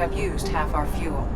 have used half our fuel.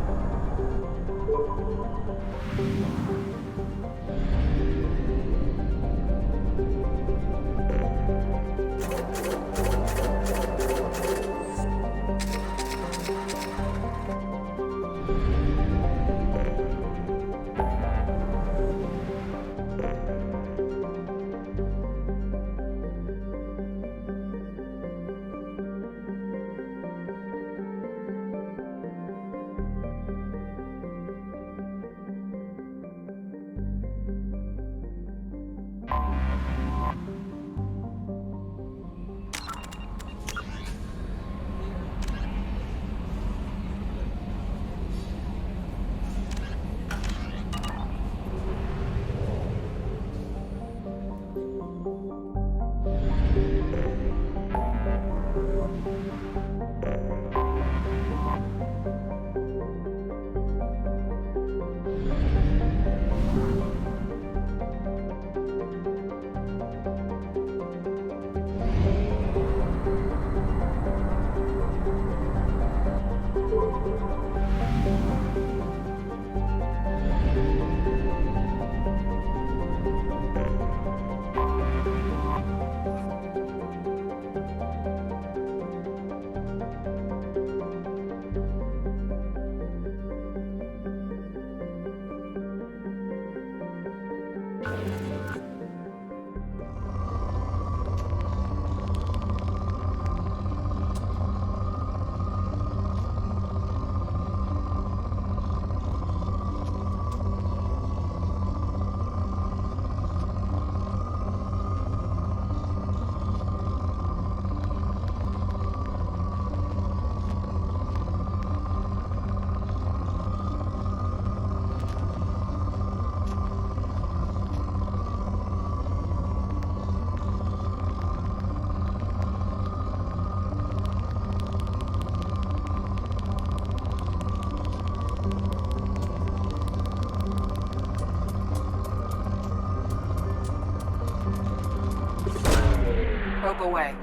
Probe away.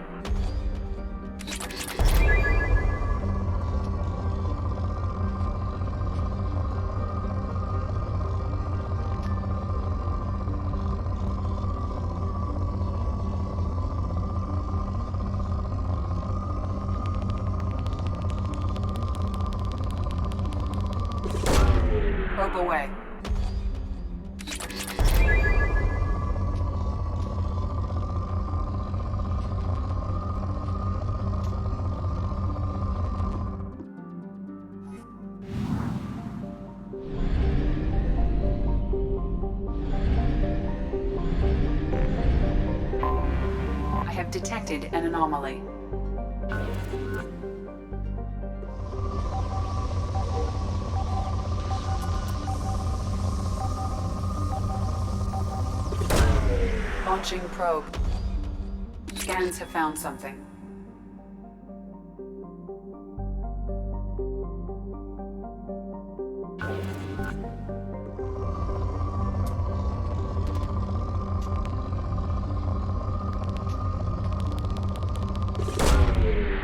Probe away. I have detected an anomaly. Launching probe. Scans have found something.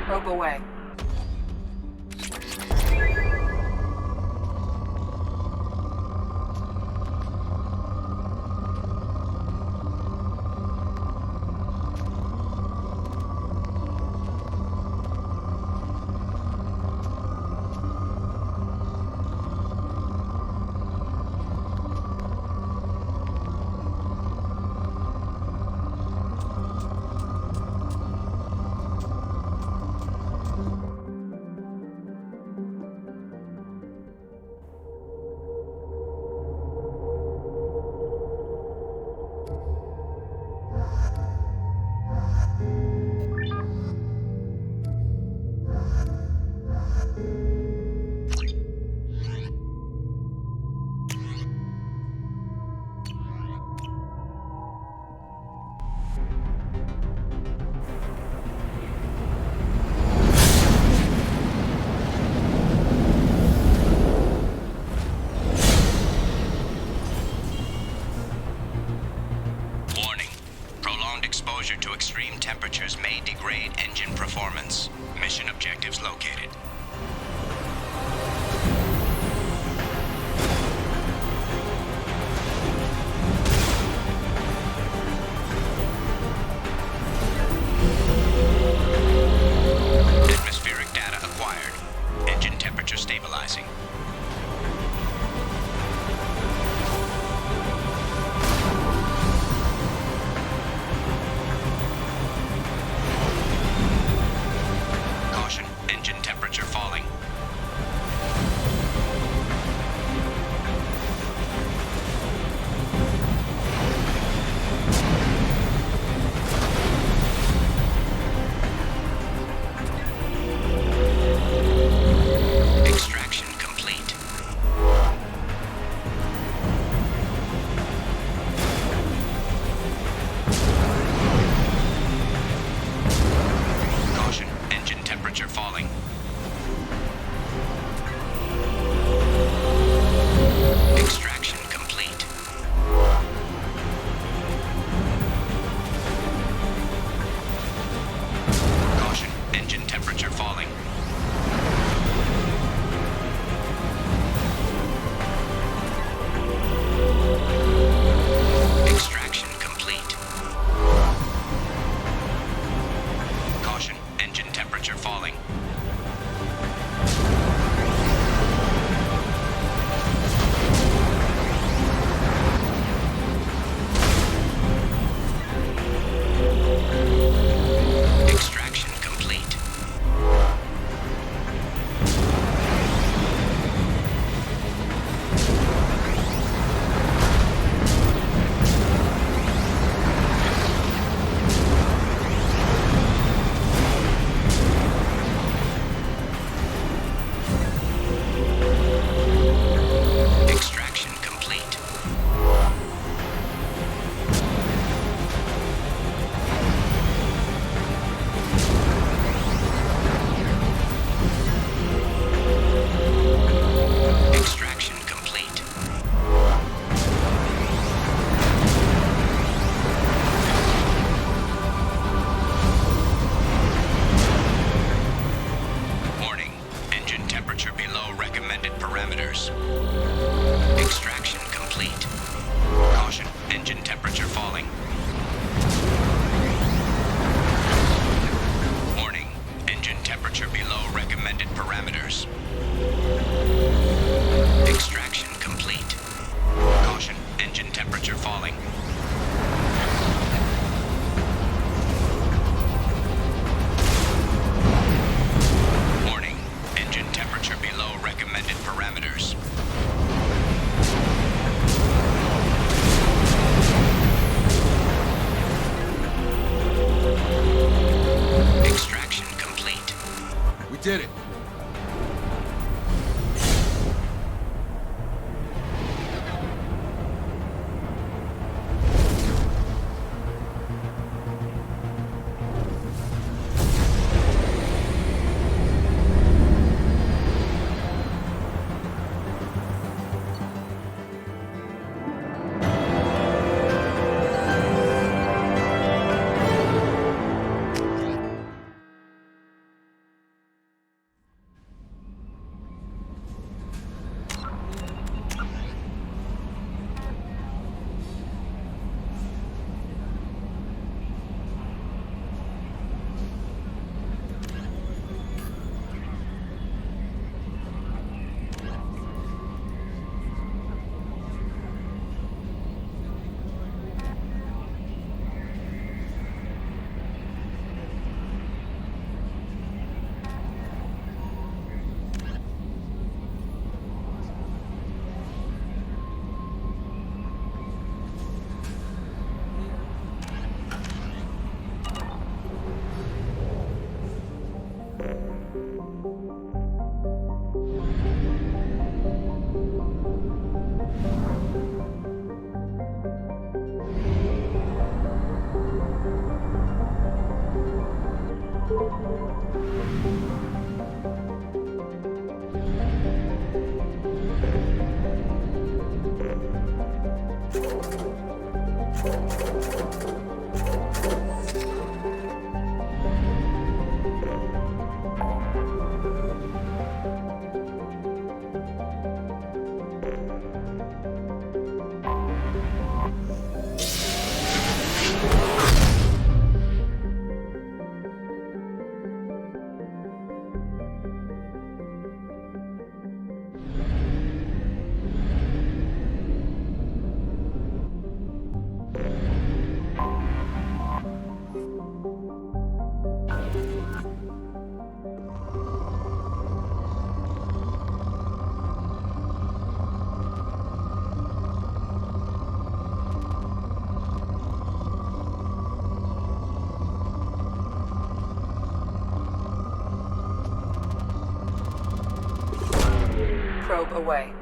Probe away. Exposure to extreme temperatures may degrade engine performance. Mission objectives located. falling. Extraction complete. Extraction complete. Extraction complete. Warning, engine temperature below recommended parameters. Extraction complete. Caution, engine temperature falling. Warning, engine temperature below recommended parameters. Extraction complete. Caution, engine temperature falling. Warning, engine temperature below recommended parameters. Extraction complete. We did it. Probe away.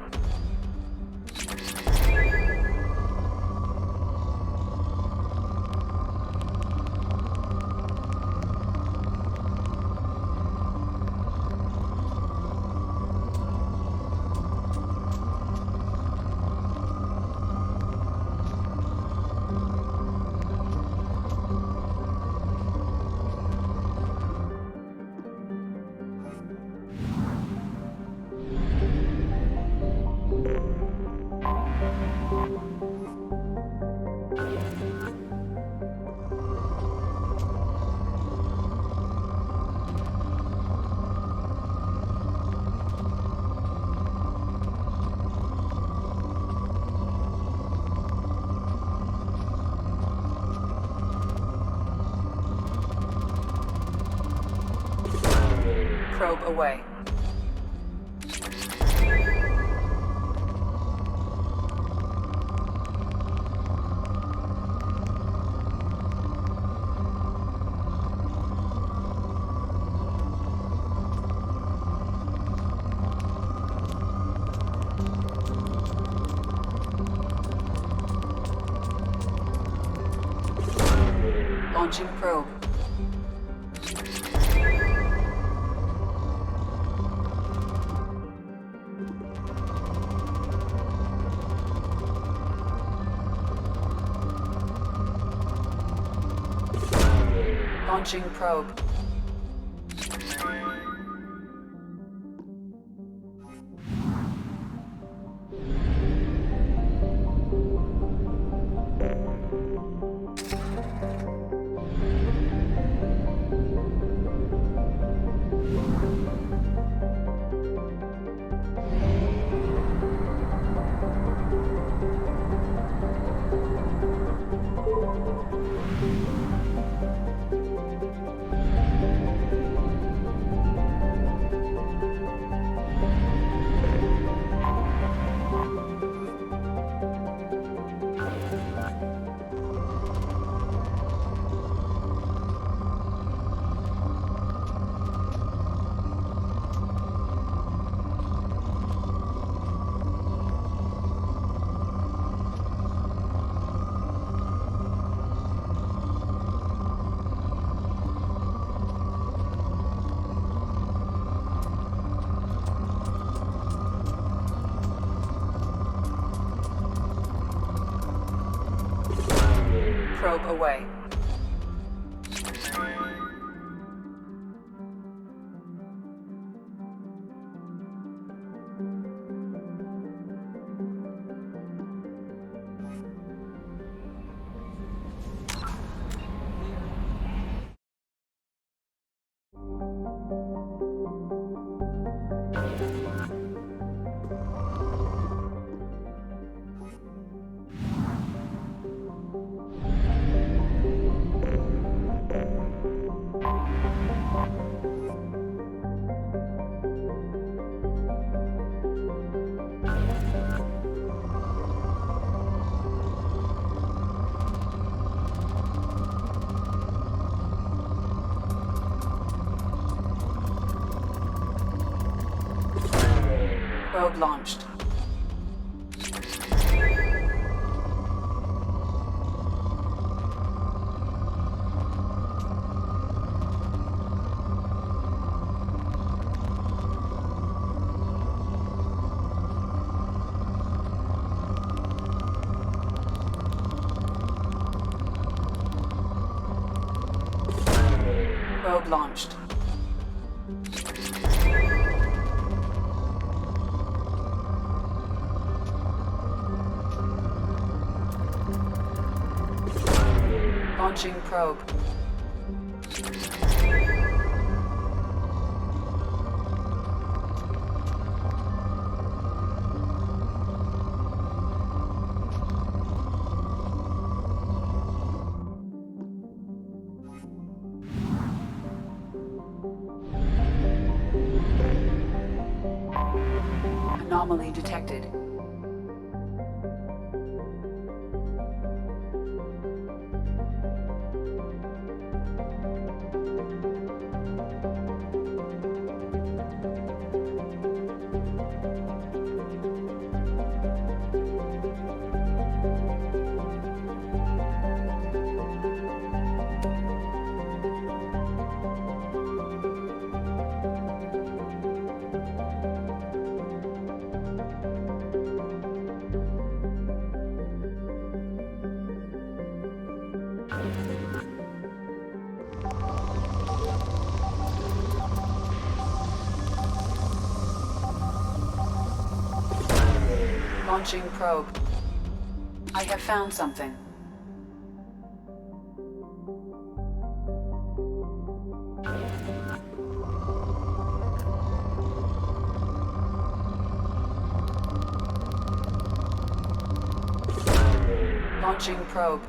Probe away. Launching probe. Launching probe. Probe away. Probe launched. Probe launched. Launching probe. Anomaly detected. Launching probe. I have found something. Launching probe.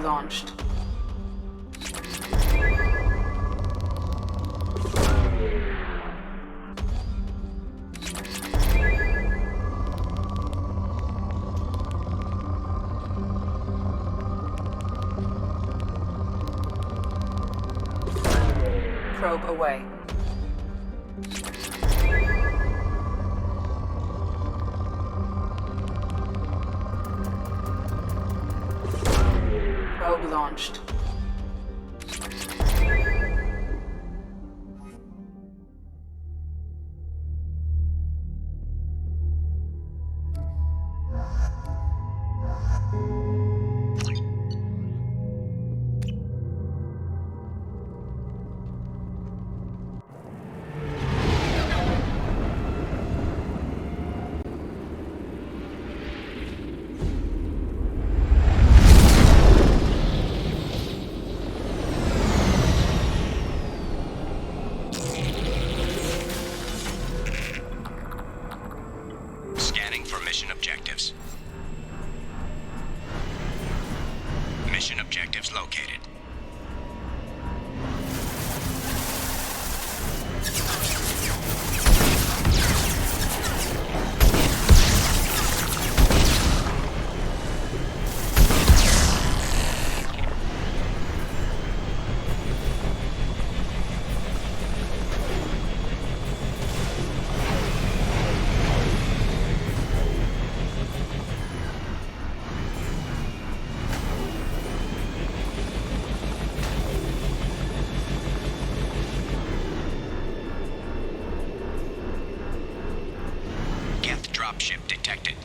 launched. Probe away. Probe launched. Scanning for mission objectives. Mission objectives located. Geth dropship detected.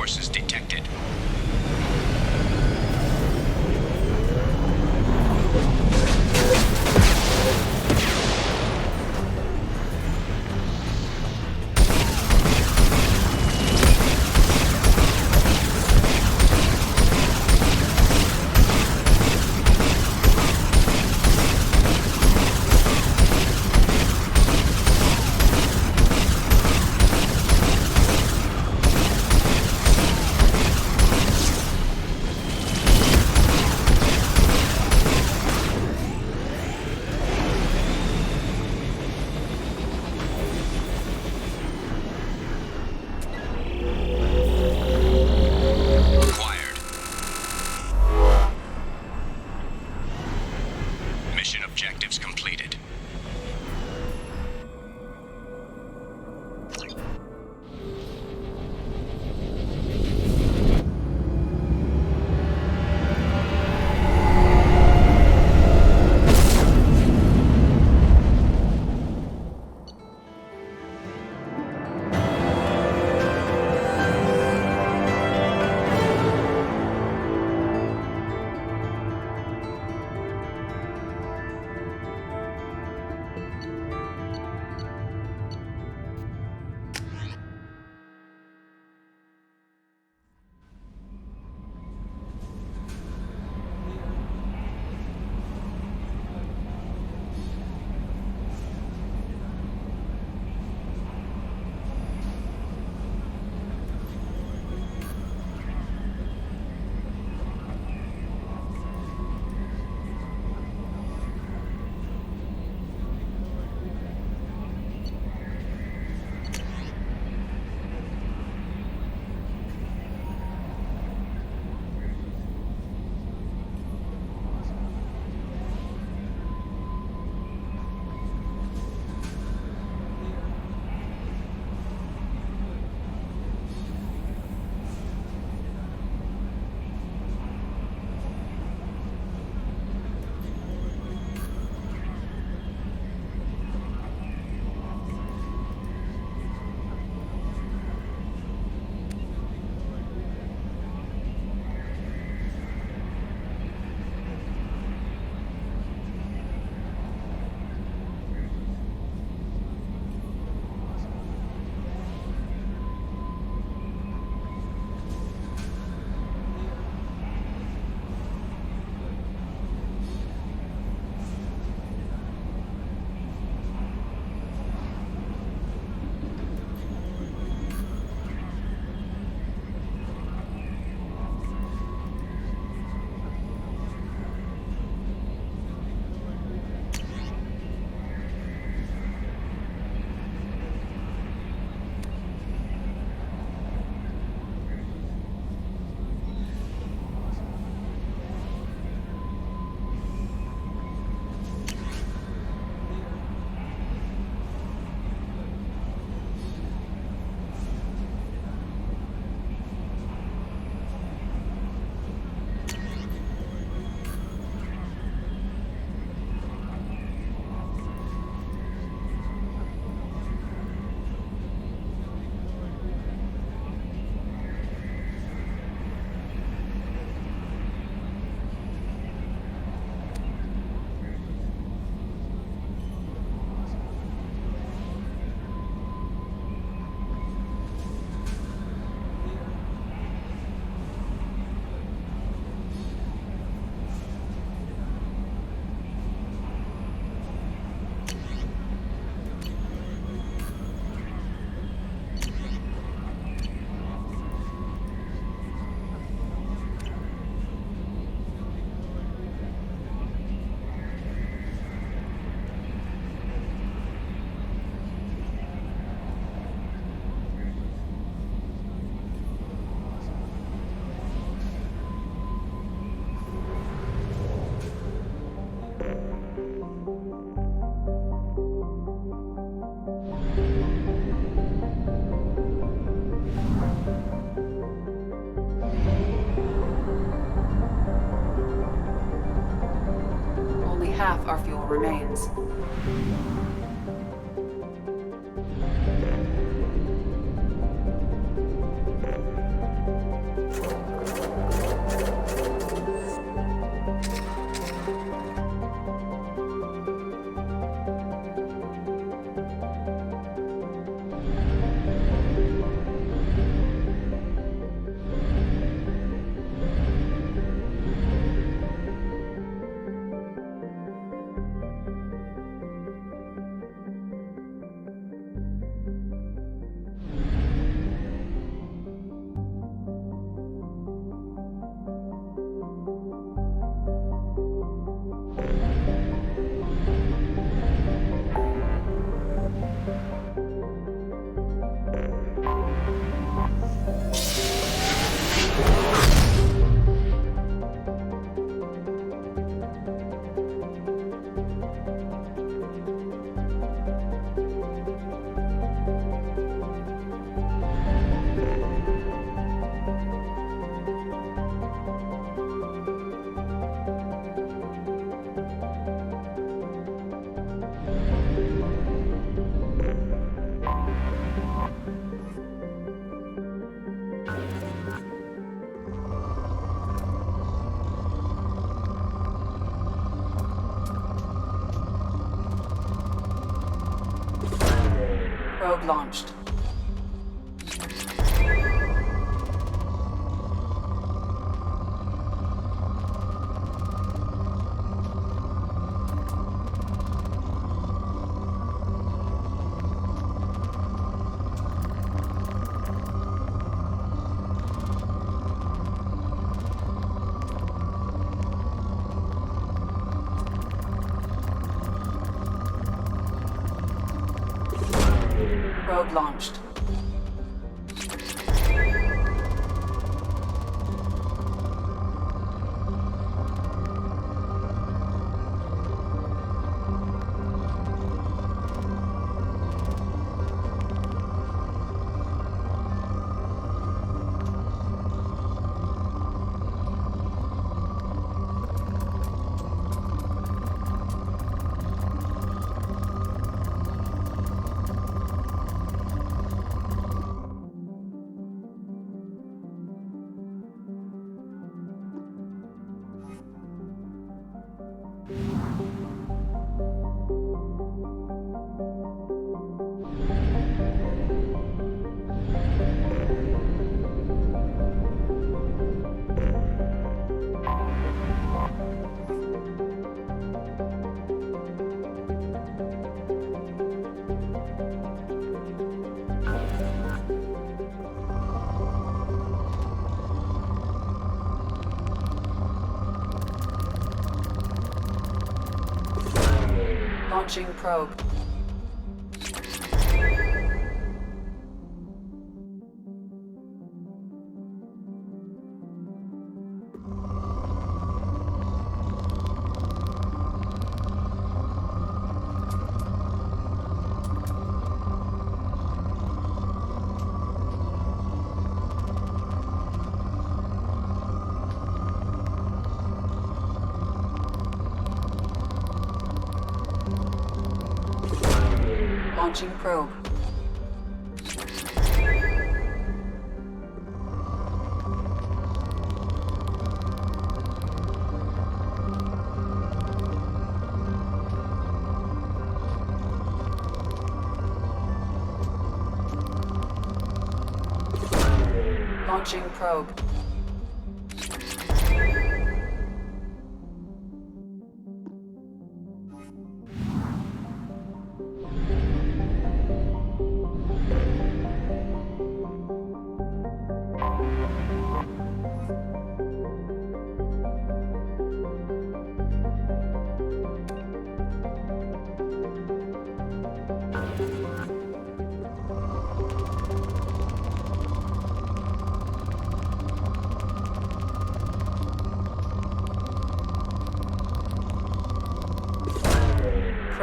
forces detected. Mission objectives completed. half our fuel remains. Probe launched. Probe launched. Launching probe. Launching probe. Launching probe.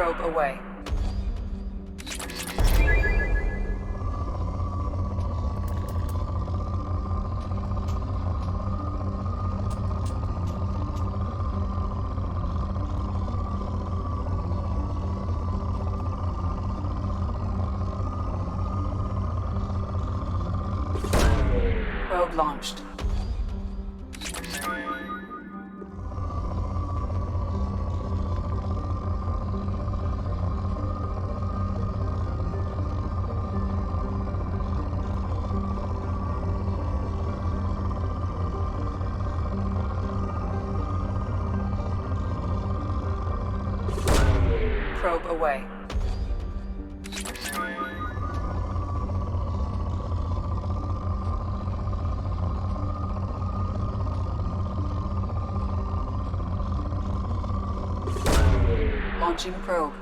Probe away. Probe launched. Probe away. Launching probe.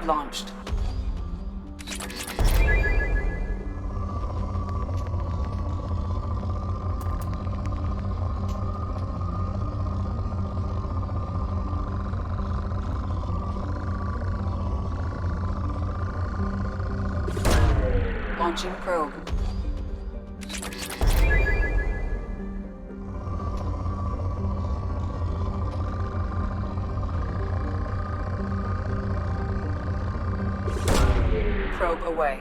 launched. Launching probe. Probe away.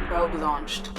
Probe launched.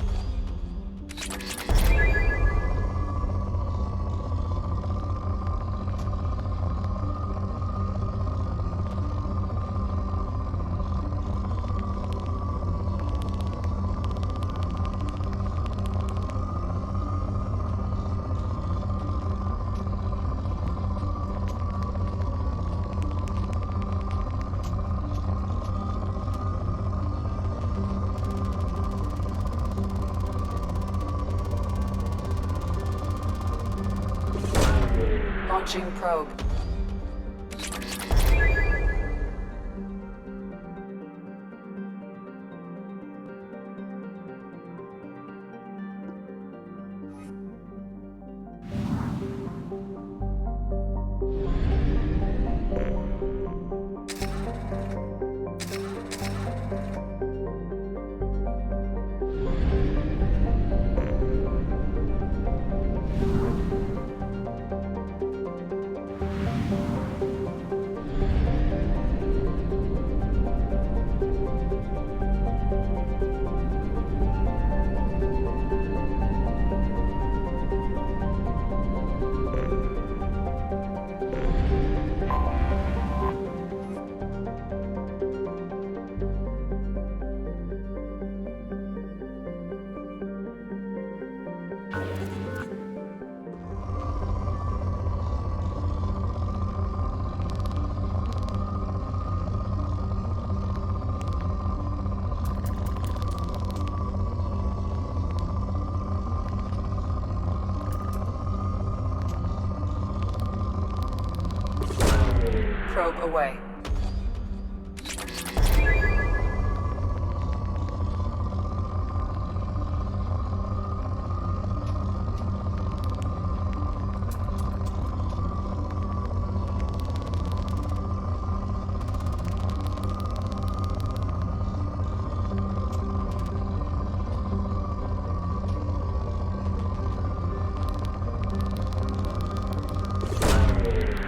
Launching probe. Probe away.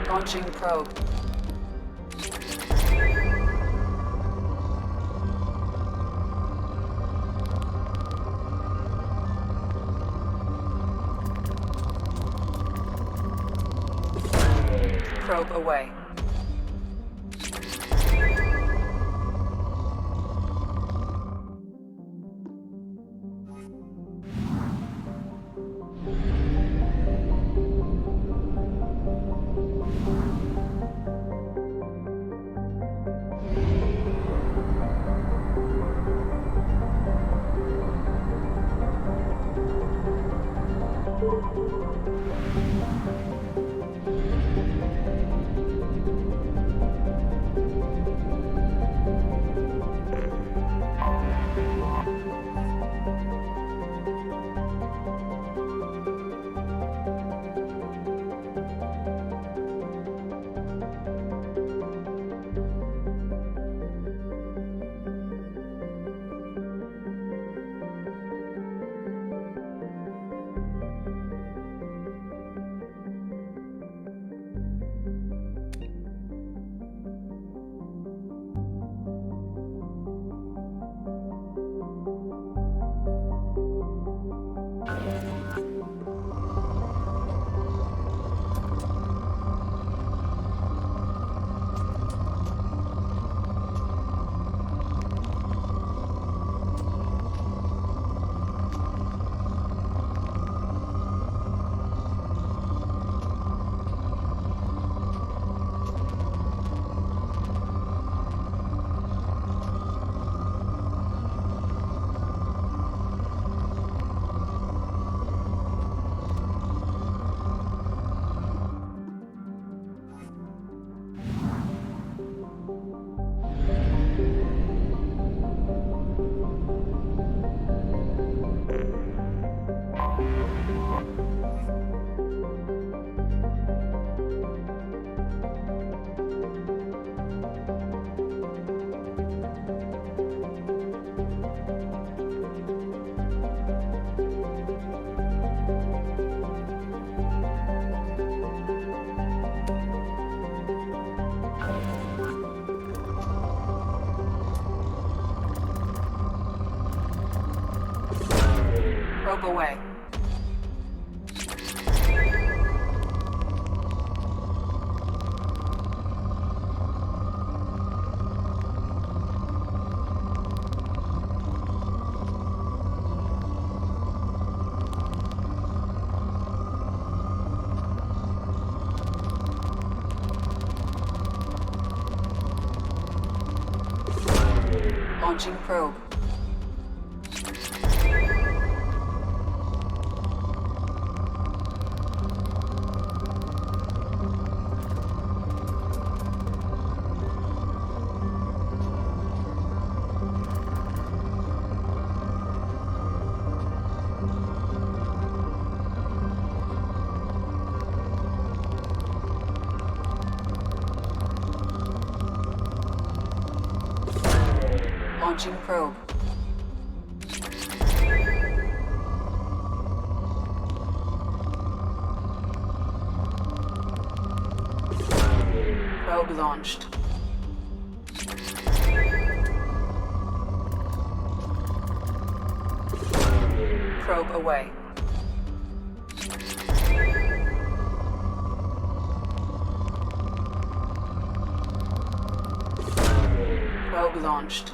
Launching probe. Probe away. Probe away. Launching probe. Launching probe. Probe launched. Probe away. Probe launched.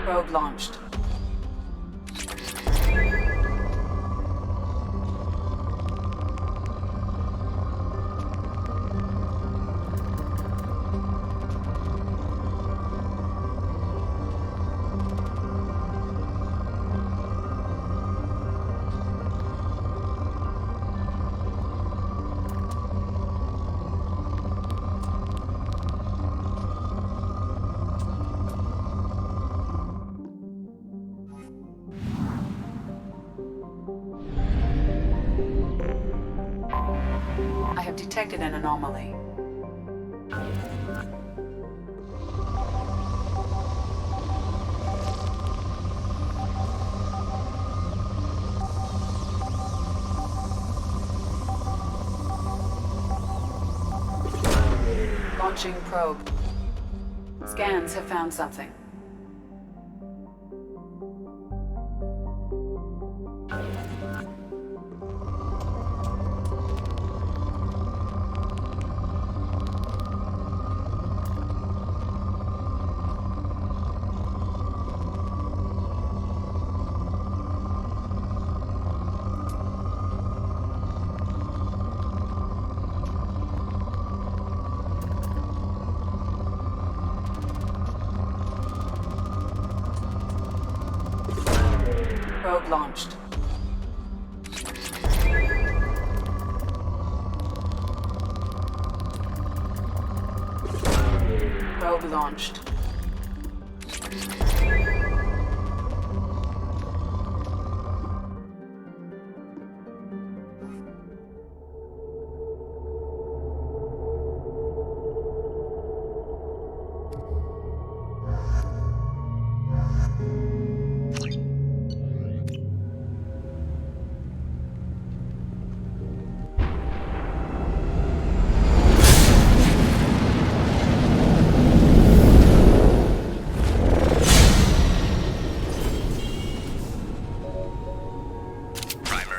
Probe launched. I have detected an anomaly. Launching probe. Scans have found something. Probe launched. launched.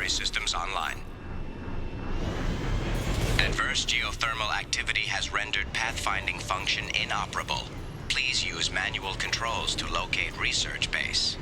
Systems online. Adverse geothermal activity has rendered pathfinding function inoperable. Please use manual controls to locate research base.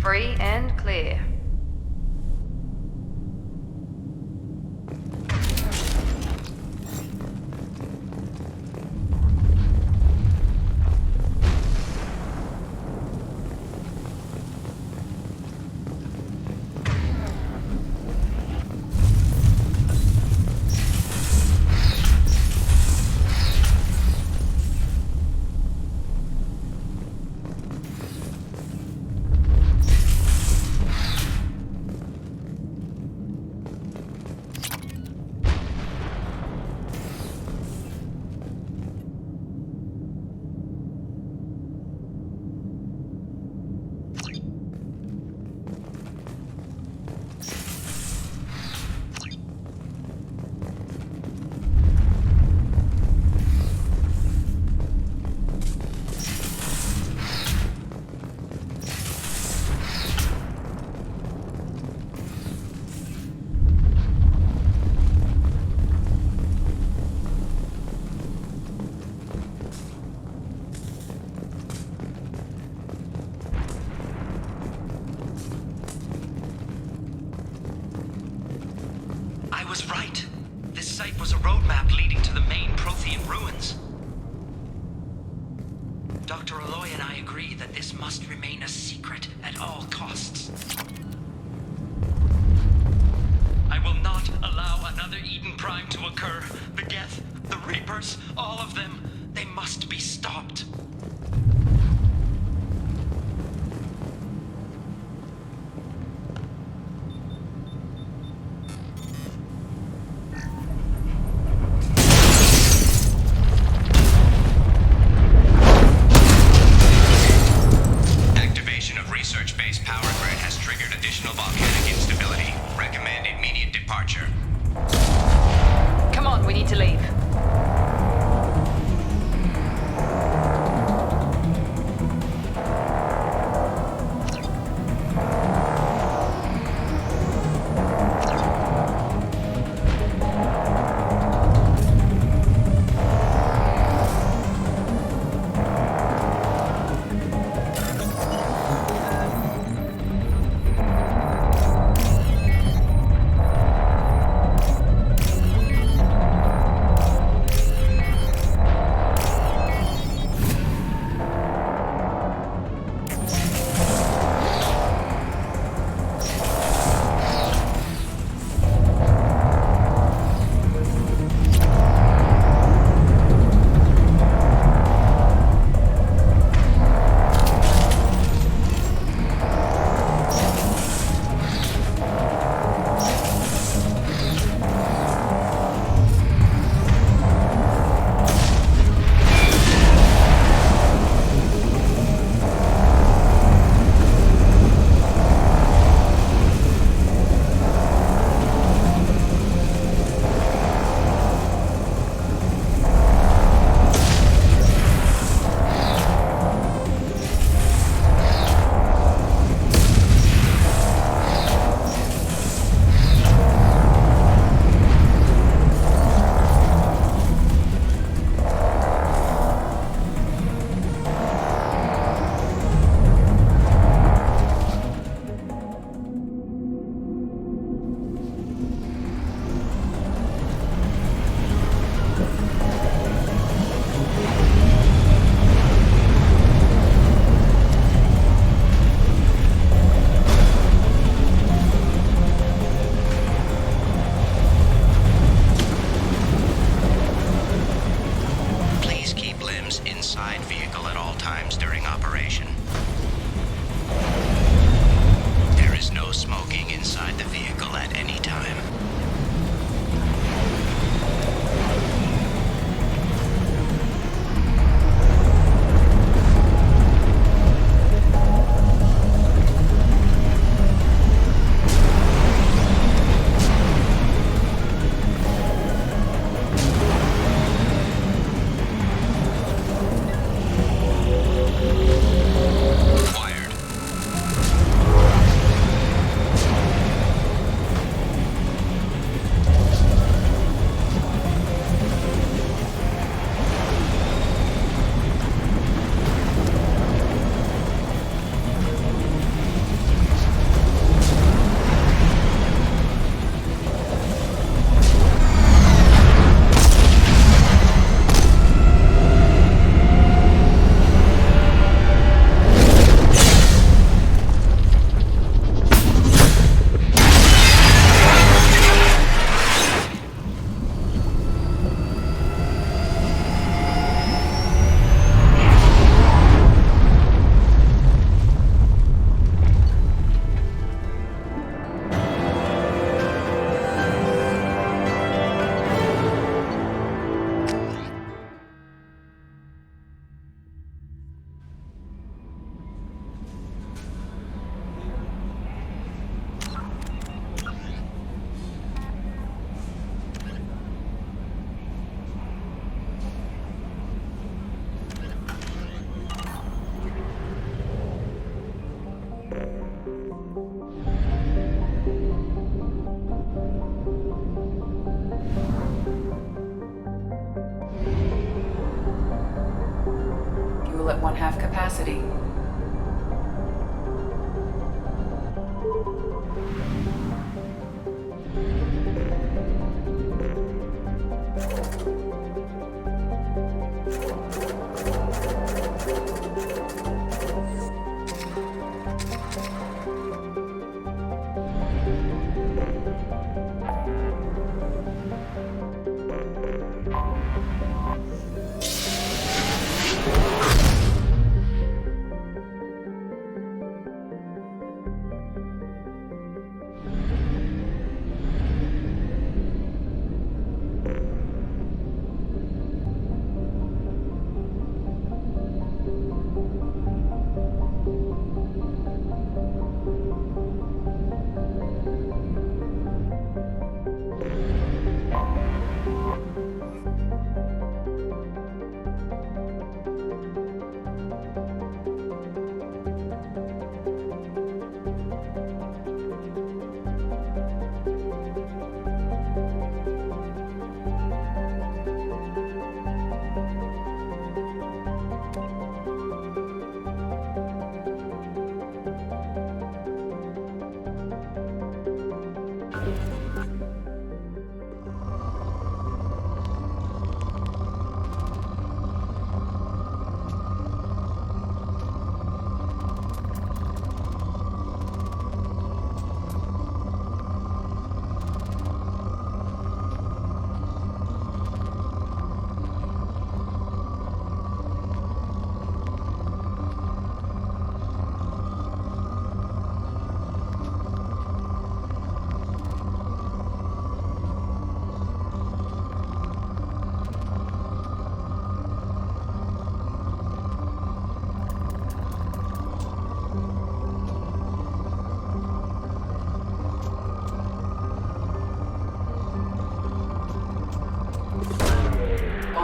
Free and clear. I was right. This site was a roadmap leading to the main Prothean ruins. Dr. Aloy and I agree that this must remain a secret at all costs. I will not allow another Eden Prime to occur. The Geth, the Reapers, all of them, they must be stopped. Activation of research base power grid has triggered additional volcanic instability. Recommend immediate departure. Come on, we need to leave.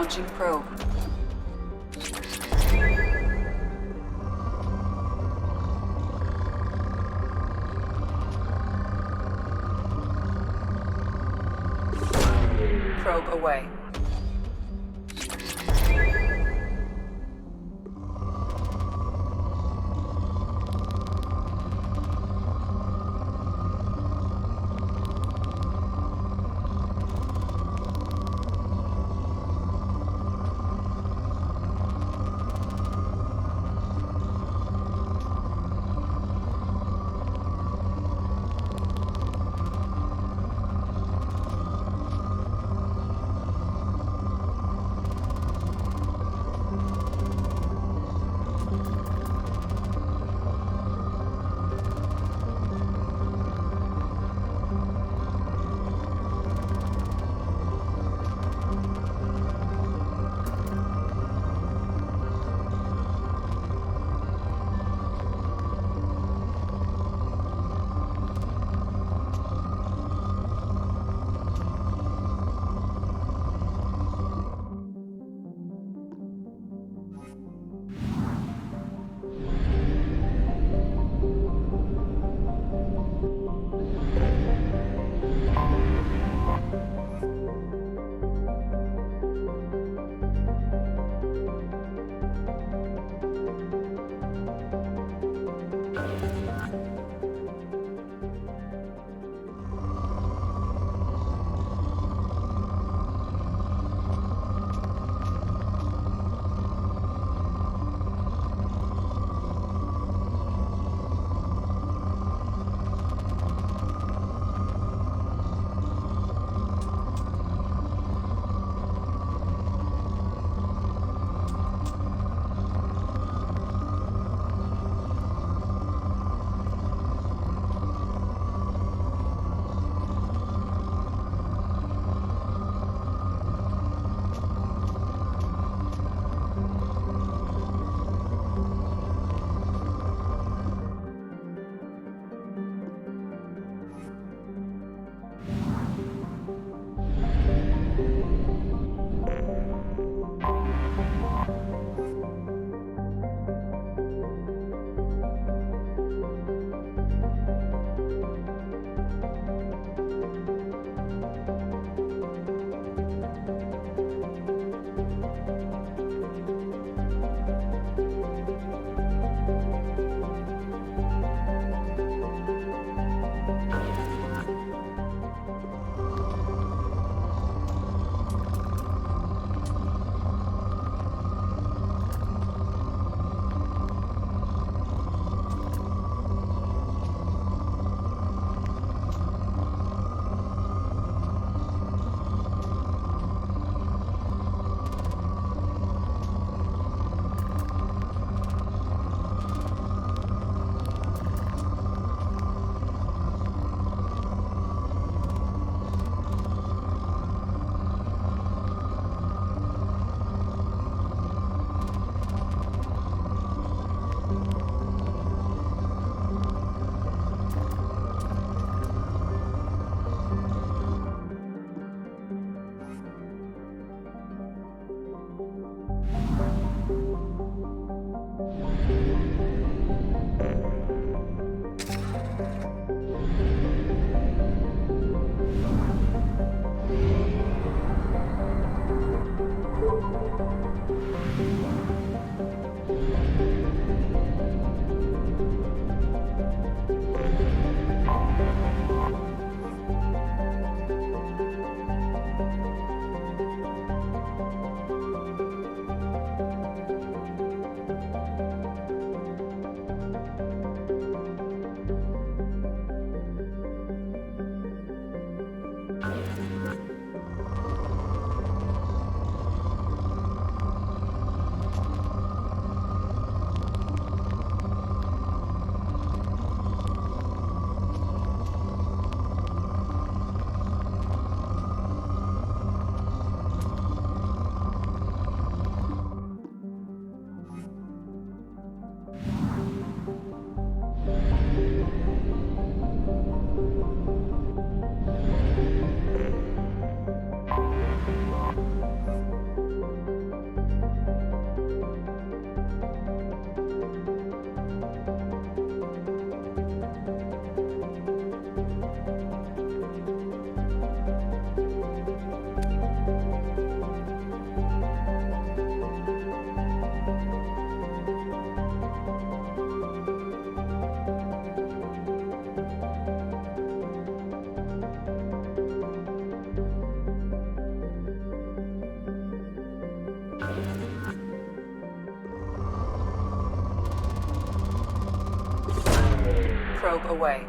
Launching probe. Probe away. Probe away.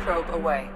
Probe away.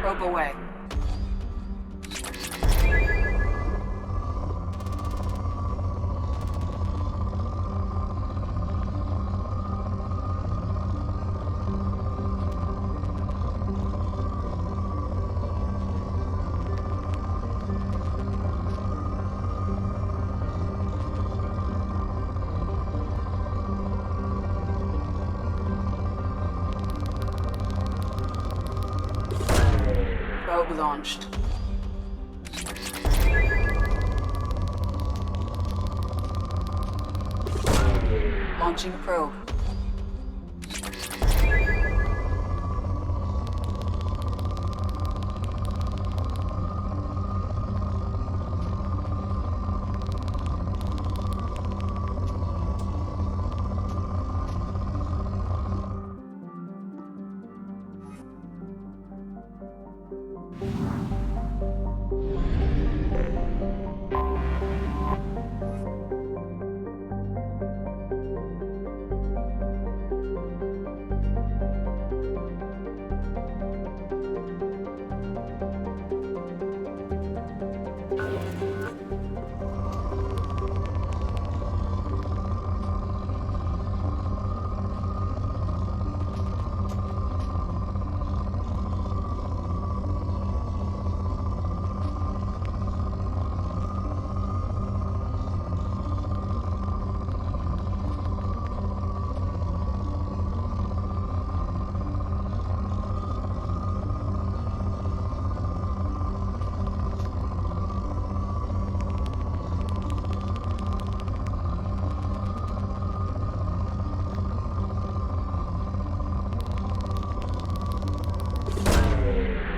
Probe away. Probe launched. Launching probe.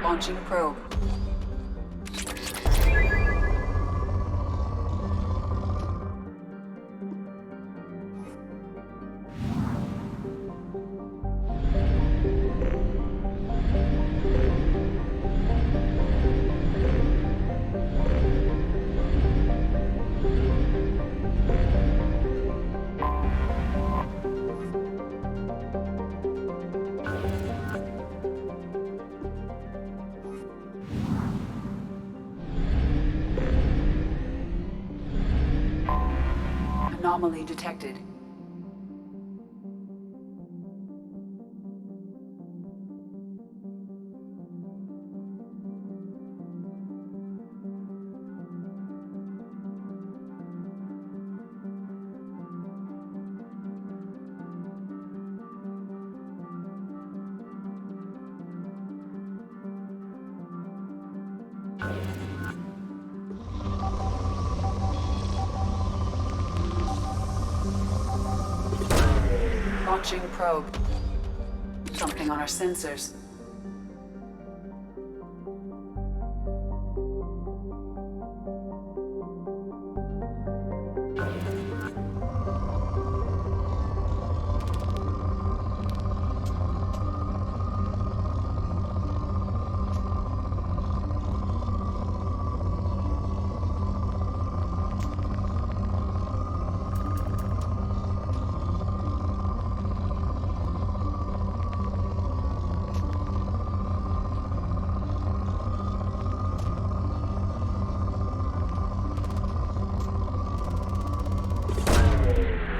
Launching probe. Anomaly detected. Launching probe. Something on our sensors.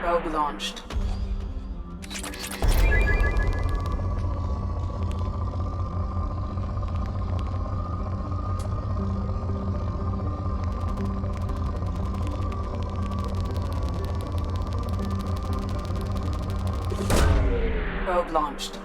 Probe launched. Probe launched.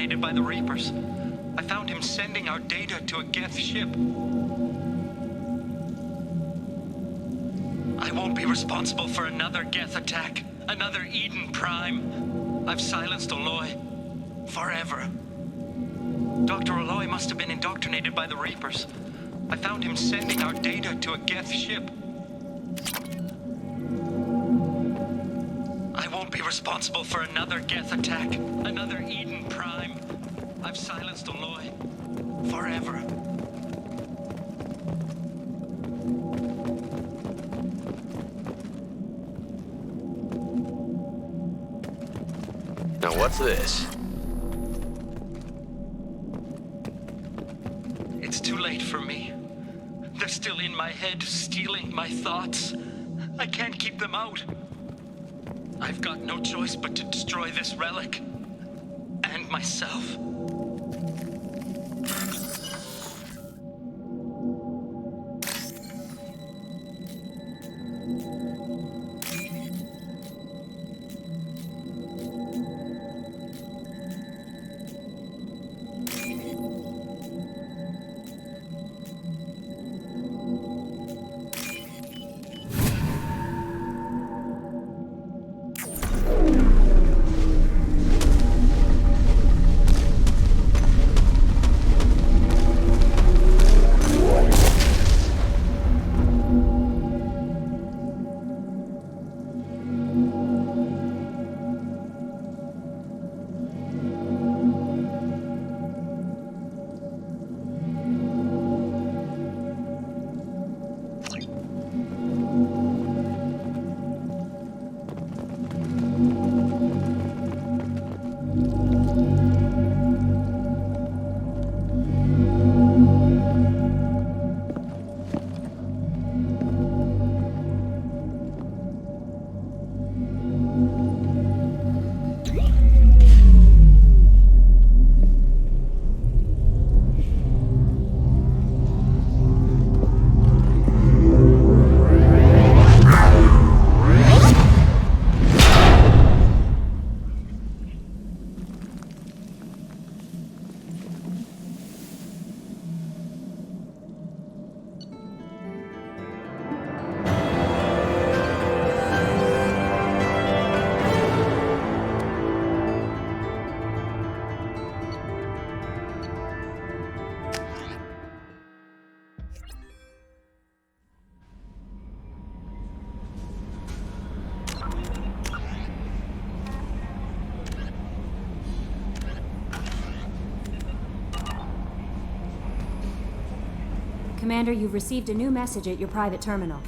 indoctrinated by the Reapers. I found him sending our data to a Geth ship. I won't be responsible for another Geth attack, another Eden Prime. I've silenced Aloy. Forever. Dr. Aloy must have been indoctrinated by the Reapers. I found him sending our data to a Geth ship. I won't be responsible for another Geth attack, another Eden Prime. I've silenced Aloy. Forever. Now what's this? It's too late for me. They're still in my head, stealing my thoughts. I can't keep them out. I've got no choice but to destroy this relic. And myself. Commander, you've received a new message at your private terminal.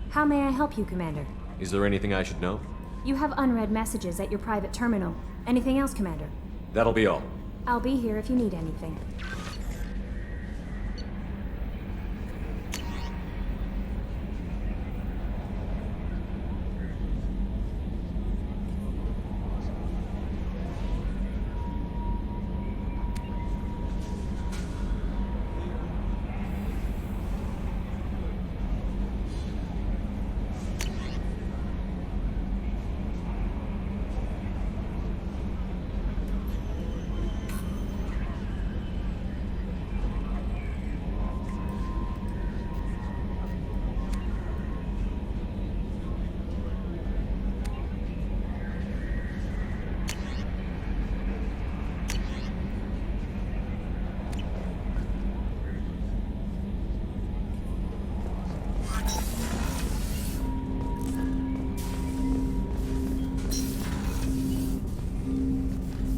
How may I help you, Commander? Is there anything I should know? You have unread messages at your private terminal. Anything else, Commander? That'll be all. I'll be here if you need anything.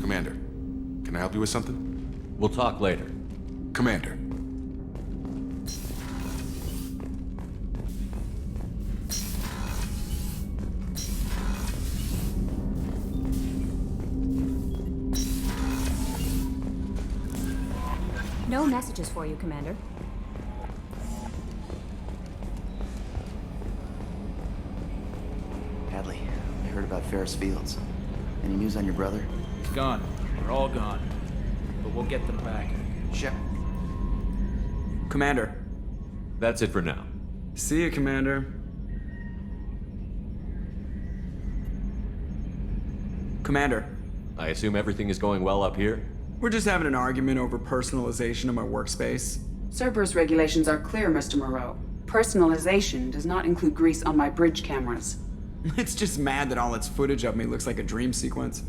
Commander, can I help you with something? We'll talk later. Commander. No messages for you, Commander. Hadley, I heard about Ferris Fields. Any news on your brother? He's gone. They're all gone. But we'll get them back. Shep. Commander. That's it for now. See you, Commander. Commander. I assume everything is going well up here? We're just having an argument over personalization of my workspace. Cerberus regulations are clear, Mr. Moreau. Personalization does not include grease on my bridge cameras. It's just mad that all its footage of me looks like a dream sequence.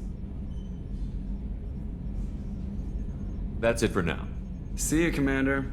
That's it for now. See you, Commander.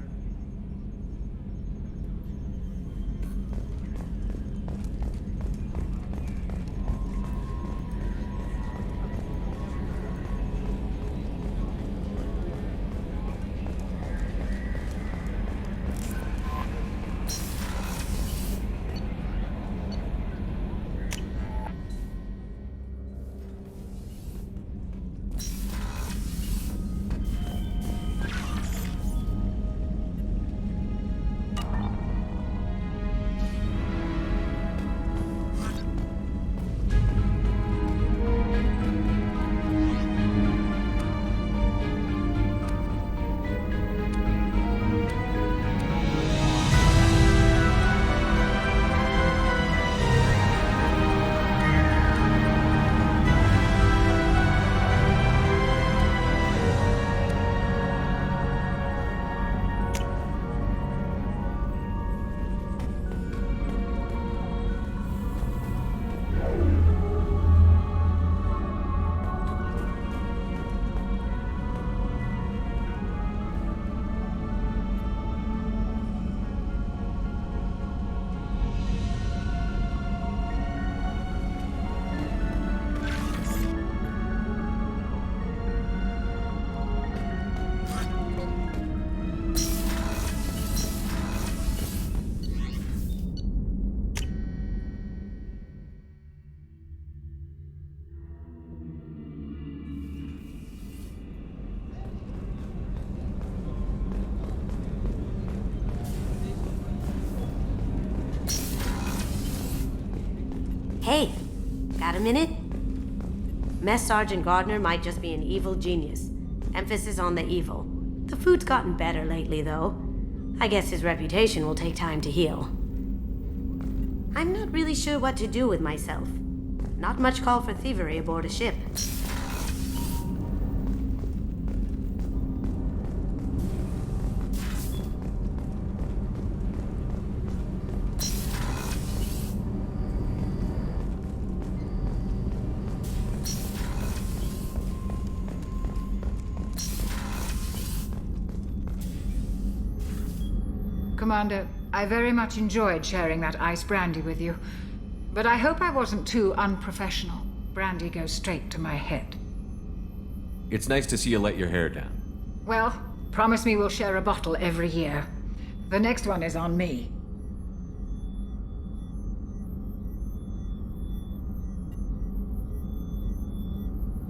Hey, got a minute? Mess Sergeant Gardner might just be an evil genius. Emphasis on the evil. The food's gotten better lately, though. I guess his reputation will take time to heal. I'm not really sure what to do with myself. Not much call for thievery aboard a ship. Commander, I very much enjoyed sharing that ice brandy with you. But I hope I wasn't too unprofessional. Brandy goes straight to my head. It's nice to see you let your hair down. Well, promise me we'll share a bottle every year. The next one is on me.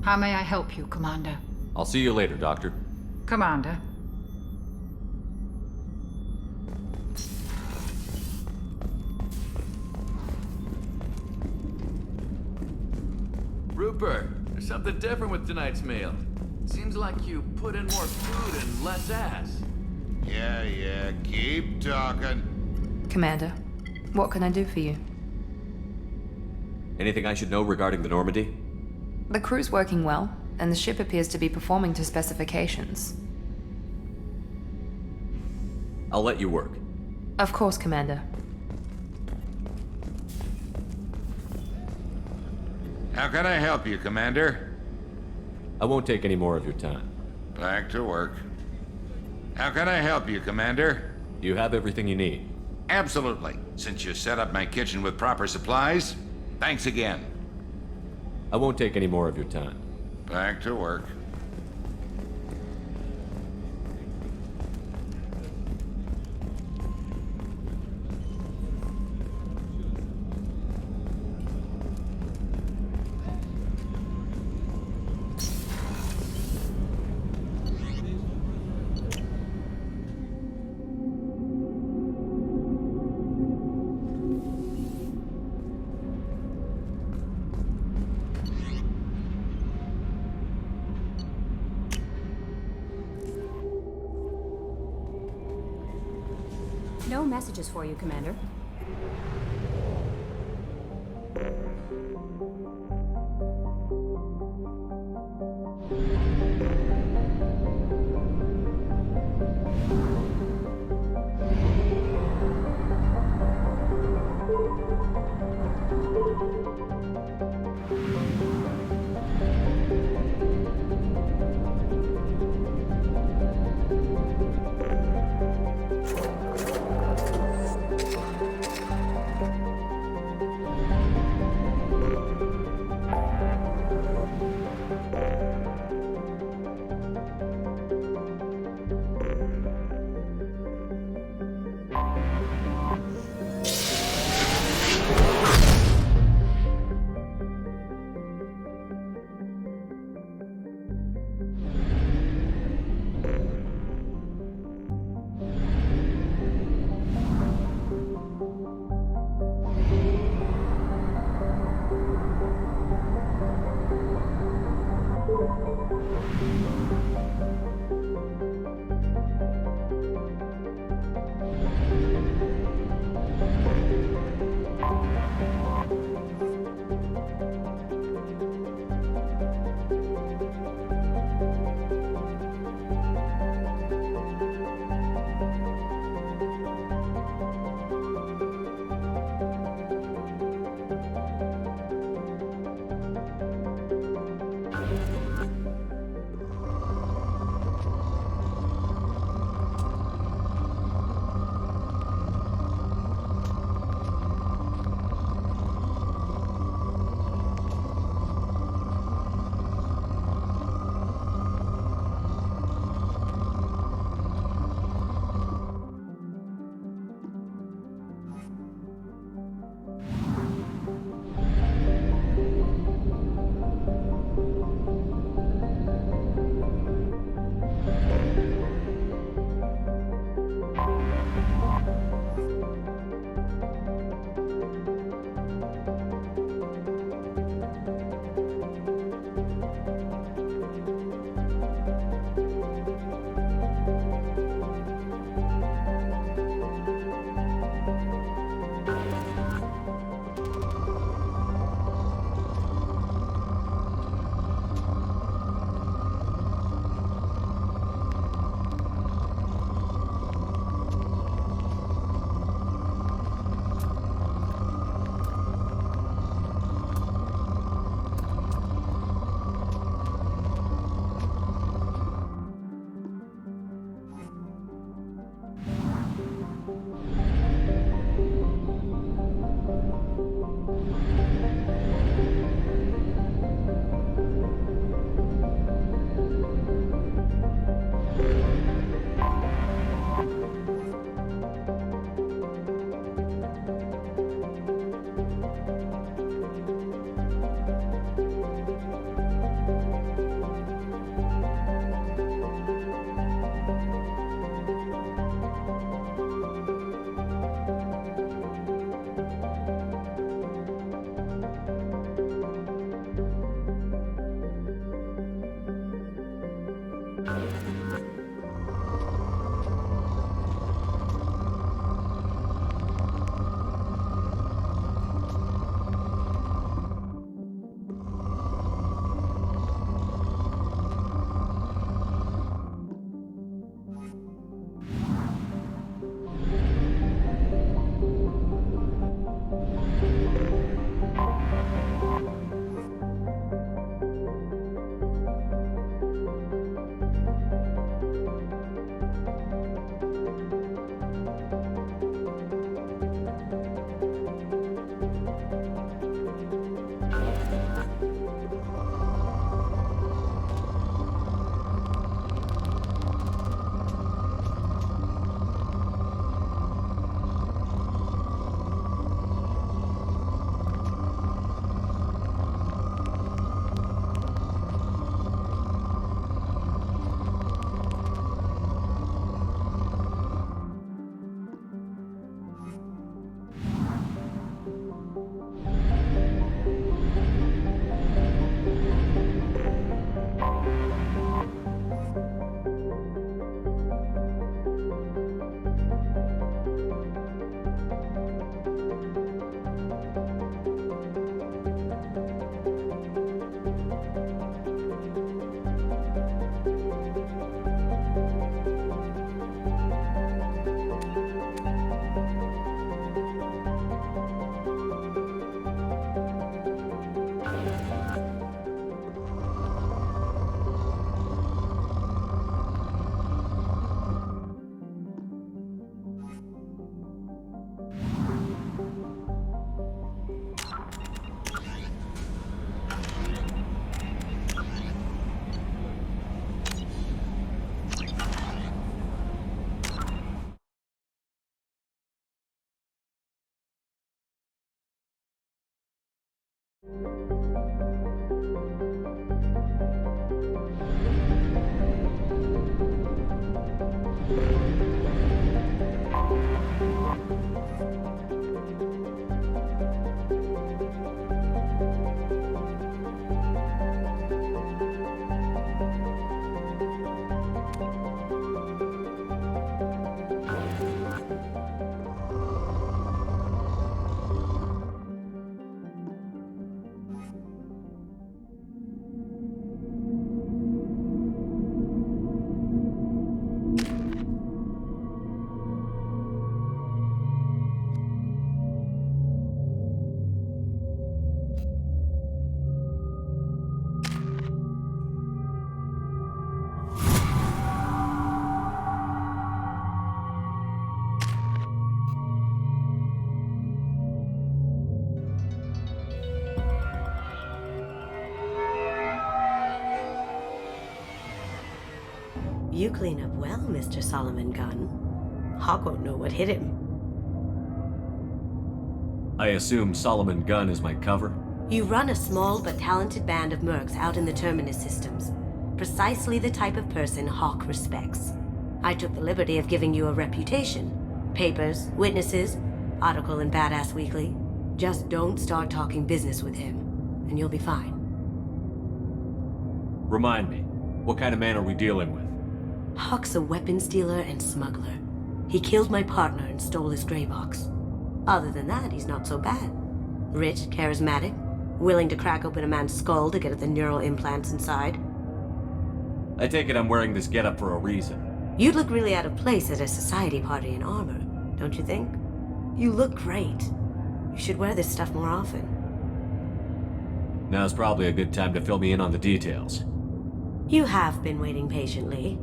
How may I help you, Commander? I'll see you later, Doctor. Commander. Rupert, there's something different with tonight's meal. Seems like you put in more food and less ass. Yeah, keep talking. Commander, what can I do for you? Anything I should know regarding the Normandy? The crew's working well, and the ship appears to be performing to specifications. I'll let you work. Of course, Commander. How can I help you, Commander? I won't take any more of your time. Back to work. How can I help you, Commander? You have everything you need. Absolutely. Since you set up my kitchen with proper supplies, thanks again. I won't take any more of your time. Back to work. No messages for you, Commander. You clean up well, Mr. Solomon Gunn. Hawk won't know what hit him. I assume Solomon Gunn is my cover? You run a small but talented band of mercs out in the Terminus systems. Precisely the type of person Hawk respects. I took the liberty of giving you a reputation. Papers, witnesses, article in Badass Weekly. Just don't start talking business with him, and you'll be fine. Remind me, what kind of man are we dealing with? Hawk's a weapons dealer and smuggler. He killed my partner and stole his gray box. Other than that, he's not so bad. Rich, charismatic, willing to crack open a man's skull to get at the neural implants inside. I take it I'm wearing this getup for a reason. You'd look really out of place at a society party in armor, don't you think? You look great. You should wear this stuff more often. Now's probably a good time to fill me in on the details. You have been waiting patiently.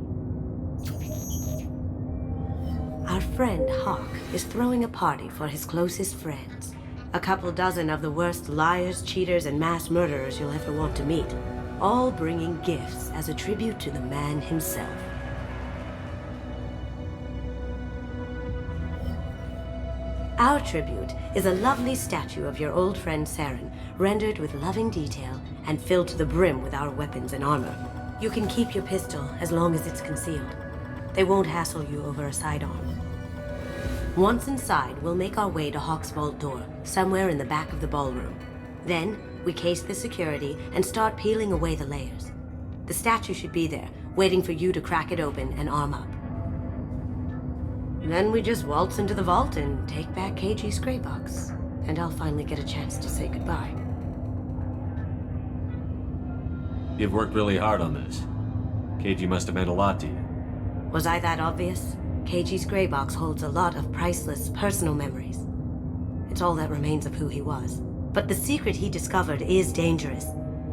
Our friend Hawk is throwing a party for his closest friends. A couple dozen of the worst liars, cheaters, and mass murderers you'll ever want to meet. All bringing gifts as a tribute to the man himself. Our tribute is a lovely statue of your old friend Saren, rendered with loving detail and filled to the brim with our weapons and armor. You can keep your pistol as long as it's concealed. They won't hassle you over a sidearm. Once inside, we'll make our way to Hawk's vault door, somewhere in the back of the ballroom. Then, we case the security and start peeling away the layers. The statue should be there, waiting for you to crack it open and arm up. Then we just waltz into the vault and take back KG's gray box. And I'll finally get a chance to say goodbye. You've worked really hard on this. KG must have meant a lot to you. Was I that obvious? KG's gray box holds a lot of priceless personal memories. It's all that remains of who he was. But the secret he discovered is dangerous.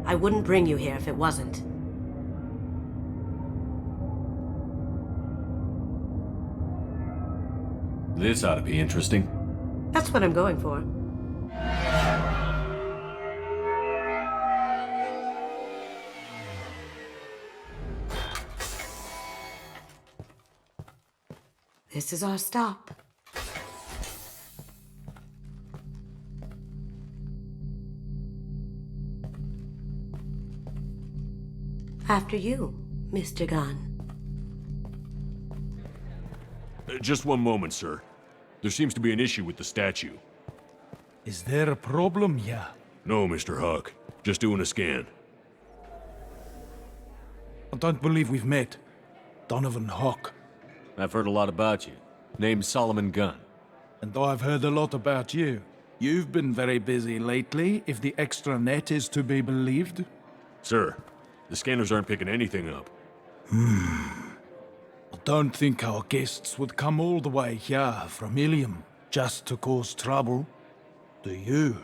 I wouldn't bring you here if it wasn't. This ought to be interesting. That's what I'm going for. This is our stop. After you, Mr. Gunn. Just one moment, sir. There seems to be an issue with the statue. Is there a problem here? No, Mr. Hawk. Just doing a scan. I don't believe we've met. Donovan Hawk. I've heard a lot about you. Name's Solomon Gunn. And I've heard a lot about you. You've been very busy lately, if the extranet is to be believed. Sir, the scanners aren't picking anything up. I don't think our guests would come all the way here from Ilium just to cause trouble. Do you?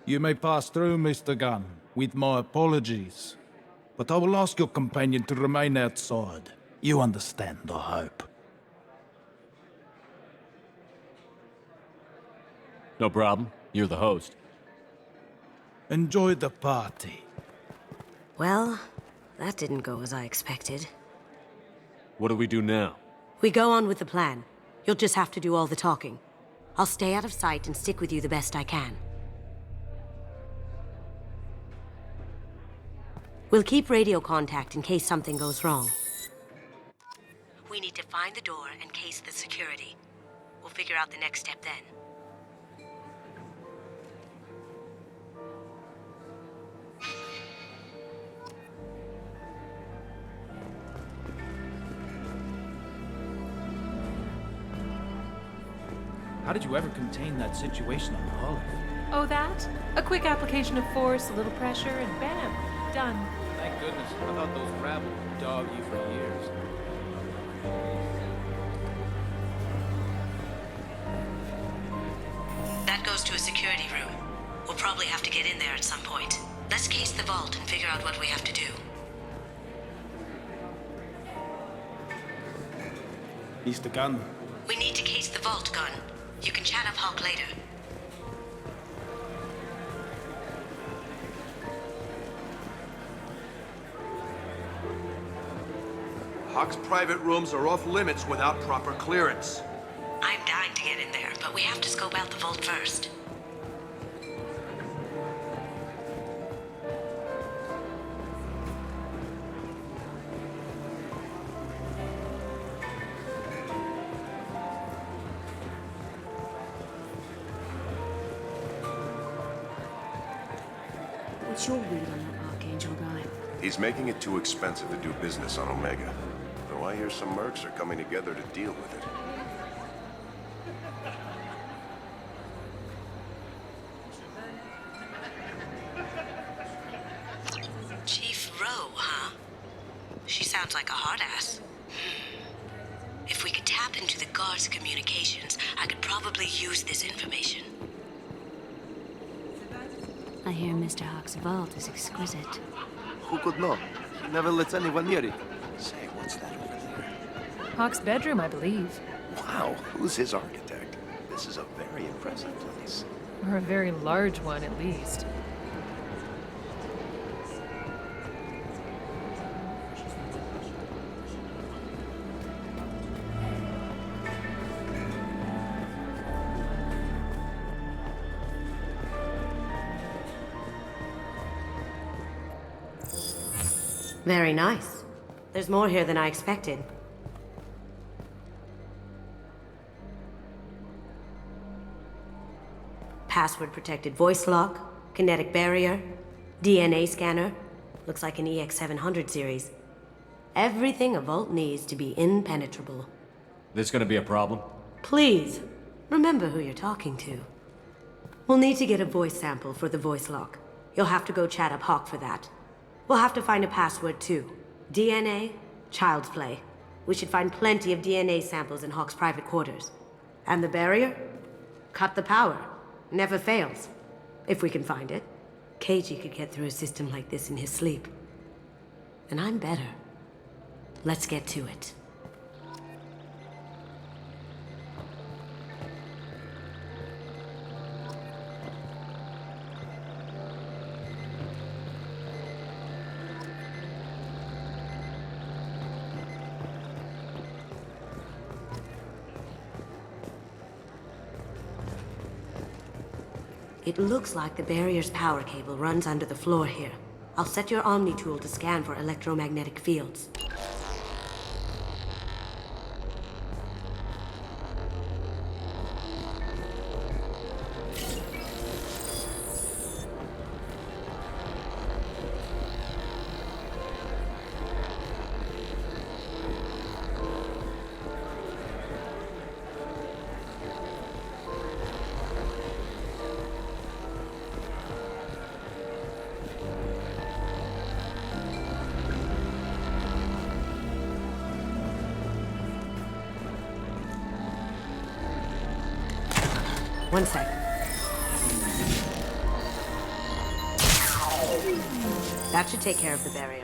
You may pass through, Mr. Gunn, with my apologies. But I will ask your companion to remain outside. You understand, I hope. No problem. You're the host. Enjoy the party. Well, that didn't go as I expected. What do we do now? We go on with the plan. You'll just have to do all the talking. I'll stay out of sight and stick with you the best I can. We'll keep radio contact in case something goes wrong. We need to find the door and case the security. We'll figure out the next step then. How did you ever contain that situation on the Olive? Oh, that? A quick application of force, a little pressure, and bam, done. Thank goodness. I thought those rabble would dog you for years. That goes to a security room. We'll probably have to get in there at some point. Let's case the vault and figure out what we have to do. Mr. Gunn. We need to case the vault, Gunn. You can chat up Hawk later. Hawk's private rooms are off limits without proper clearance. I'm dying to get in there, but we have to scope out the vault first. What's your read on that Archangel guy? He's making it too expensive to do business on Omega. Though I hear some mercs are coming together to deal with it. Chief Rowe, huh? She sounds like a hard ass. If we could tap into the guard's communications, I could probably use this information. I hear Mr. Hawk's vault is exquisite. Who could know? He never lets anyone near it. Say, what's that over there? Hawk's bedroom, I believe. Wow, who's his architect? This is a very impressive place. Or a very large one, at least. Very nice. There's more here than I expected. Password-protected voice lock, kinetic barrier, DNA scanner. Looks like an EX700 series. Everything a vault needs to be impenetrable. This gonna be a problem? Please, remember who you're talking to. We'll need to get a voice sample for the voice lock. You'll have to go chat up Hawk for that. We'll have to find a password, too. DNA, child's play. We should find plenty of DNA samples in Hawk's private quarters. And the barrier? Cut the power. Never fails. If we can find it. KG could get through a system like this in his sleep. And I'm better. Let's get to it. It looks like the barrier's power cable runs under the floor here. I'll set your Omni tool to scan for electromagnetic fields. One sec. That should take care of the barrier.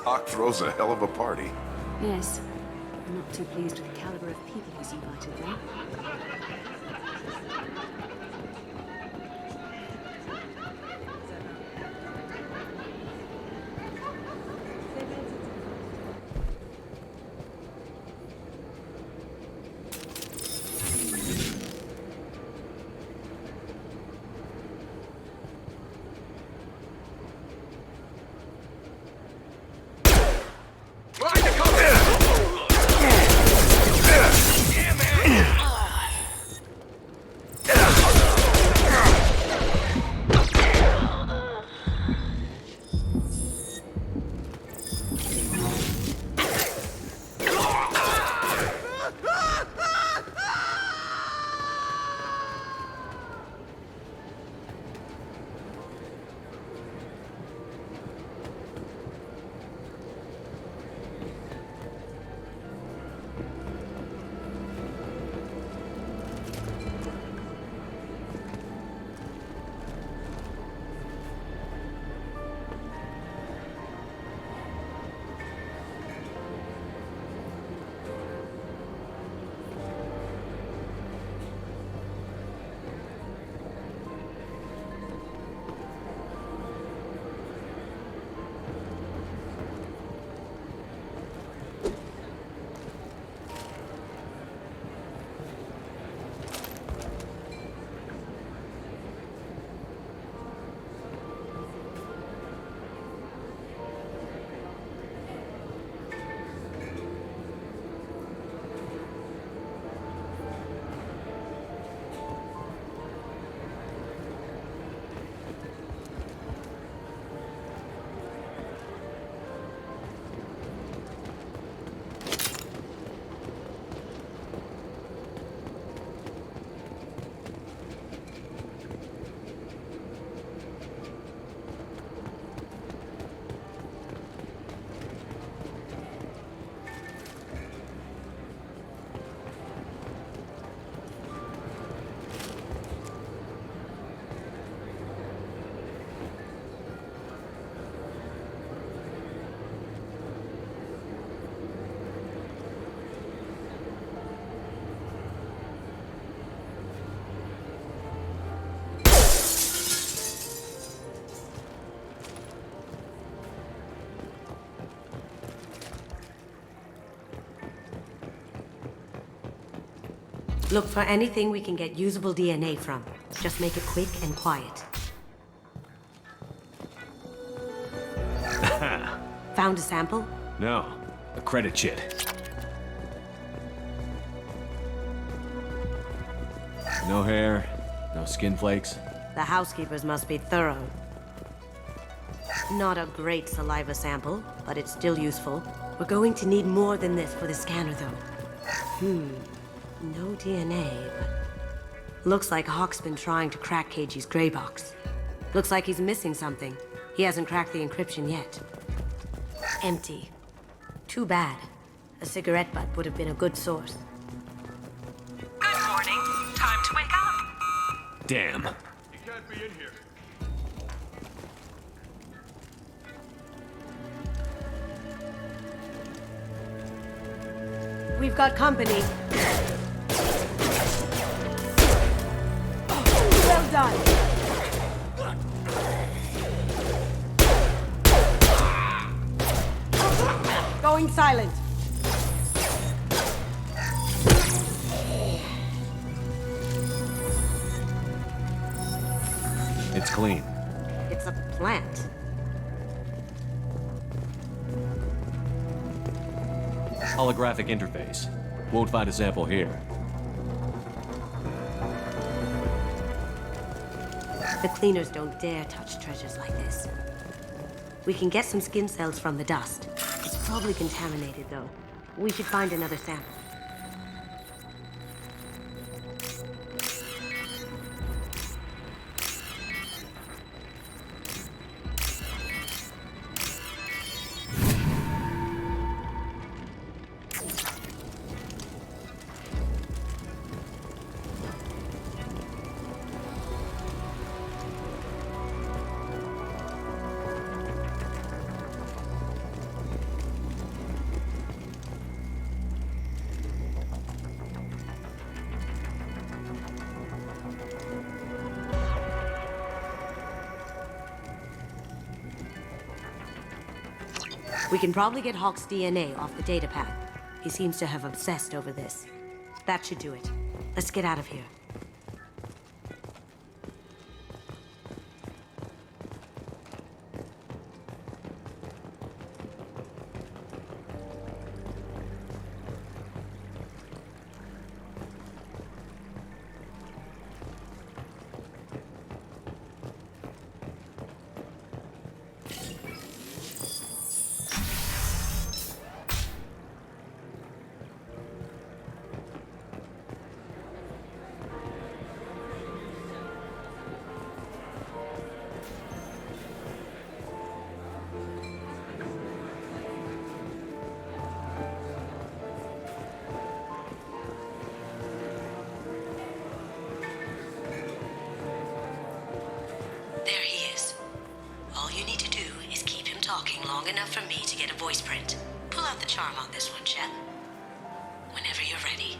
Doc throws a hell of a party. Yes. I'm not too pleased with the caliber of people he's invited, though. Look for anything we can get usable DNA from. Just make it quick and quiet. Found a sample? No, a credit chit. No hair, no skin flakes. The housekeepers must be thorough. Not a great saliva sample, but it's still useful. We're going to need more than this for the scanner, though. No DNA, but... Looks like Hawk's been trying to crack KG's gray box. Looks like he's missing something. He hasn't cracked the encryption yet. Empty. Too bad. A cigarette butt would have been a good source. Good morning. Time to wake up. Damn. You can't be in here. We've got company. Well done. Going silent. It's clean. It's a plant. Holographic interface. Won't find a sample here. The cleaners don't dare touch treasures like this. We can get some skin cells from the dust. It's probably contaminated, though. We should find another sample. We can probably get Hawk's DNA off the datapad. He seems to have obsessed over this. That should do it. Let's get out of here. There he is. All you need to do is keep him talking long enough for me to get a voice print. Pull out the charm on this one, Shep. Whenever you're ready.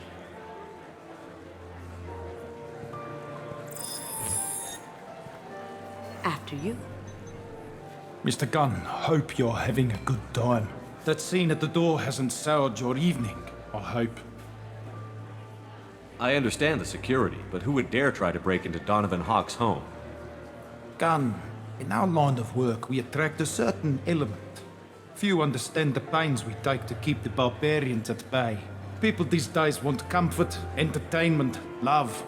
After you. Mr. Gunn, hope you're having a good time. That scene at the door hasn't soured your evening, I hope. I understand the security, but who would dare try to break into Donovan Hawk's home? Gunn, in our line of work, we attract a certain element. Few understand the pains we take to keep the barbarians at bay. People these days want comfort, entertainment, love.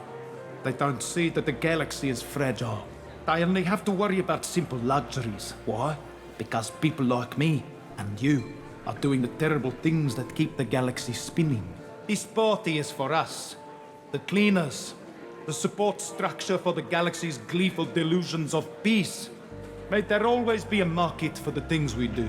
They don't see that the galaxy is fragile. They only have to worry about simple luxuries. Why? Because people like me and you are doing the terrible things that keep the galaxy spinning. This party is for us, the cleaners, the support structure for the galaxy's gleeful delusions of peace. May there always be a market for the things we do.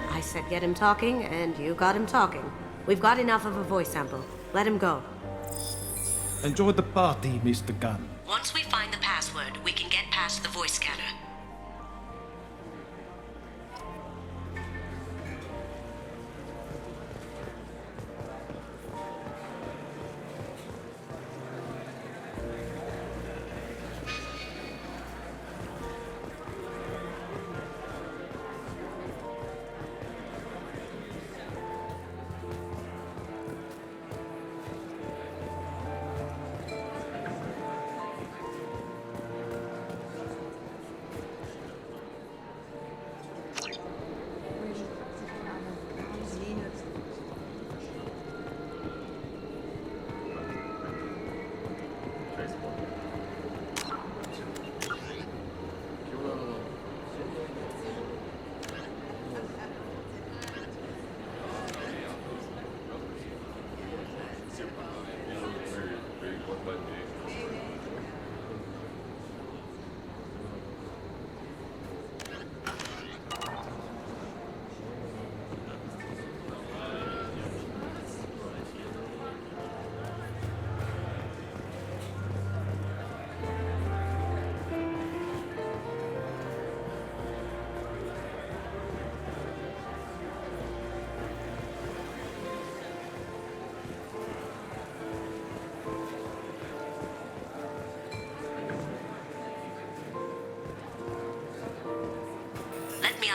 I said get him talking, and you got him talking. We've got enough of a voice sample. Let him go. Enjoy the party, Mr. Gunn. Once we find the password, we can get past the voice scanner.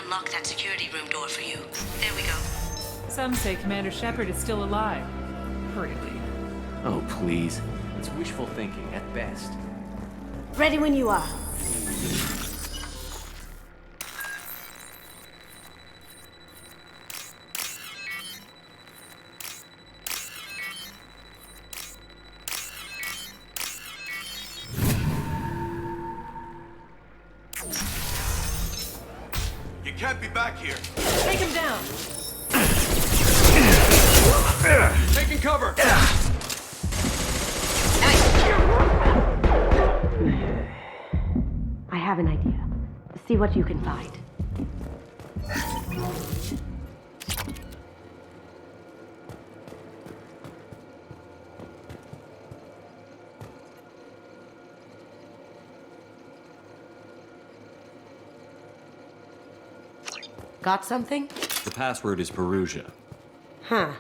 Unlock that security room door for you. There we go. Some say Commander Shepard is still alive. Really? Oh, please. It's wishful thinking at best. Ready when you are. Can't be back here. Take him down. Taking cover. I have an idea. See what you can find. Got something? The password is Perusia. Huh.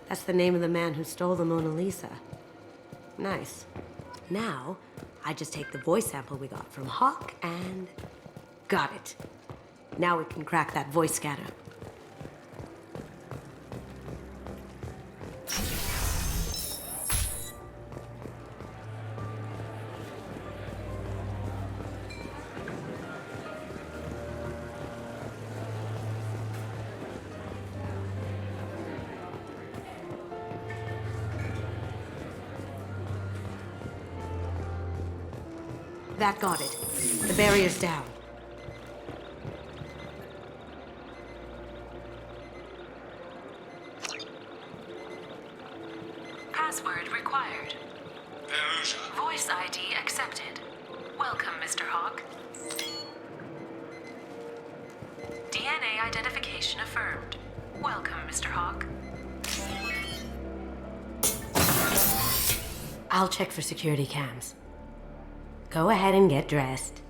That's the name of the man who stole the Mona Lisa. Nice. Now, I just take the voice sample we got from Hawk and... got it. Now we can crack that voice scanner. That got it. The barrier's down. Password required. Voice ID accepted. Welcome, Mr. Hawk. DNA identification affirmed. Welcome, Mr. Hawk. I'll check for security cams. Go ahead and get dressed.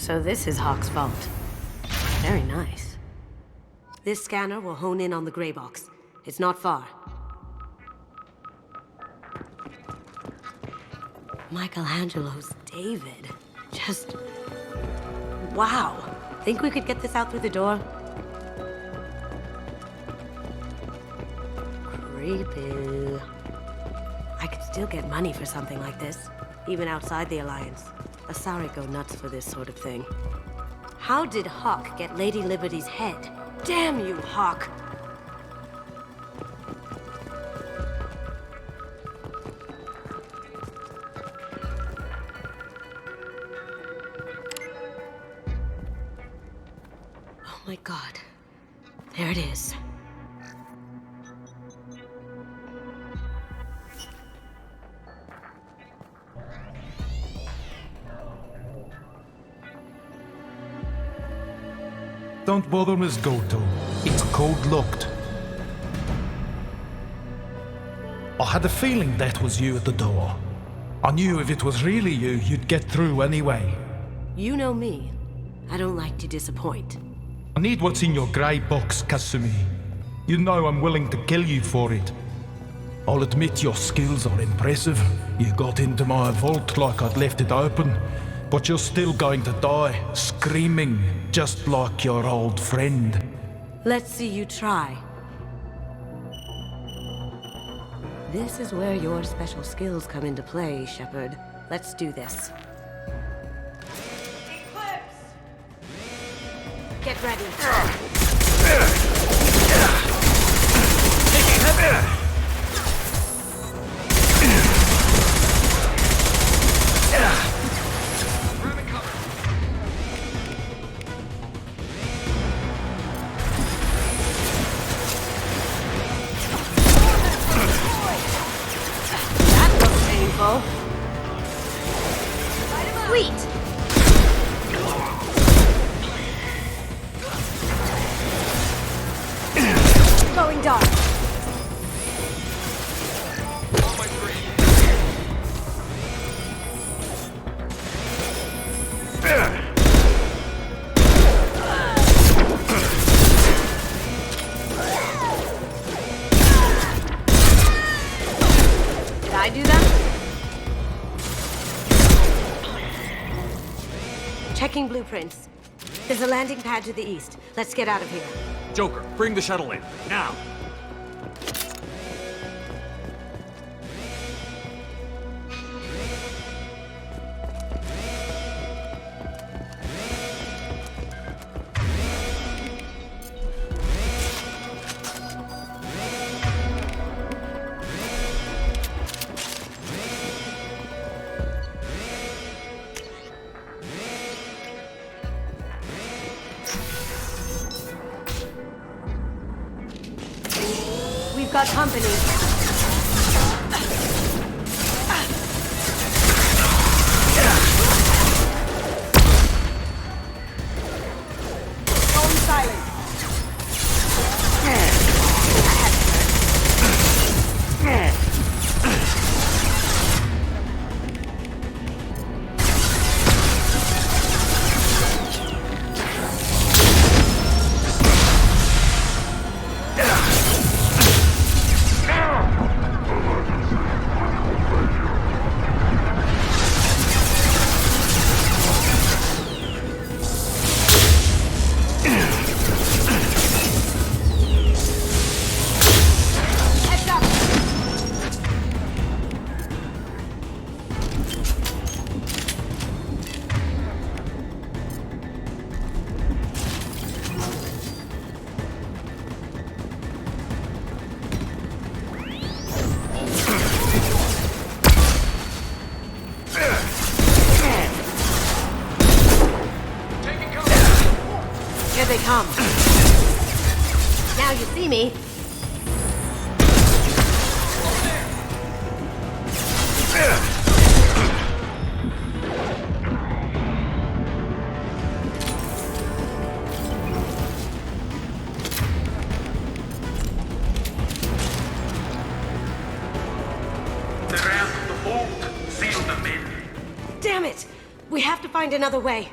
So this is Hawk's vault. Very nice. This scanner will hone in on the gray box. It's not far. Michelangelo's David. Just... wow. Think we could get this out through the door? Creepy. I could still get money for something like this, even outside the Alliance. Asari go nuts for this sort of thing. How did Hawk get Lady Liberty's head? Damn you, Hawk! Oh my god. There it is. Don't bother, Miss Goto. It's code-locked. I had a feeling that was you at the door. I knew if it was really you, you'd get through anyway. You know me. I don't like to disappoint. I need what's in your grey box, Kasumi. You know I'm willing to kill you for it. I'll admit your skills are impressive. You got into my vault like I'd left it open. But you're still going to die, screaming, just like your old friend. Let's see you try. This is where your special skills come into play, Shepard. Let's do this. Eclipse! Get ready. Sweet! Going dark. Checking blueprints. There's a landing pad to the east. Let's get out of here. Joker, bring the shuttle in. Now! We've got company. Going silent. Here they come. Now you see me. They're out of the vault. Seal them in. Damn it! We have to find another way.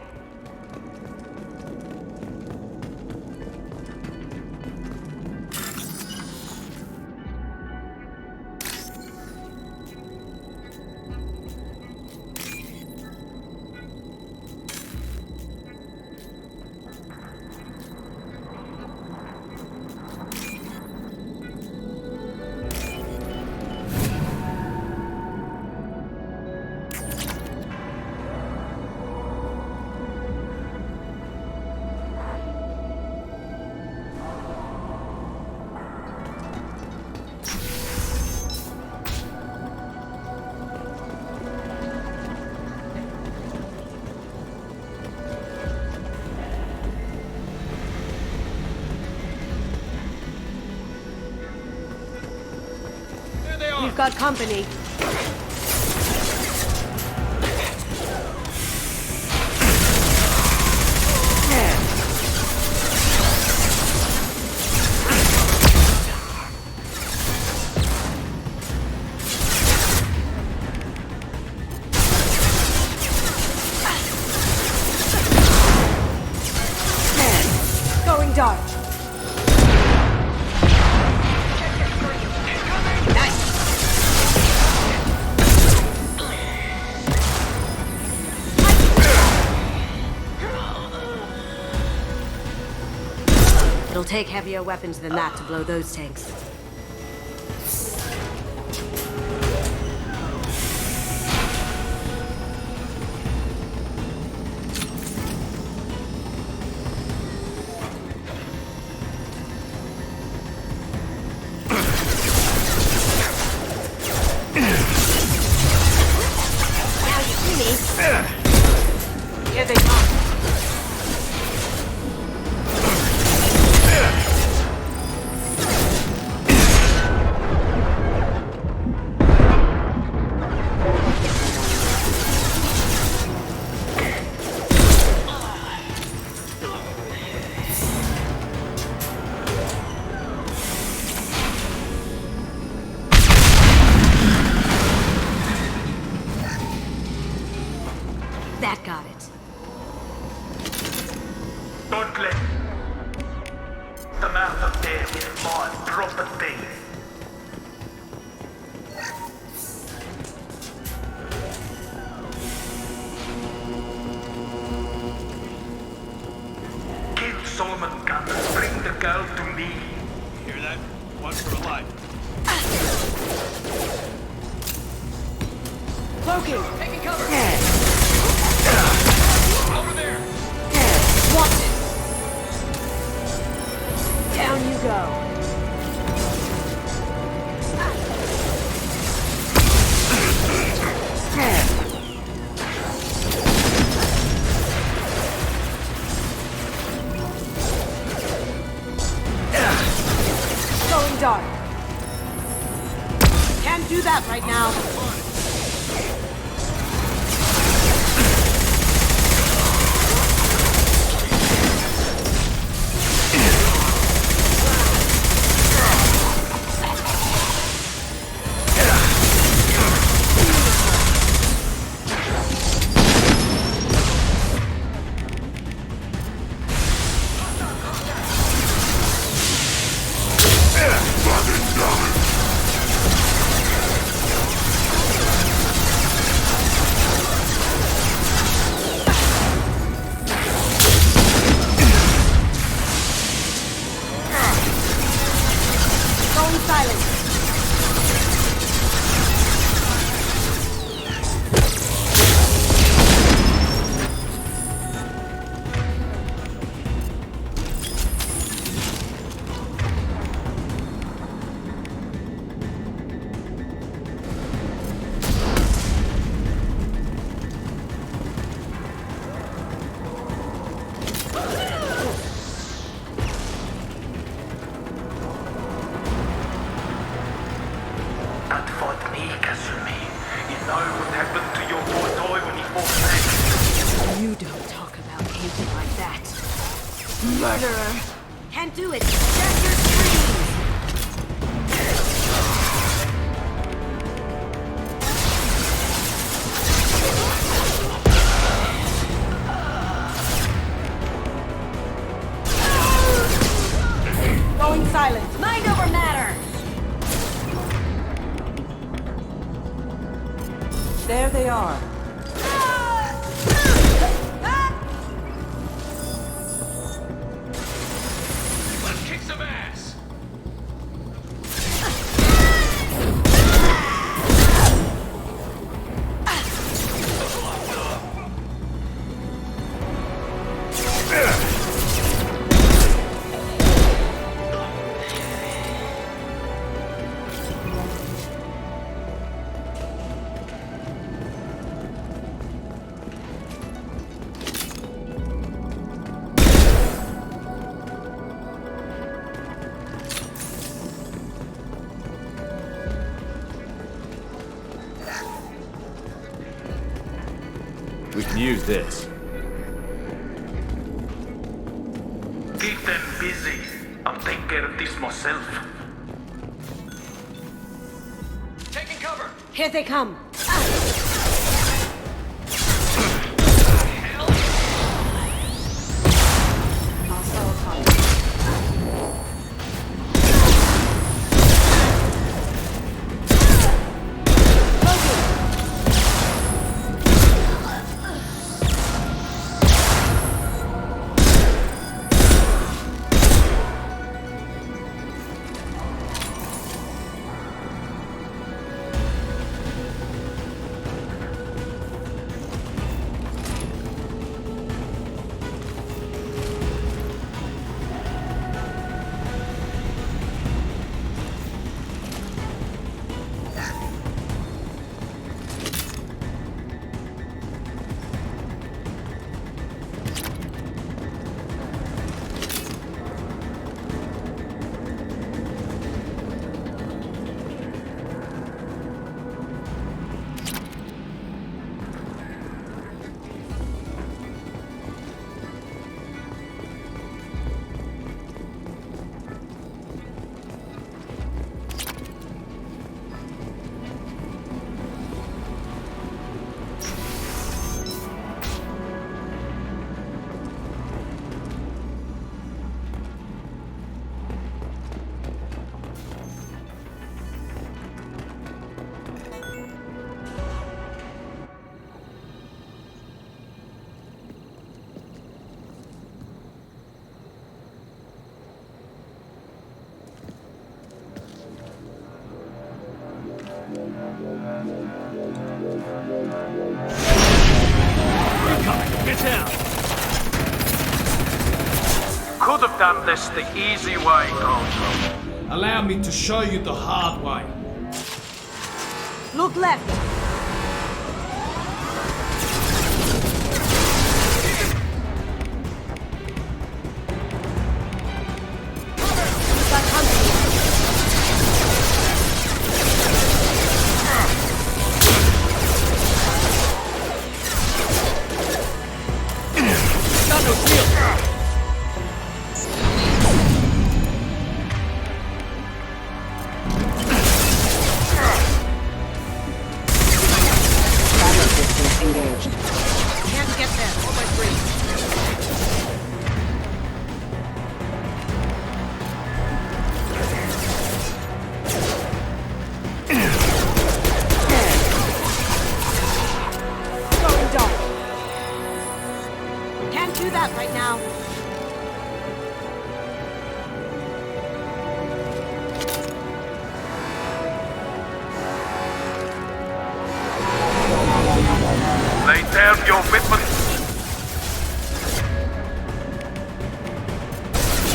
We've got company. Going dark. It'll take heavier weapons than that to blow those tanks. Now you see me. Here they come. Solomon gun. Bring the girl to me. Hear that? One for a life. Cloaking! Taking cover! Over there! Wanted! Down you go. Going dark. Can't do that right now. That fought me, Kasumi. You know what happened to your poor toy when he fought back. You don't talk about Katie like that. Murderer! Can't do it! Check your screens! Going silent. Mind over matter! There they are. Let's kick some ass! We can use this. Keep them busy. I'll take care of this myself. Taking cover! Here they come. done this the easy way, Gold. Allow me to show you the hard way. Look left. Lay down your weapons.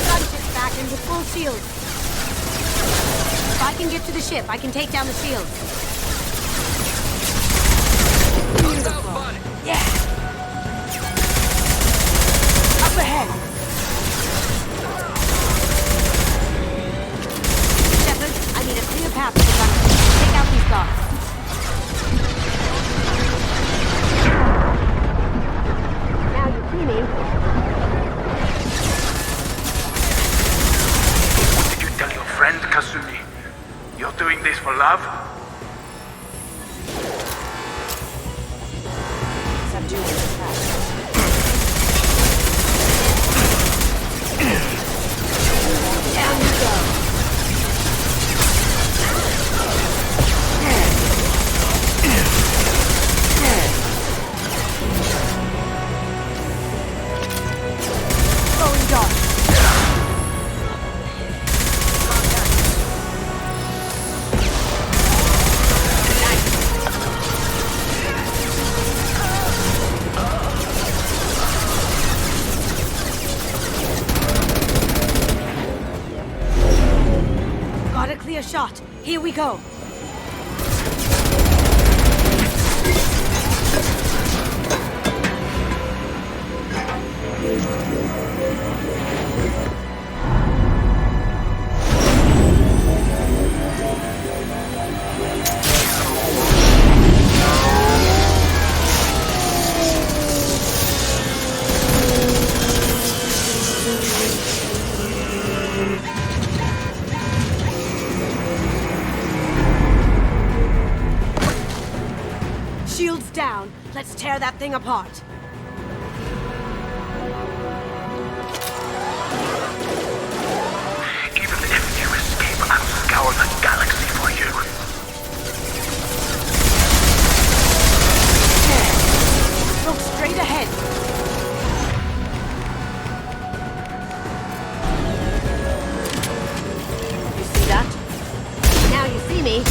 Gunship's back and with full shield. If I can get to the ship, I can take down the shield. Beautiful. Yeah. Up ahead. Shepard, I need a clear path to the gunship. Take out these guards. Did you tell your friend, Kasumi? You're doing this for love? Down you go. Going dark. Got a clear shot. Here we go. Shields down. Let's tear that thing apart. Even if you escape, I'll scour the galaxy for you. Look straight ahead. You see that? Now you see me.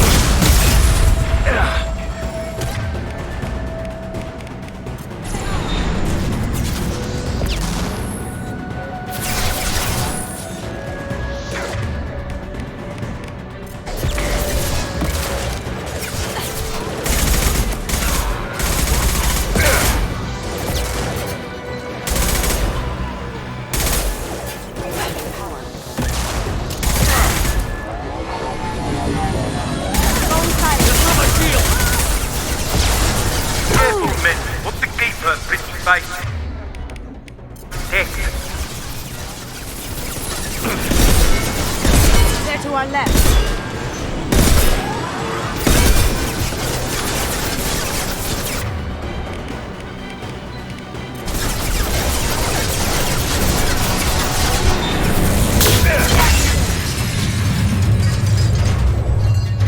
They're to our left.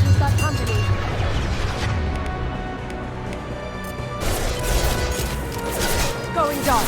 We've got company. Going dark.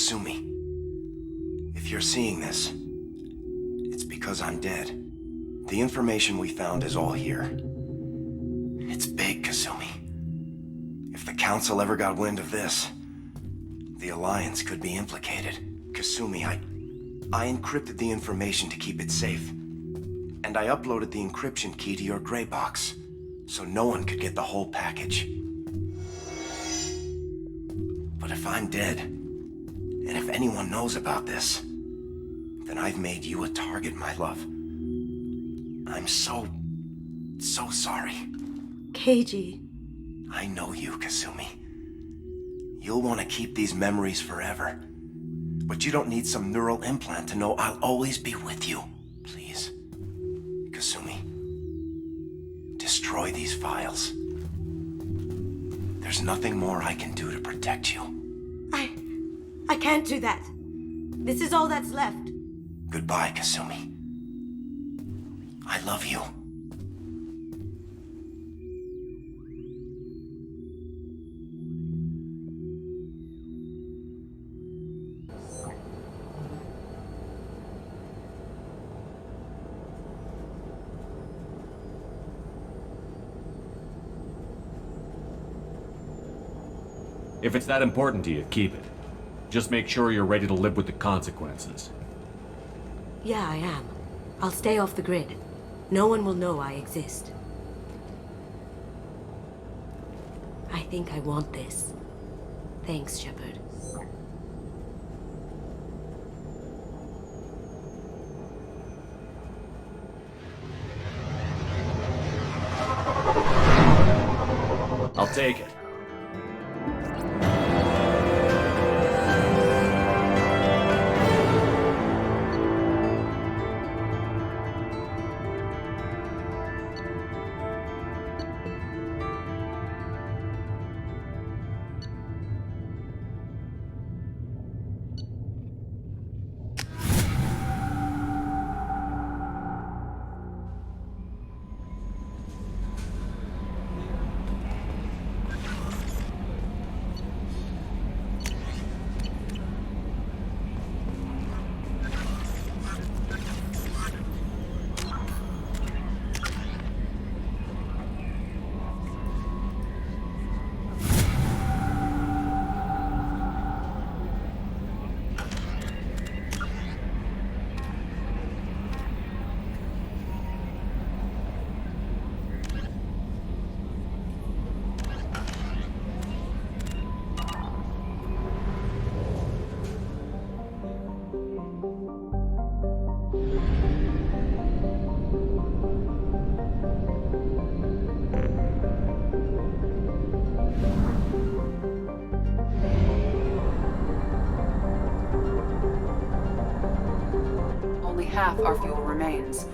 Kasumi, if you're seeing this, it's because I'm dead. The information we found is all here. It's big, Kasumi. If the Council ever got wind of this, the Alliance could be implicated. Kasumi, I encrypted the information to keep it safe. And I uploaded the encryption key to your gray box, so no one could get the whole package. But if I'm dead, and if anyone knows about this, then I've made you a target, my love. I'm so sorry. Keiji. I know you, Kasumi. You'll want to keep these memories forever. But you don't need some neural implant to know I'll always be with you. Please, Kasumi, destroy these files. There's nothing more I can do to protect you. I can't do that. This is all that's left. Goodbye, Kasumi. I love you. If it's that important to you, keep it. Just make sure you're ready to live with the consequences. Yeah, I am. I'll stay off the grid. No one will know I exist. I think I want this. Thanks, Shepard. I'll take it. Only half our fuel remains.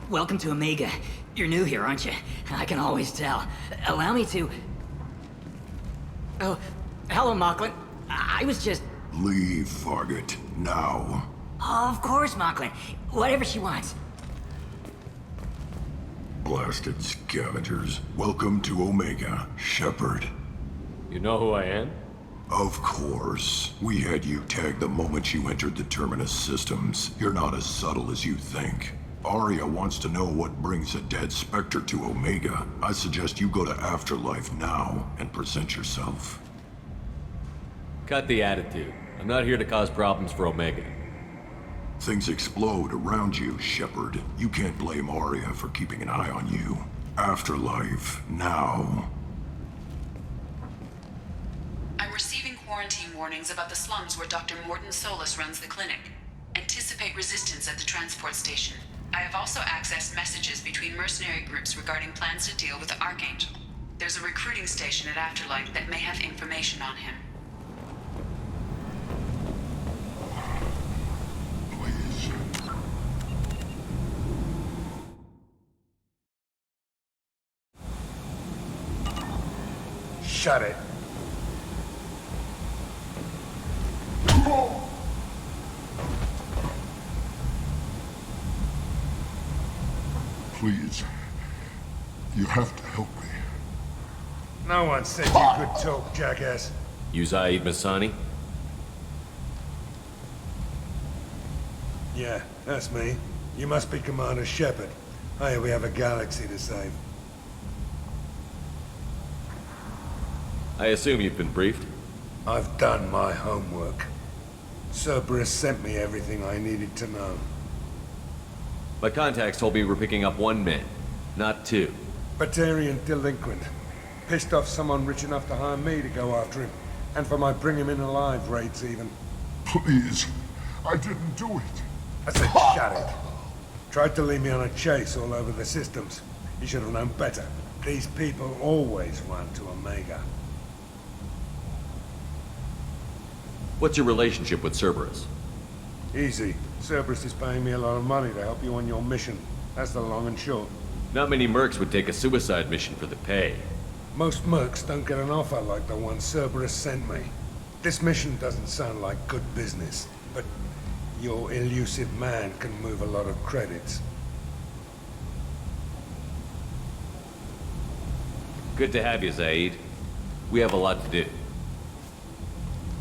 welcome to Omega. You're new here, aren't you? I can always tell. Allow me to... Oh, hello, Mocklin. I was just... Leave, Fargate. Now. Oh, of course, Mocklin. Whatever she wants. Blasted scavengers. Welcome to Omega, Shepard. You know who I am? Of course. We had you tagged the moment you entered the Terminus systems. You're not as subtle as you think. Arya wants to know what brings a dead Spectre to Omega. I suggest you go to Afterlife now and present yourself. Cut the attitude. I'm not here to cause problems for Omega. Things explode around you, Shepard. You can't blame Arya for keeping an eye on you. Afterlife, now. I'm receiving quarantine warnings about the slums where Dr. Morton Solus runs the clinic. Anticipate resistance at the transport station. I have also accessed messages between mercenary groups regarding plans to deal with the Archangel. There's a recruiting station at Afterlife that may have information on him. Shut it. Please. You have to help me. No one said you could talk, jackass. You Zaid Masani? Yeah, that's me. You must be Commander Shepard. Hey, we have a galaxy to save. I assume you've been briefed? I've done my homework. Cerberus sent me everything I needed to know. My contacts told me we're picking up one man, not two. Batarian delinquent. Pissed off someone rich enough to hire me to go after him. And for my bring him in alive raids even. Please. I didn't do it. I said shut it. Tried to lead me on a chase all over the systems. He should have known better. These people always run to Omega. What's your relationship with Cerberus? Easy. Cerberus is paying me a lot of money to help you on your mission. That's the long and short. Not many mercs would take a suicide mission for the pay. Most mercs don't get an offer like the one Cerberus sent me. This mission doesn't sound like good business, but your elusive man can move a lot of credits. Good to have you, Zaid. We have a lot to do.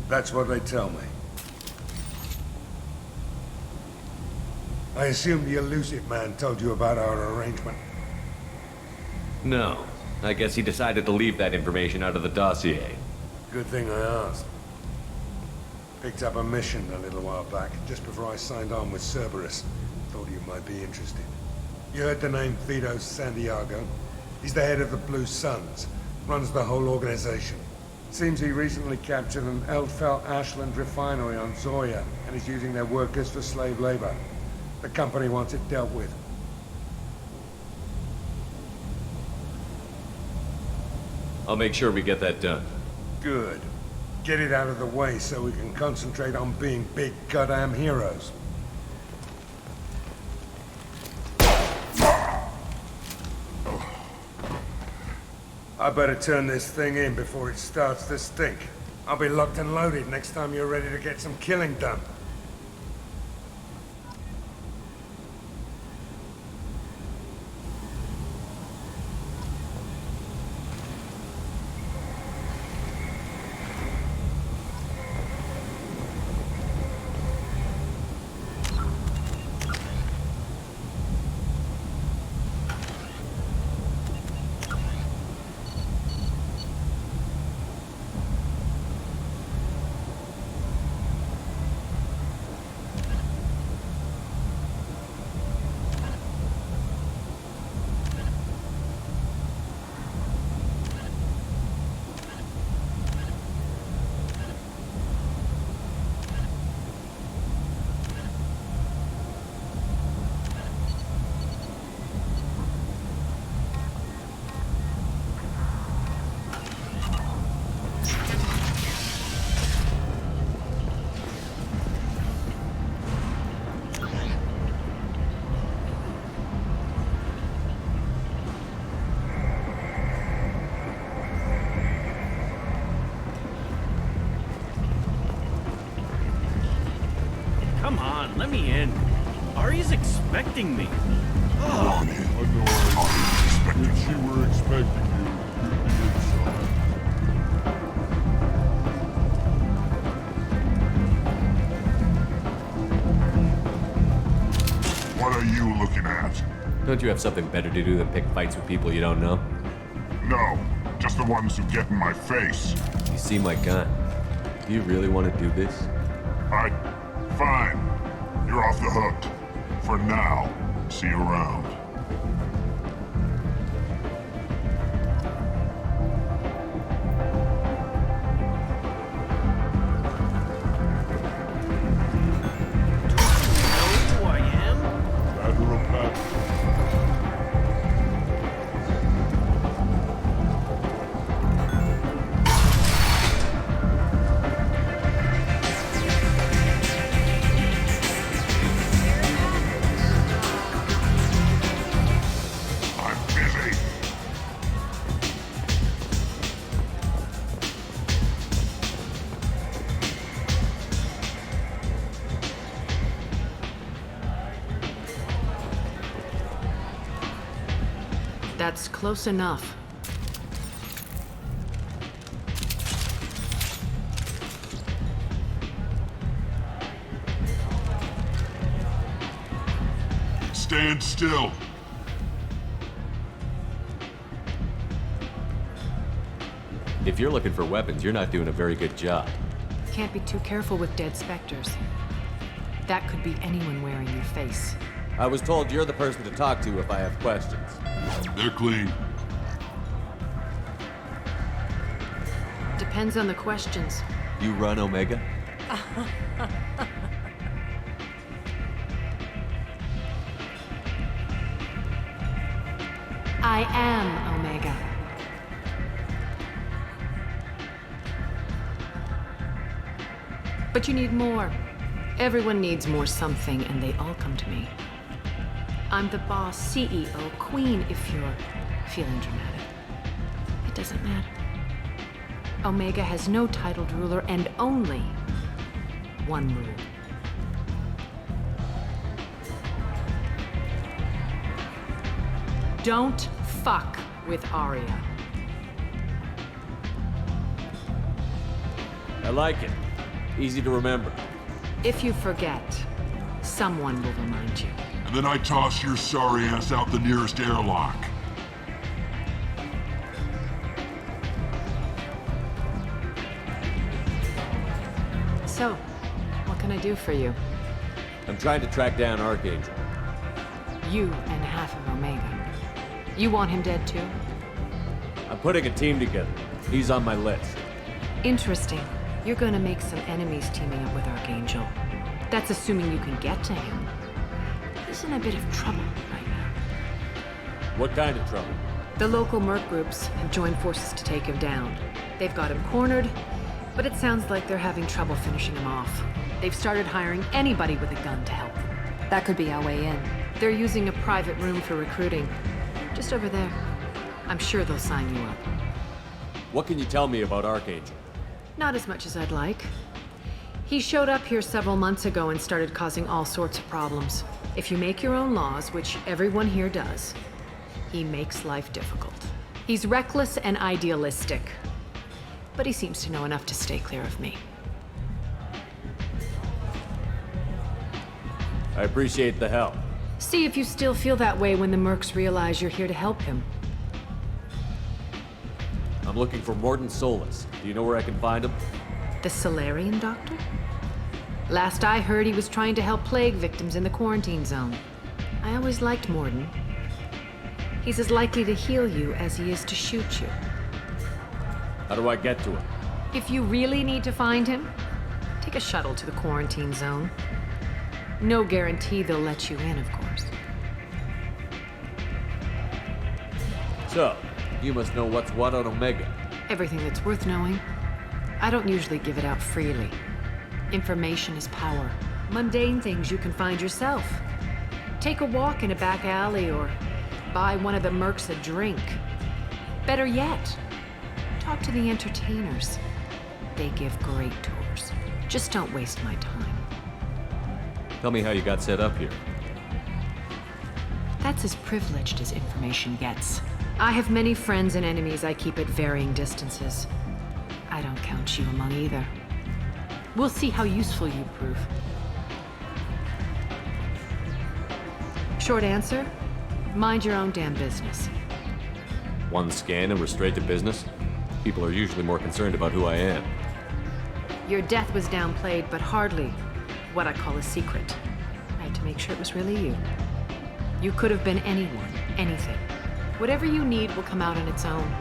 That's what they tell me. I assume the elusive man told you about our arrangement. No. I guess he decided to leave that information out of the dossier. Good thing I asked. Picked up a mission a little while back, just before I signed on with Cerberus. Thought you might be interested. You heard the name Vito Santiago? He's the head of the Blue Suns. Runs the whole organization. Seems he recently captured an Eldfell Ashland refinery on Zoya, and is using their workers for slave labor. The company wants it dealt with. I'll make sure we get that done. Good. Get it out of the way so we can concentrate on being big goddamn heroes. I better turn this thing in before it starts to stink. I'll be locked and loaded next time you're ready to get some killing done. let me in. Ari's expecting me. Come on in. If she were expecting you, you'd be inside. What are you looking at? Don't you have something better to do than pick fights with people you don't know? No, just the ones who get in my face. You see my gun. Do you really want to do this? Fine. You're off the hook. For now. See you around. That's close enough. Stand still. If you're looking for weapons, you're not doing a very good job. Can't be too careful with dead specters. That could be anyone wearing your face. I was told you're the person to talk to if I have questions. They're clean. Depends on the questions. You run Omega? I am Omega. But you need more. Everyone needs more something, and they all come to me. I'm the boss, CEO, queen, if you're feeling dramatic. It doesn't matter. Omega has no titled ruler and only one rule. Don't fuck with Aria. I like it. Easy to remember. If you forget, someone will remind you. And then I toss your sorry ass out the nearest airlock. So, what can I do for you? I'm trying to track down Archangel. You and half of Omega. You want him dead too? I'm putting a team together. He's on my list. Interesting. You're gonna make some enemies teaming up with Archangel. That's assuming you can get to him. He's in a bit of trouble right now. What kind of trouble? The local merc groups have joined forces to take him down. They've got him cornered, but it sounds like they're having trouble finishing him off. They've started hiring anybody with a gun to help them. That could be our way in. They're using a private room for recruiting. Just over there. I'm sure they'll sign you up. What can you tell me about Archangel? Not as much as I'd like. He showed up here several months ago and started causing all sorts of problems. If you make your own laws, which everyone here does, he makes life difficult. He's reckless and idealistic. But he seems to know enough to stay clear of me. I appreciate the help. See if you still feel that way when the mercs realize you're here to help him. I'm looking for Morden Solus. Do you know where I can find him? The Solarian doctor? Last I heard, he was trying to help plague victims in the quarantine zone. I always liked Morden. He's as likely to heal you as he is to shoot you. How do I get to him? If you really need to find him, take a shuttle to the quarantine zone. No guarantee they'll let you in, of course. So, you must know what's what on Omega. Everything that's worth knowing. I don't usually give it out freely. Information is power. Mundane things you can find yourself. Take a walk in a back alley or buy one of the mercs a drink. Better yet, talk to the entertainers. They give great tours. Just don't waste my time. Tell me how you got set up here. That's as privileged as information gets. I have many friends and enemies I keep at varying distances. I don't count you among either. We'll see how useful you prove. Short answer, mind your own damn business. One scan and we're straight to business? People are usually more concerned about who I am. Your death was downplayed, but hardly what I call a secret. I had to make sure it was really you. You could have been anyone, anything. Whatever you need will come out on its own.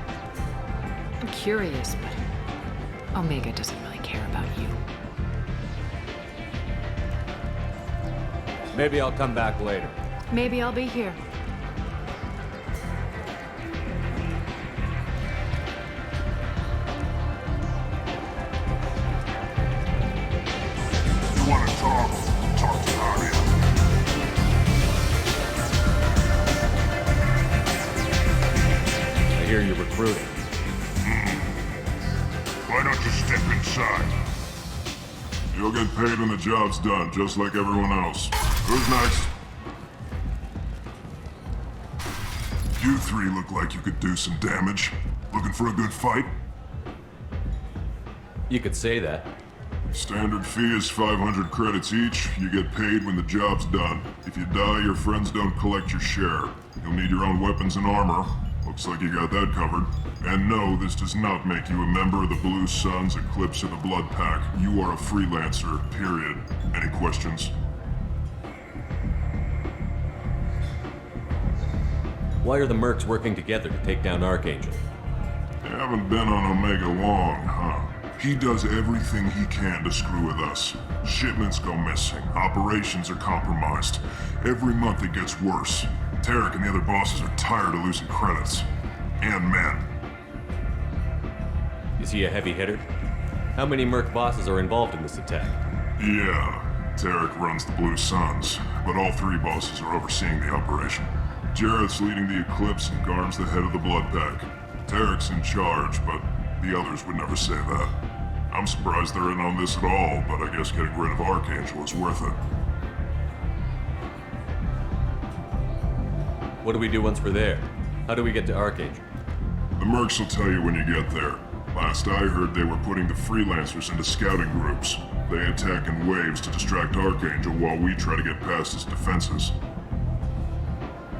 I'm curious, but Omega doesn't really care about you. Maybe I'll come back later. Maybe I'll be here. You want to talk? Talk to Arya. I hear you're recruiting. Why don't you step inside? You'll get paid when the job's done, just like everyone else. Who's next? You three look like you could do some damage. Looking for a good fight? You could say that. Standard fee is 500 credits each. You get paid when the job's done. If you die, your friends don't collect your share. You'll need your own weapons and armor. Looks like you got that covered. And no, this does not make you a member of the Blue Suns, Eclipse, or the Blood Pack. You are a freelancer, period. Any questions? Why are the mercs working together to take down Archangel? You haven't been on Omega long, huh? He does everything he can to screw with us. Shipments go missing. Operations are compromised. Every month it gets worse. Tarek and the other bosses are tired of losing credits. And men. Is he a heavy hitter? How many merc bosses are involved in this attack? Yeah, Tarek runs the Blue Suns, but all three bosses are overseeing the operation. Jarrett's leading the Eclipse and Garm's the head of the Blood Pack. Tarek's in charge, but the others would never say that. I'm surprised they're in on this at all, but I guess getting rid of Archangel is worth it. What do we do once we're there? How do we get to Archangel? The mercs will tell you when you get there. Last I heard, they were putting the freelancers into scouting groups. They attack in waves to distract Archangel while we try to get past his defenses.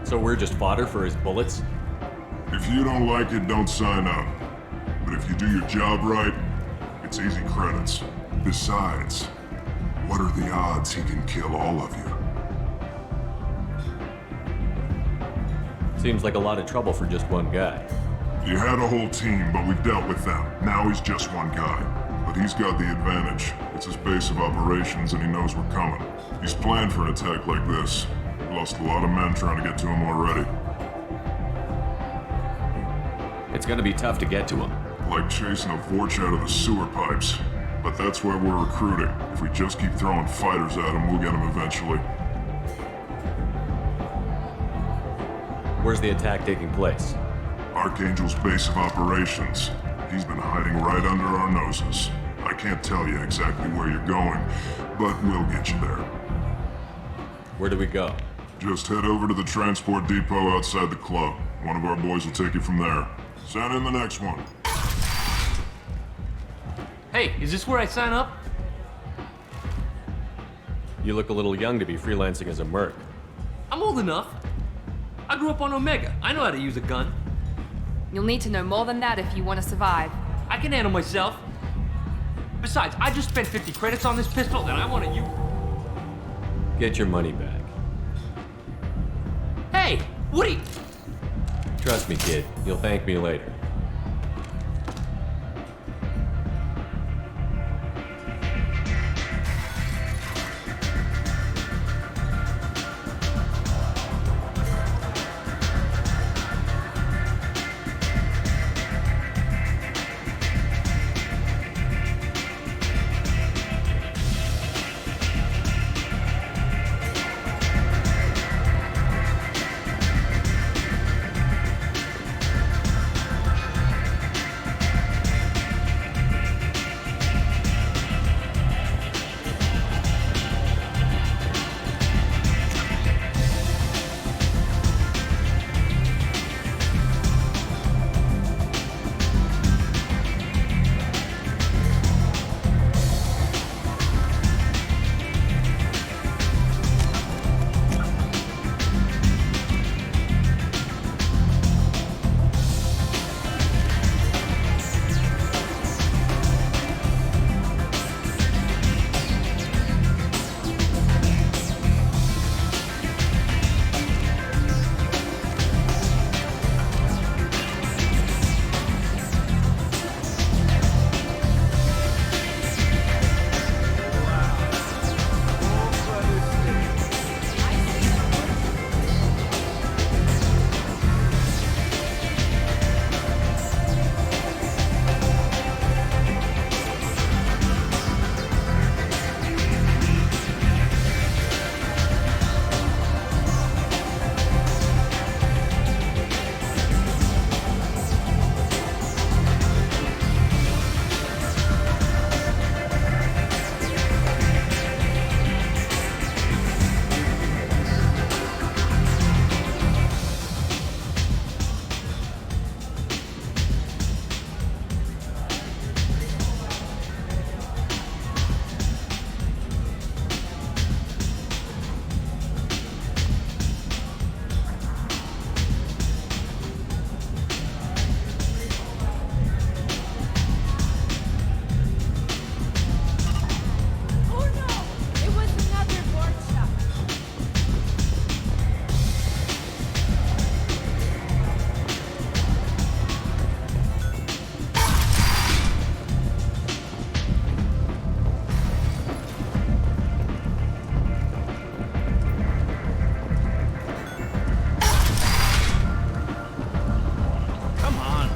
So we're just fodder for his bullets? If you don't like it, don't sign up. But if you do your job right, it's easy credits. Besides, what are the odds he can kill all of you? Seems like a lot of trouble for just one guy. You had a whole team, but we've dealt with them. Now he's just one guy. But he's got the advantage. It's his base of operations and he knows we're coming. He's planned for an attack like this. We lost a lot of men trying to get to him already. It's gonna be tough to get to him. Like chasing a Vorch out of the sewer pipes. But that's why we're recruiting. If we just keep throwing fighters at him, we'll get him eventually. Where's the attack taking place? Archangel's base of operations. He's been hiding right under our noses. I can't tell you exactly where you're going, but we'll get you there. Where do we go? Just head over to the transport depot outside the club. One of our boys will take you from there. Send in the next one. Hey, is this where I sign up? You look a little young to be freelancing as a merc. I'm old enough. I grew up on Omega. I know how to use a gun. You'll need to know more than that if you want to survive. I can handle myself. Besides, I just spent 50 credits on this pistol and I want to use... Get your money back. Hey, Woody! Trust me, kid. You'll thank me later.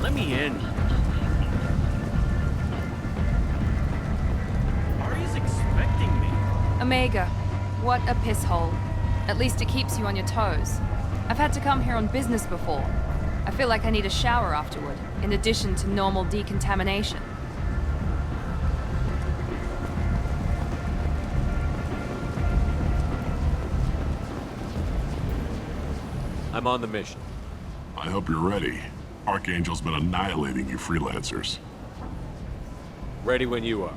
Let me in. Ari's expecting me. Omega, what a piss hole. At least it keeps you on your toes. I've had to come here on business before. I feel like I need a shower afterward, in addition to normal decontamination. I'm on the mission. I hope you're ready. Archangel's been annihilating you freelancers. Ready when you are.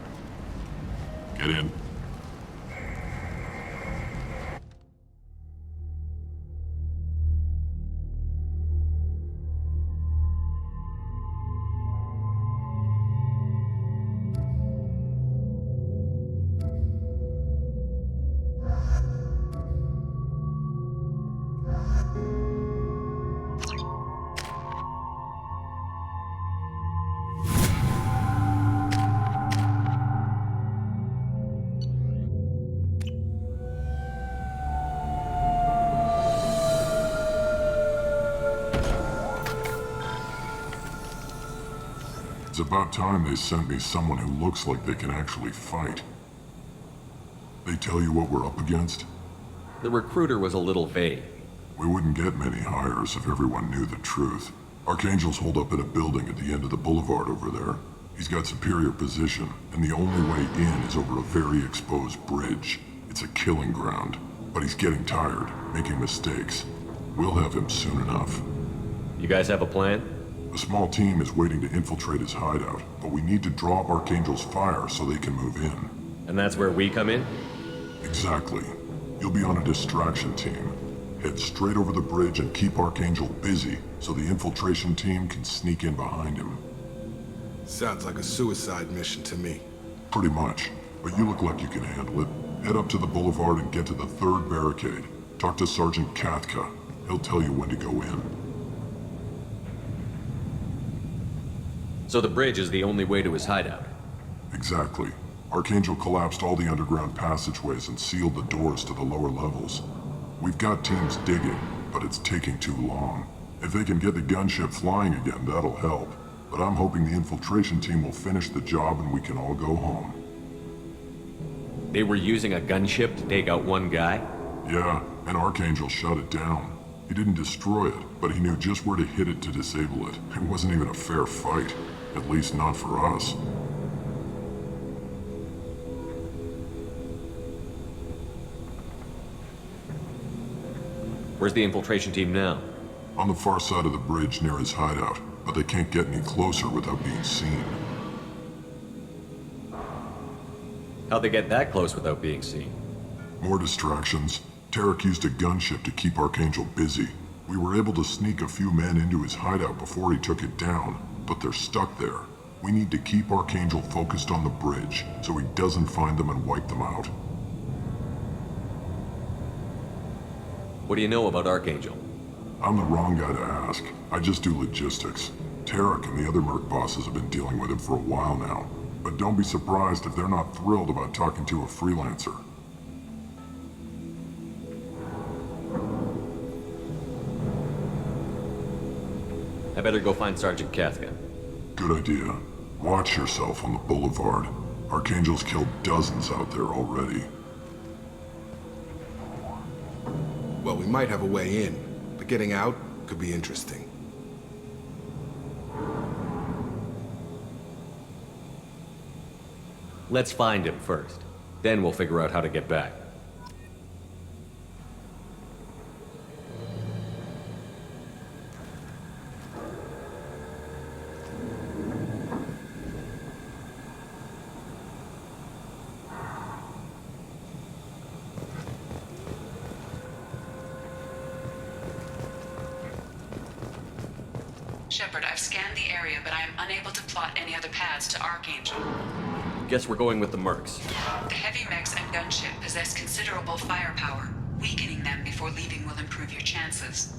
Get in. It's about time they sent me someone who looks like they can actually fight. They tell you what we're up against? The recruiter was a little vague. We wouldn't get many hires if everyone knew the truth. Archangel's holed up in a building at the end of the boulevard over there. He's got superior position, and the only way in is over a very exposed bridge. It's a killing ground, but he's getting tired, making mistakes. We'll have him soon enough. You guys have a plan? A small team is waiting to infiltrate his hideout, but we need to draw Archangel's fire so they can move in. And that's where we come in? Exactly. You'll be on a distraction team. Head straight over the bridge and keep Archangel busy so the infiltration team can sneak in behind him. Sounds like a suicide mission to me. Pretty much, but you look like you can handle it. Head up to the boulevard and get to the third barricade. Talk to Sergeant Katka. He'll tell you when to go in. So the bridge is the only way to his hideout? Exactly. Archangel collapsed all the underground passageways and sealed the doors to the lower levels. We've got teams digging, but it's taking too long. If they can get the gunship flying again, that'll help. But I'm hoping the infiltration team will finish the job and we can all go home. They were using a gunship to take out one guy? Yeah, and Archangel shut it down. He didn't destroy it, but he knew just where to hit it to disable it. It wasn't even a fair fight. At least not for us. Where's the infiltration team now? On the far side of the bridge near his hideout, but they can't get any closer without being seen. How'd they get that close without being seen? More distractions. Tarek used a gunship to keep Archangel busy. We were able to sneak a few men into his hideout before he took it down, but they're stuck there. We need to keep Archangel focused on the bridge, so he doesn't find them and wipe them out. What do you know about Archangel? I'm the wrong guy to ask. I just do logistics. Tarek and the other merc bosses have been dealing with him for a while now. But don't be surprised if they're not thrilled about talking to a freelancer. I better go find Sergeant Katka. Good idea. Watch yourself on the boulevard. Archangel's killed dozens out there already. Well, we might have a way in, but getting out could be interesting. Let's find him first. Then we'll figure out how to get back. Shepard, I've scanned the area, but I am unable to plot any other paths to Archangel. Guess we're going with the mercs. The heavy mechs and gunship possess considerable firepower. Weakening them before leaving will improve your chances.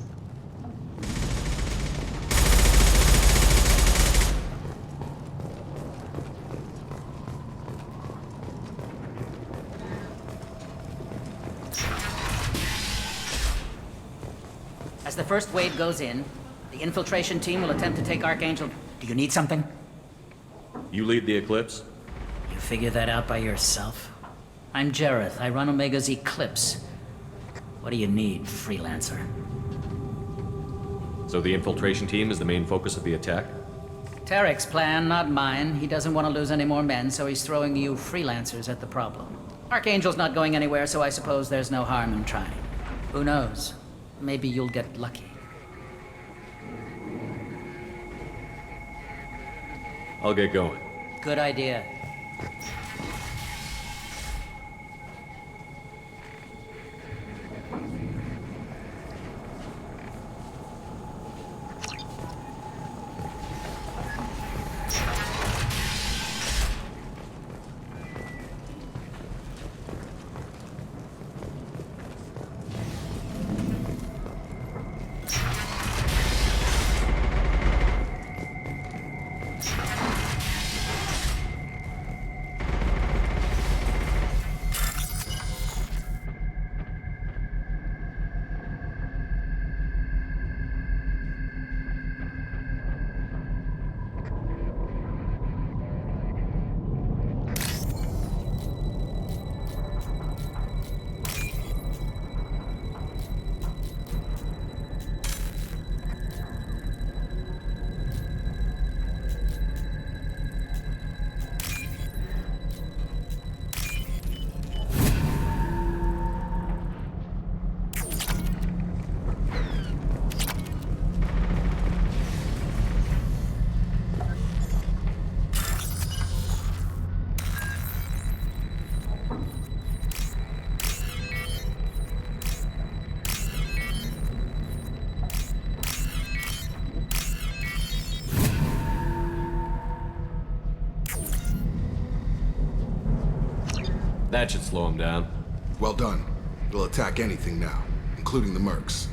As the first wave goes in, The infiltration team will attempt to take Archangel. Do you need something? You lead the Eclipse? You figure that out by yourself? I'm Jareth. I run Omega's Eclipse. What do you need, freelancer? So the infiltration team is the main focus of the attack? Tarek's plan, not mine. He doesn't want to lose any more men, so he's throwing you freelancers at the problem. Archangel's not going anywhere, so I suppose there's no harm in trying. Who knows? Maybe you'll get lucky. I'll get going. Good idea. That should slow him down. Well done. We'll attack anything now, including the mercs.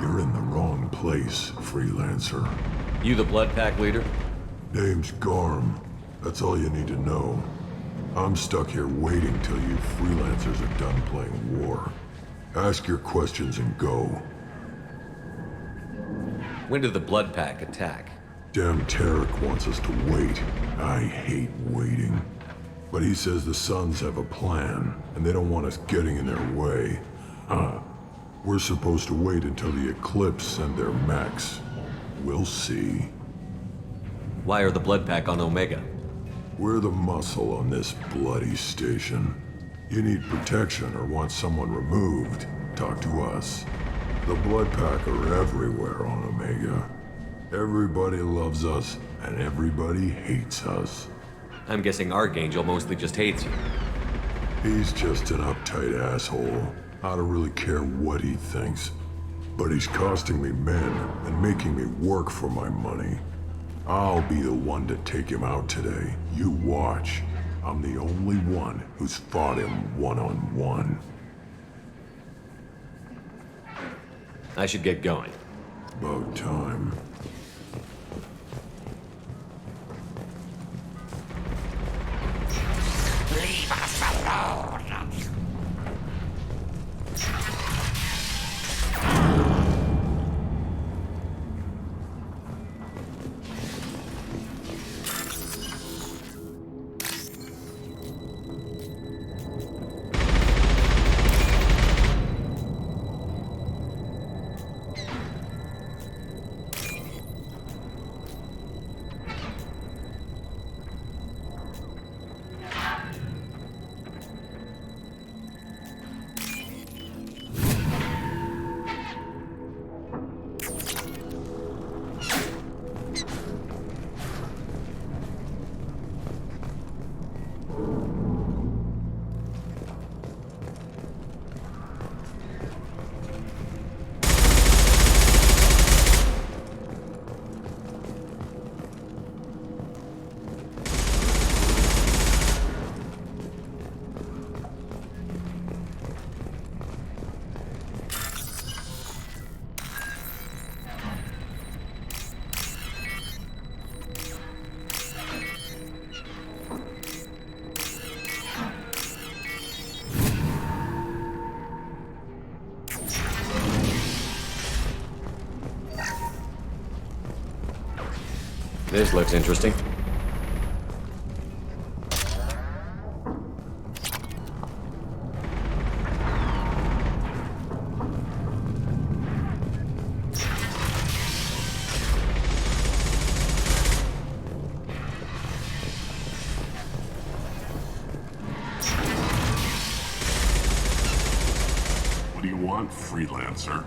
You're in the wrong place, freelancer. You the Blood Pack leader? Name's Garm. That's all you need to know. I'm stuck here waiting till you freelancers are done playing war. Ask your questions and go. When did the Blood Pack attack? Damn Tarek wants us to wait. I hate waiting. But he says the Suns have a plan, and they don't want us getting in their way. We're supposed to wait until the Eclipse send their mechs. We'll see. Why are the Blood Pack on Omega? We're the muscle on this bloody station. You need protection or want someone removed, talk to us. The Blood Pack are everywhere on Omega. Everybody loves us, and everybody hates us. I'm guessing Archangel mostly just hates you. He's just an uptight asshole. I don't really care what he thinks. But he's costing me men and making me work for my money. I'll be the one to take him out today. You watch. I'm the only one who's fought him one-on-one. I should get going. About time. Leave us alone! This looks interesting. What do you want, freelancer?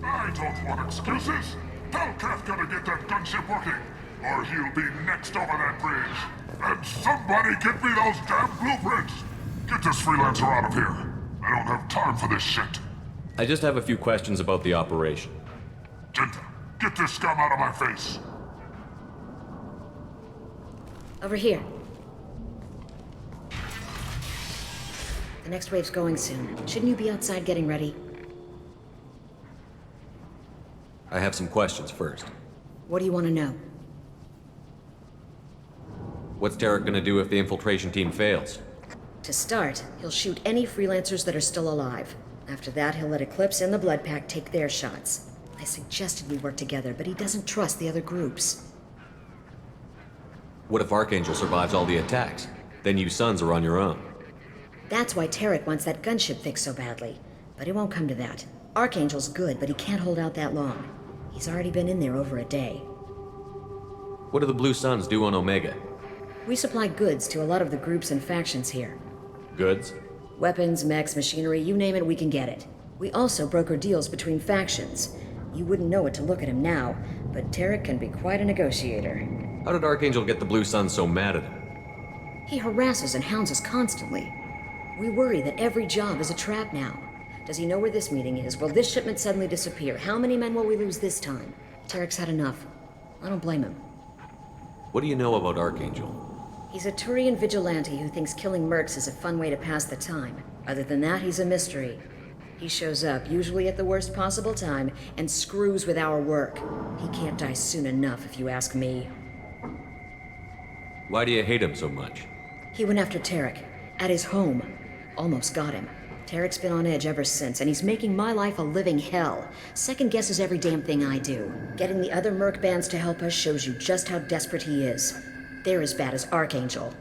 I don't want excuses. Tell Kafka to get that gunship working, or he'll be next over that bridge. And somebody get me those damn blueprints! Get this freelancer out of here. I don't have time for this shit. I just have a few questions about the operation. Genta, get this scum out of my face. Over here. The next wave's going soon. Shouldn't you be outside getting ready? I have some questions first. What do you want to know? What's Tarek gonna do if the infiltration team fails? To start, he'll shoot any freelancers that are still alive. After that, he'll let Eclipse and the Blood Pack take their shots. I suggested we work together, but he doesn't trust the other groups. What if Archangel survives all the attacks? Then you sons are on your own. That's why Tarek wants that gunship fixed so badly. But it won't come to that. Archangel's good, but he can't hold out that long. He's already been in there over a day. What do the Blue Suns do on Omega? We supply goods to a lot of the groups and factions here. Goods? Weapons, mechs, machinery, you name it, we can get it. We also broker deals between factions. You wouldn't know it to look at him now, but Tarek can be quite a negotiator. How did Archangel get the Blue Suns so mad at him? He harasses and hounds us constantly. We worry that every job is a trap now. Does he know where this meeting is? Will this shipment suddenly disappear? How many men will we lose this time? Tarek's had enough. I don't blame him. What do you know about Archangel? He's a Turian vigilante who thinks killing mercs is a fun way to pass the time. Other than that, he's a mystery. He shows up, usually at the worst possible time, and screws with our work. He can't die soon enough, if you ask me. Why do you hate him so much? He went after Tarek, at his home. Almost got him. Tarek's been on edge ever since, and he's making my life a living hell. Second guesses every damn thing I do. Getting the other merc bands to help us shows you just how desperate he is. They're as bad as Archangel.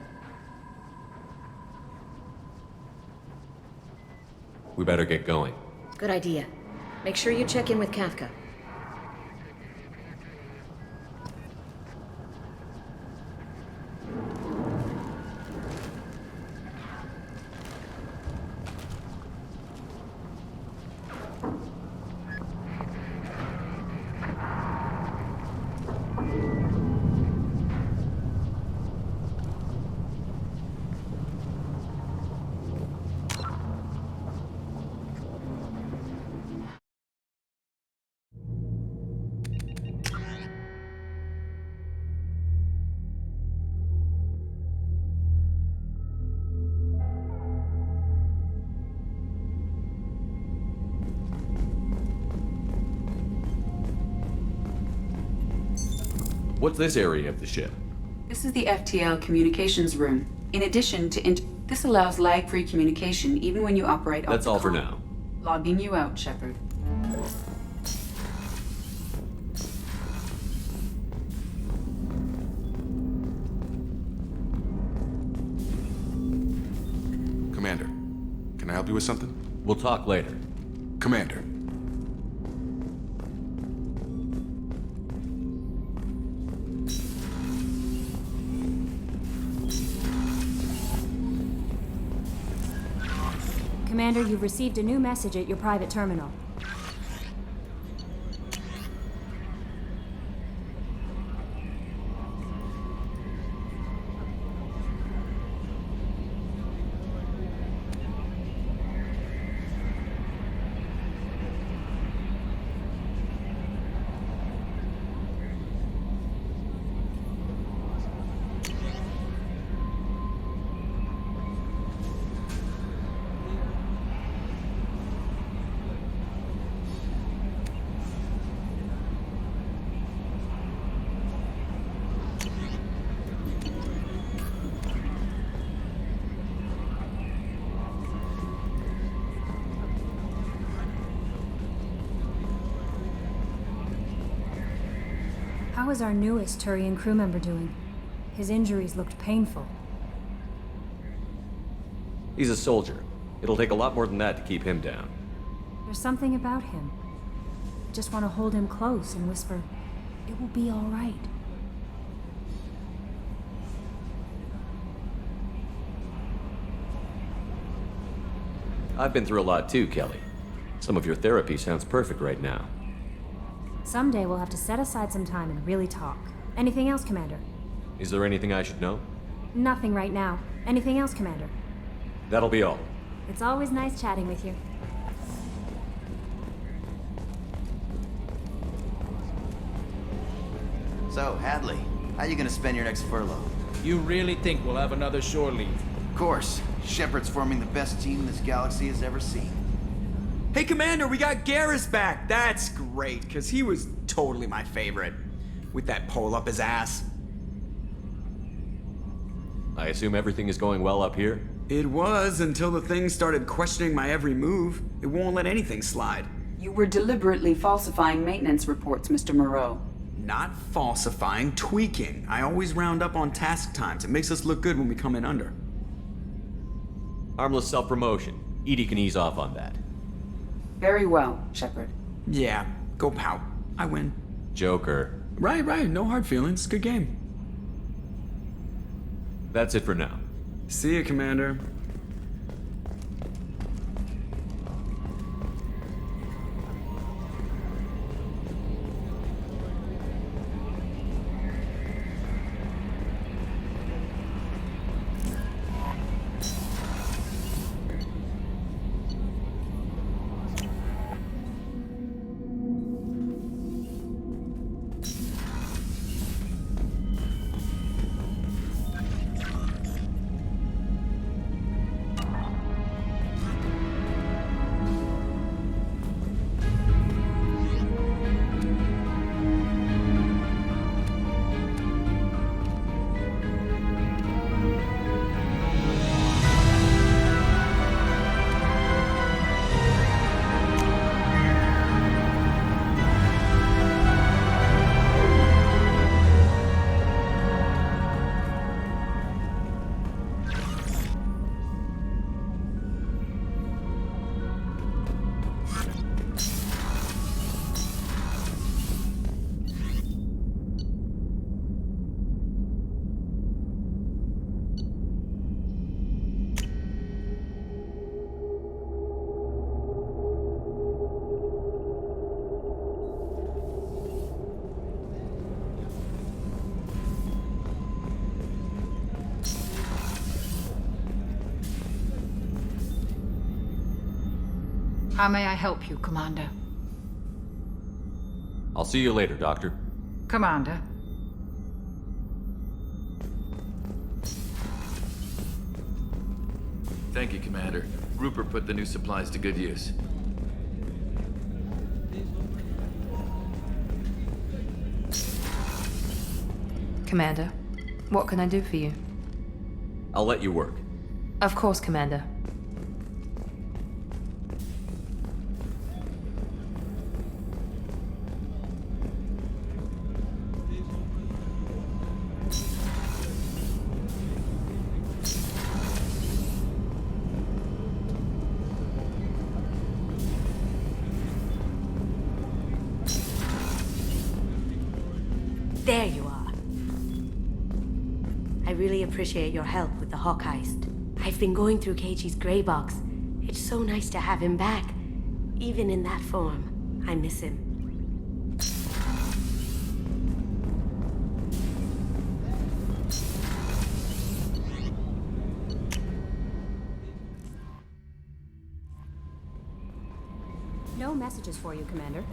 We better get going. Good idea. Make sure you check in with Kafka. What's this area of the ship? This is the FTL communications room. In addition to this allows lag-free communication even when you operate. That's all for now. Logging you out, Shepard. Commander, can I help you with something? We'll talk later. Commander. Commander, you've received a new message at your private terminal. How is our newest Turian crew member doing? His injuries looked painful. He's a soldier. It'll take a lot more than that to keep him down. There's something about him. I just want to hold him close and whisper, "It will be all right." I've been through a lot too, Kelly. Some of your therapy sounds perfect right now. Someday we'll have to set aside some time and really talk. Anything else, Commander? Is there anything I should know? Nothing right now. Anything else, Commander? That'll be all. It's always nice chatting with you. So, Hadley, how you gonna spend your next furlough? You really think we'll have another shore leave? Of course. Shepard's forming the best team this galaxy has ever seen. Hey, Commander, we got Garrus back. That's great, because he was totally my favorite. With that pole up his ass. I assume everything is going well up here? It was, until the thing started questioning my every move. It won't let anything slide. You were deliberately falsifying maintenance reports, Mr. Moreau. Not falsifying, tweaking. I always round up on task times. It makes us look good when we come in under. Harmless self-promotion. Edie can ease off on that. Very well, Shepard. Yeah, go pout. I win. Joker. Right. No hard feelings. Good game. That's it for now. See you, Commander. How may I help you, Commander? I'll see you later, Doctor. Commander. Thank you, Commander. Rupert put the new supplies to good use. Commander, what can I do for you? I'll let you work. Of course, Commander. There you are. I really appreciate your help with the Hawk heist. I've been going through Keiichi's gray box. It's so nice to have him back. Even in that form, I miss him. No messages for you, Commander.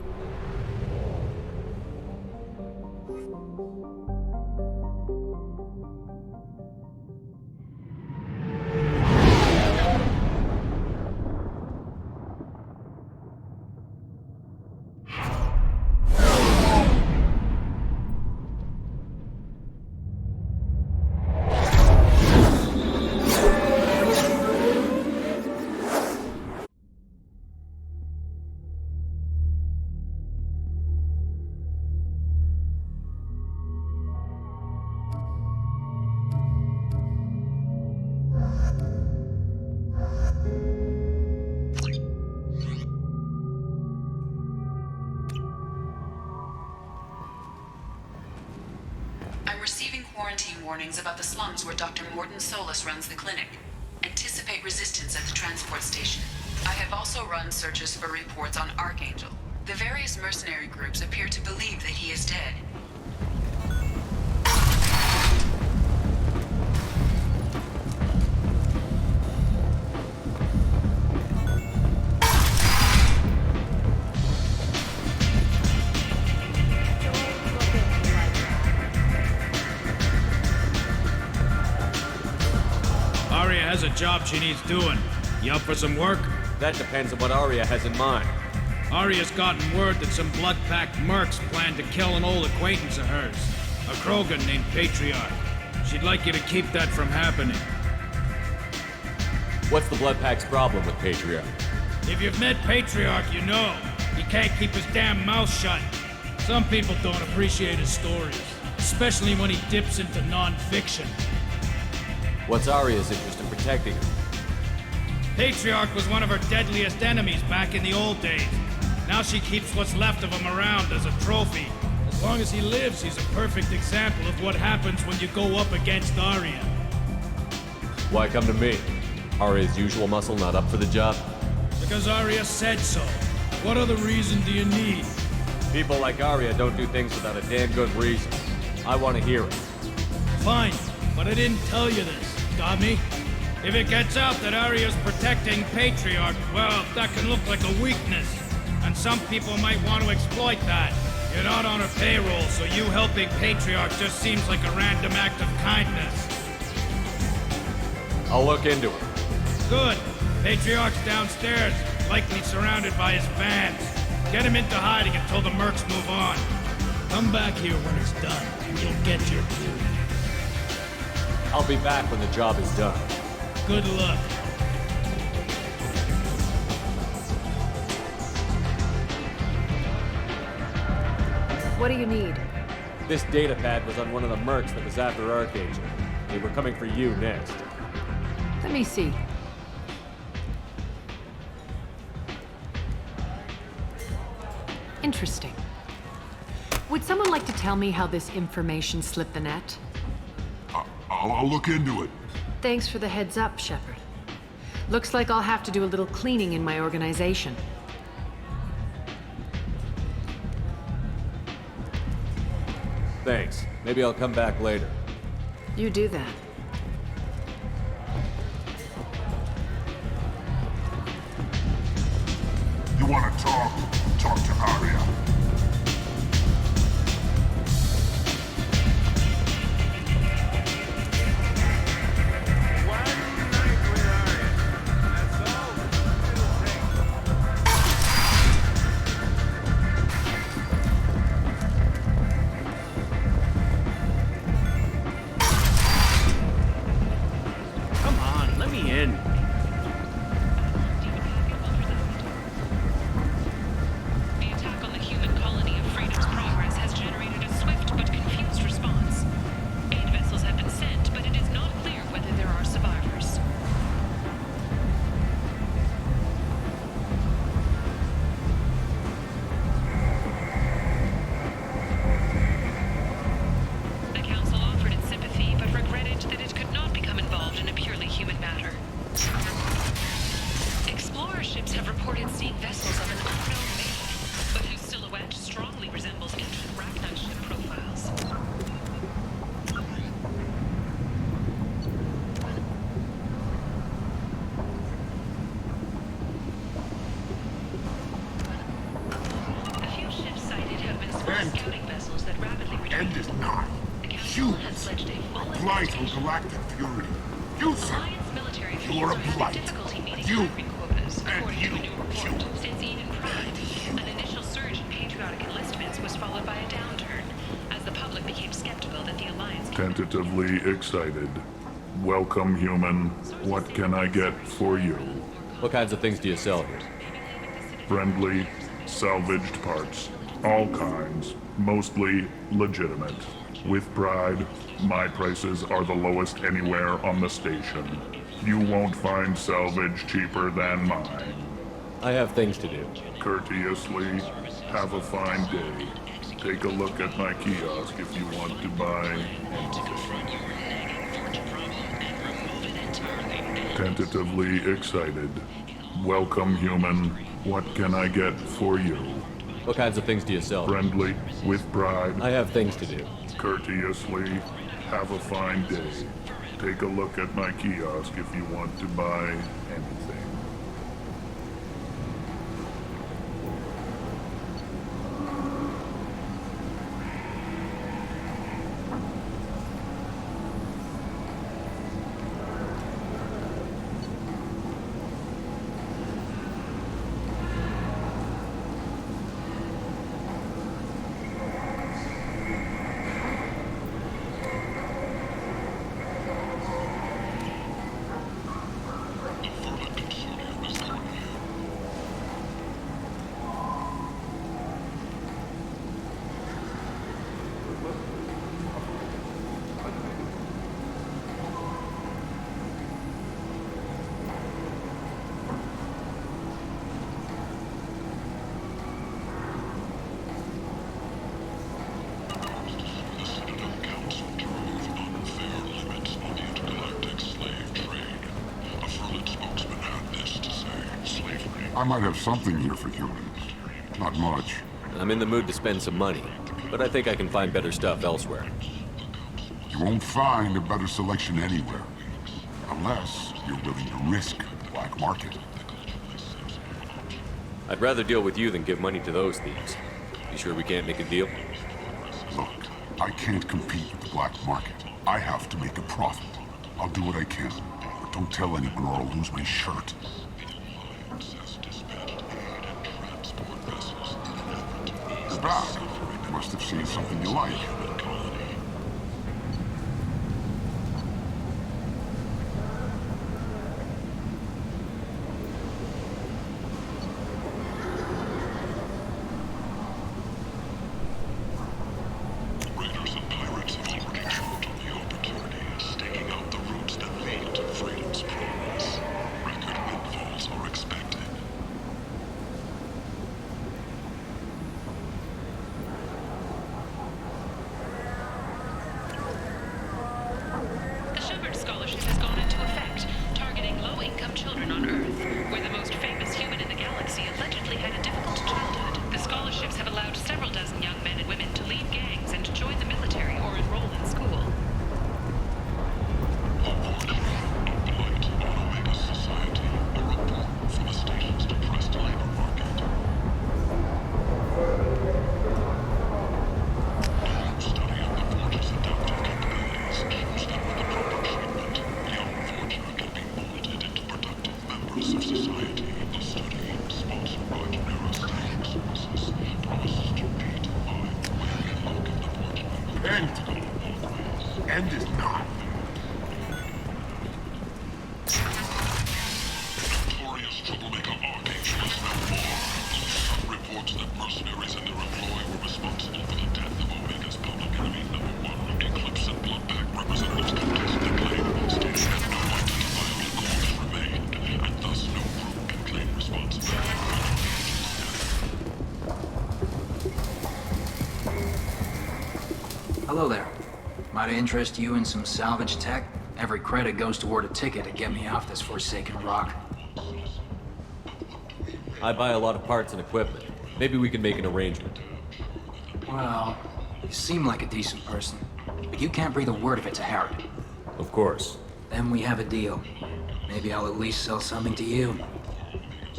warnings about the slums where Dr. Morton Solus runs the clinic. Anticipate resistance at the transport station. I have also run searches for reports on Archangel. The various mercenary groups appear to believe that he is dead. Arya has a job she needs doing. You up for some work? That depends on what Arya has in mind. Arya's gotten word that some blood-packed mercs plan to kill an old acquaintance of hers, a Krogan named Patriarch. She'd like you to keep that from happening. What's the Bloodpack's problem with Patriarch? If you've met Patriarch, you know. He can't keep his damn mouth shut. Some people don't appreciate his stories, especially when he dips into non-fiction. What's Arya's interest in protecting him? Patriarch was one of her deadliest enemies back in the old days. Now she keeps what's left of him around as a trophy. As long as he lives, he's a perfect example of what happens when you go up against Arya. Why come to me? Arya's usual muscle not up for the job? Because Arya said so. What other reason do you need? People like Arya don't do things without a damn good reason. I want to hear it. Fine, but I didn't tell you this. Got me? If it gets out that Arya's protecting Patriarch, well, that can look like a weakness. And some people might want to exploit that. You're not on her payroll, so you helping Patriarch just seems like a random act of kindness. I'll look into it. Good. Patriarch's downstairs, likely surrounded by his fans. Get him into hiding until the mercs move on. Come back here when it's done, and you'll get your due. I'll be back when the job is done. Good luck. What do you need? This data pad was on one of the mercs that was after Archangel. They were coming for you next. Let me see. Interesting. Would someone like to tell me how this information slipped the net? I'll look into it. Thanks for the heads up, Shepard. Looks like I'll have to do a little cleaning in my organization. Thanks. Maybe I'll come back later. You do that. You want to talk? Talk to Arya. End is nigh. Humans, a blight on galactic purity. You, sir, you are a blight. You, and you, Since Eden Prime, an initial surge in patriotic enlistments was followed by a downturn, as the public became skeptical that the Alliance... Tentatively excited. Welcome, human. What can I get for you? What kinds of things do you sell here? Friendly, salvaged parts. All kinds. Mostly legitimate. With pride, my prices are the lowest anywhere on the station. You won't find salvage cheaper than mine. I have things to do. Courteously, have a fine day. Take a look at my kiosk if you want to buy anything. Tentatively excited. Welcome, human. What can I get for you? What kinds of things do you sell? Friendly, with pride. I have things to do. Courteously. Have a fine day. Take a look at my kiosk if you want to buy anything. I might have something here for humans. Not much. I'm in the mood to spend some money, but I think I can find better stuff elsewhere. You won't find a better selection anywhere. Unless you're willing to risk the black market. I'd rather deal with you than give money to those thieves. You sure we can't make a deal? Look, I can't compete with the black market. I have to make a profit. I'll do what I can, but don't tell anyone or I'll lose my shirt. You're back. You must have seen something you like. End is not. Notorious troublemaker Archangel is no more. Reports that mercenaries and their employ were responsible for the death of Omega's public enemy #1. Eclipse and Bloodpack representatives contest the claim, stating that no identifiable corpse remained, and thus no group can claim responsibility for Archangel's death. Hello there. Might I interest you in some salvage tech? Every credit goes toward a ticket to get me off this forsaken rock. I buy a lot of parts and equipment. Maybe we can make an arrangement. Well, you seem like a decent person, but you can't breathe a word of it to Harrod. Of course. Then we have a deal. Maybe I'll at least sell something to you.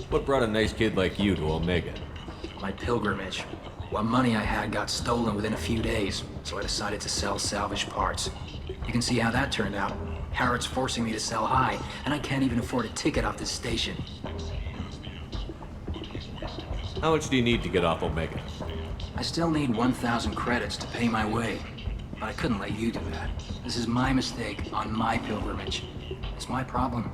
What brought a nice kid like you to Omega? My pilgrimage. What money I had got stolen within a few days, so I decided to sell salvage parts. You can see how that turned out. Harrod's forcing me to sell high, and I can't even afford a ticket off this station. How much do you need to get off Omega? I still need 1,000 credits to pay my way, but I couldn't let you do that. This is my mistake on my pilgrimage. It's my problem.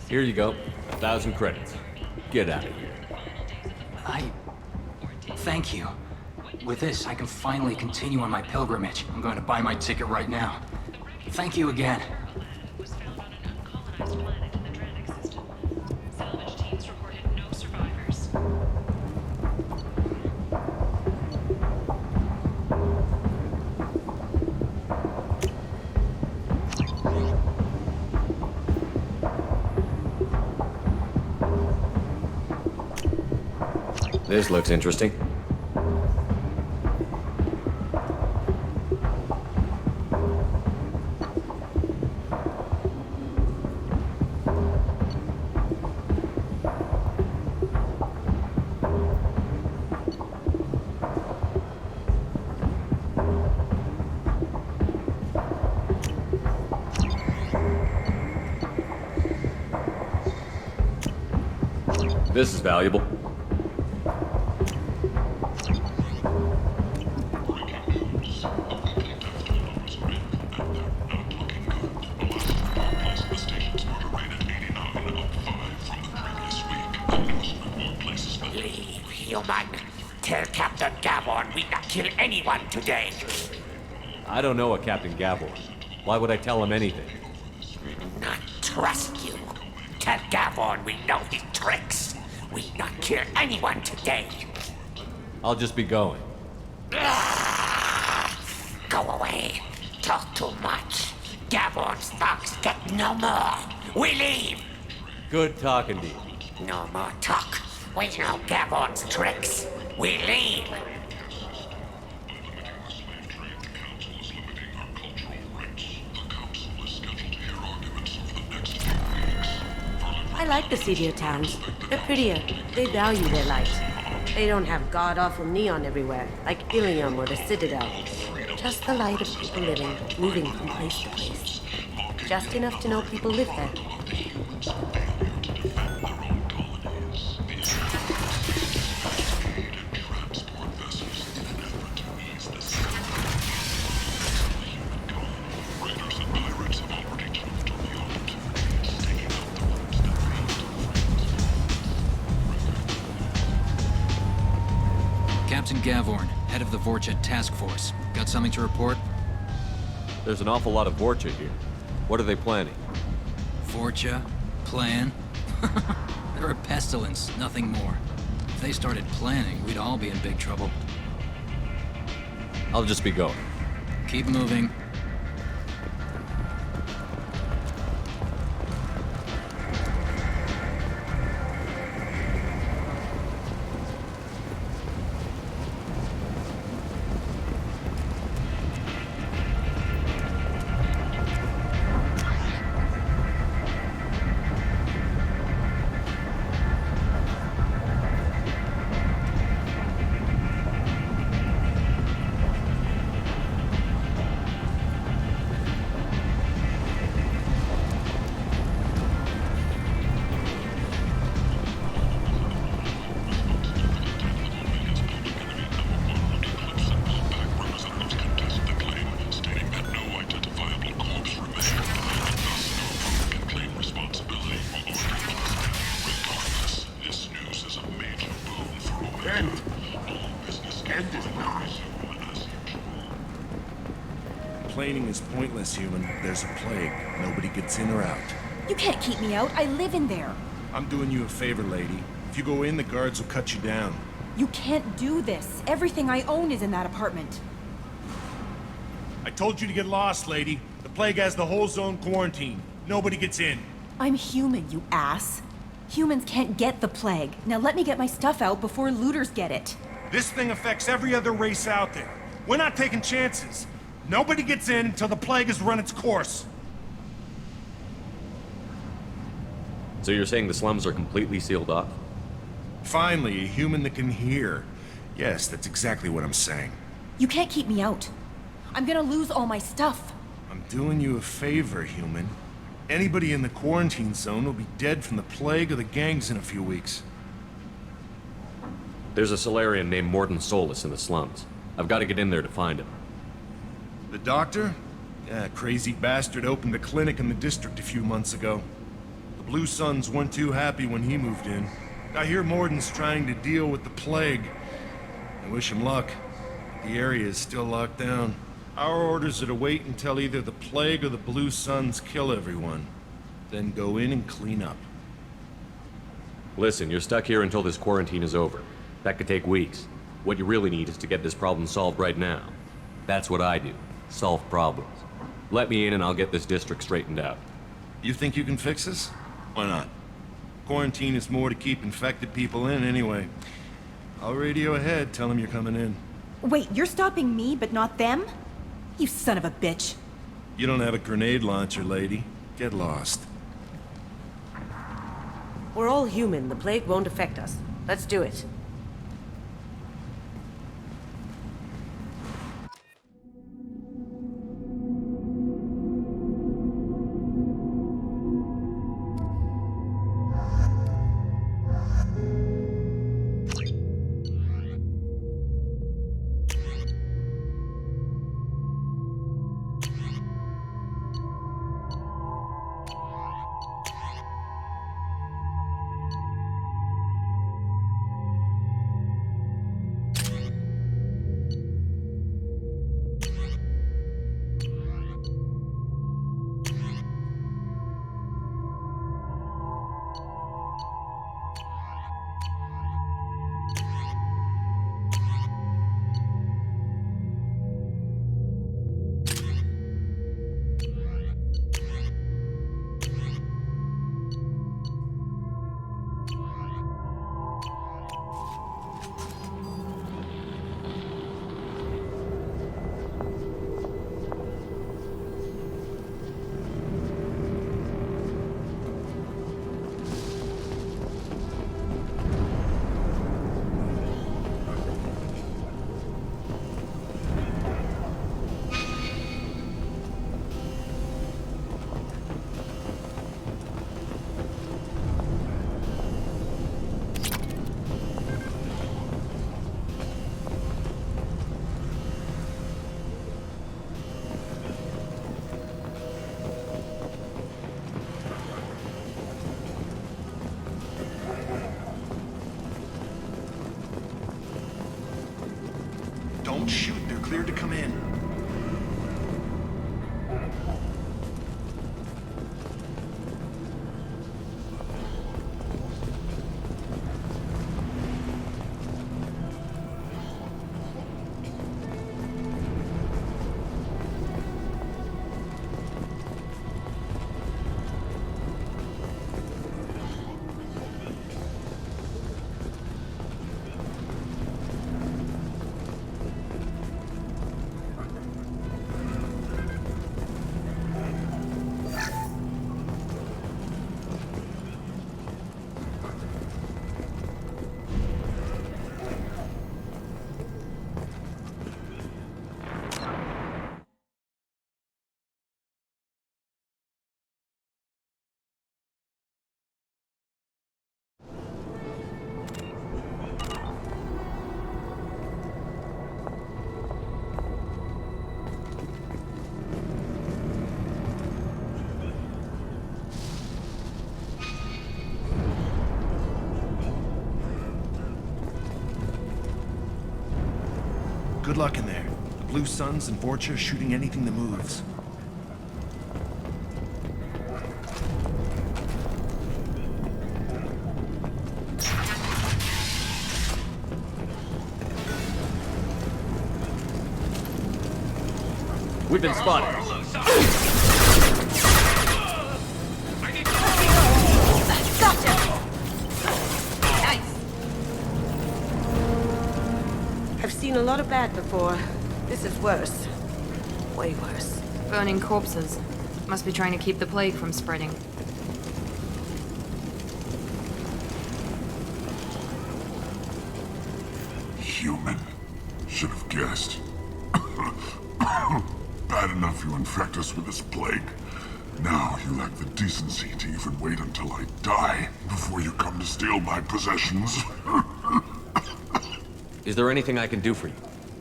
Here you go. 1,000 credits. Get out of here. Thank you. With this, I can finally continue on my pilgrimage. I'm going to buy my ticket right now. Thank you again. This looks interesting. This is valuable. Human, tell Captain Gavon we not kill anyone today. I don't know a Captain Gavor. Why would I tell him anything? Not trust you. Tell Gavon we know his tricks. We not kill anyone today. I'll just be going. Go away. Talk too much. Gavon's thugs get no more. We leave. Good talking to you. No more talk. We know Gavon's tricks. We leave. I like the seedier towns. They're prettier. They value their light. They don't have god-awful neon everywhere, like Ilium or the Citadel. Just the light of people living, moving from place to place. Just enough to know people live there. Captain Gavorn, head of the Vorcha task force. Got something to report? There's an awful lot of Vorcha here. What are they planning? Vorcha? Plan? They're a pestilence, nothing more. If they started planning, we'd all be in big trouble. I'll just be going. Keep moving. Complaining is pointless, human. There's a plague. Nobody gets in or out. You can't keep me out. I live in there. I'm doing you a favor, lady. If you go in, the guards will cut you down. You can't do this. Everything I own is in that apartment. I told you to get lost, lady. The plague has the whole zone quarantined. Nobody gets in. I'm human, you ass. Humans can't get the plague. Now let me get my stuff out before looters get it. This thing affects every other race out there. We're not taking chances. Nobody gets in until the plague has run its course. So you're saying the slums are completely sealed off? Finally, a human that can hear. Yes, that's exactly what I'm saying. You can't keep me out. I'm gonna lose all my stuff. I'm doing you a favor, human. Anybody in the quarantine zone will be dead from the plague or the gangs in a few weeks. There's a Solarian named Morden Solus in the slums. I've got to get in there to find him. The doctor? Yeah, crazy bastard opened a clinic in the district a few months ago. The Blue Suns weren't too happy when he moved in. I hear Morden's trying to deal with the plague. I wish him luck. The area is still locked down. Our orders are to wait until either the plague or the Blue Suns kill everyone. Then go in and clean up. Listen, you're stuck here until this quarantine is over. That could take weeks. What you really need is to get this problem solved right now. That's what I do. Solve problems. Let me in and I'll get this district straightened out. You think you can fix this? Why not? Quarantine is more to keep infected people in anyway. I'll radio ahead, tell him you're coming in. Wait, you're stopping me, but not them? You son of a bitch. You don't have a grenade launcher, lady. Get lost. We're all human. The plague won't affect us. Let's do it. Don't shoot, they're cleared to come in. Good luck in there. The Blue Suns and Vorcha shooting anything that moves. We've been spotted. Gotcha! Nice! I've seen a lot of bad before. This is worse. Way worse. Burning corpses. Must be trying to keep the plague from spreading. Human. Should have guessed. Bad enough you infect us with this plague. Now you lack the decency to even wait until I die before you come to steal my possessions. Is there anything I can do for you?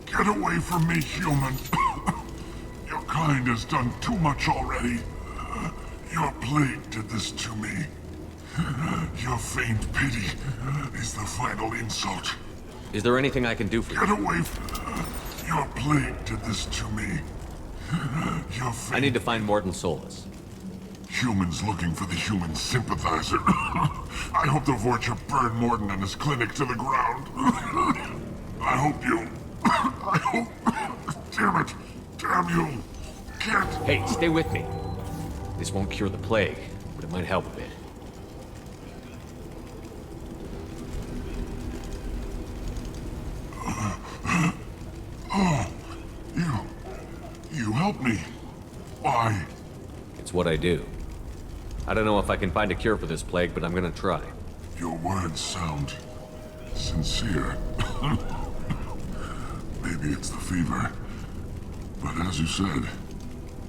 Get away from me, human. Your kind has done too much already. Your plague did this to me. Your faint pity is the final insult. Is there anything I can do for you? Get away from... Your plague did this to me. Your I need to find Morton Solus. Humans looking for the human sympathizer. I hope the Vorcha burn Morton and his clinic to the ground. I hope you... I hope... Damn it! Damn you! Can't... Hey, stay with me. This won't cure the plague, but it might help a bit. You help me. Why? It's what I do. I don't know if I can find a cure for this plague, but I'm gonna try. Your words sound sincere. Maybe it's the fever. But as you said,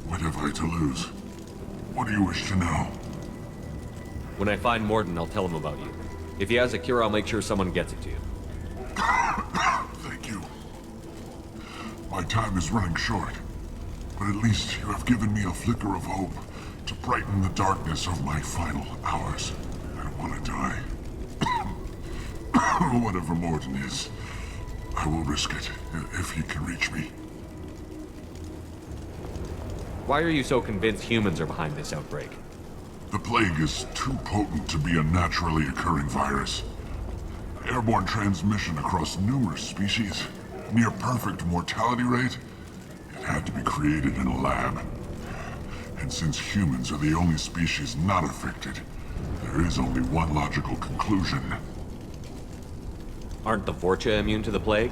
what have I to lose? What do you wish to know? When I find Morton, I'll tell him about you. If he has a cure, I'll make sure someone gets it to you. Thank you. My time is running short, but at least you have given me a flicker of hope to brighten the darkness of my final hours. I don't want to die. Whatever Morton is, I will risk it if he can reach me. Why are you so convinced humans are behind this outbreak? The plague is too potent to be a naturally occurring virus. Airborne transmission across numerous species, near perfect mortality rate. It had to be created in a lab. And since humans are the only species not affected, there is only one logical conclusion. Aren't the Vorcha immune to the plague?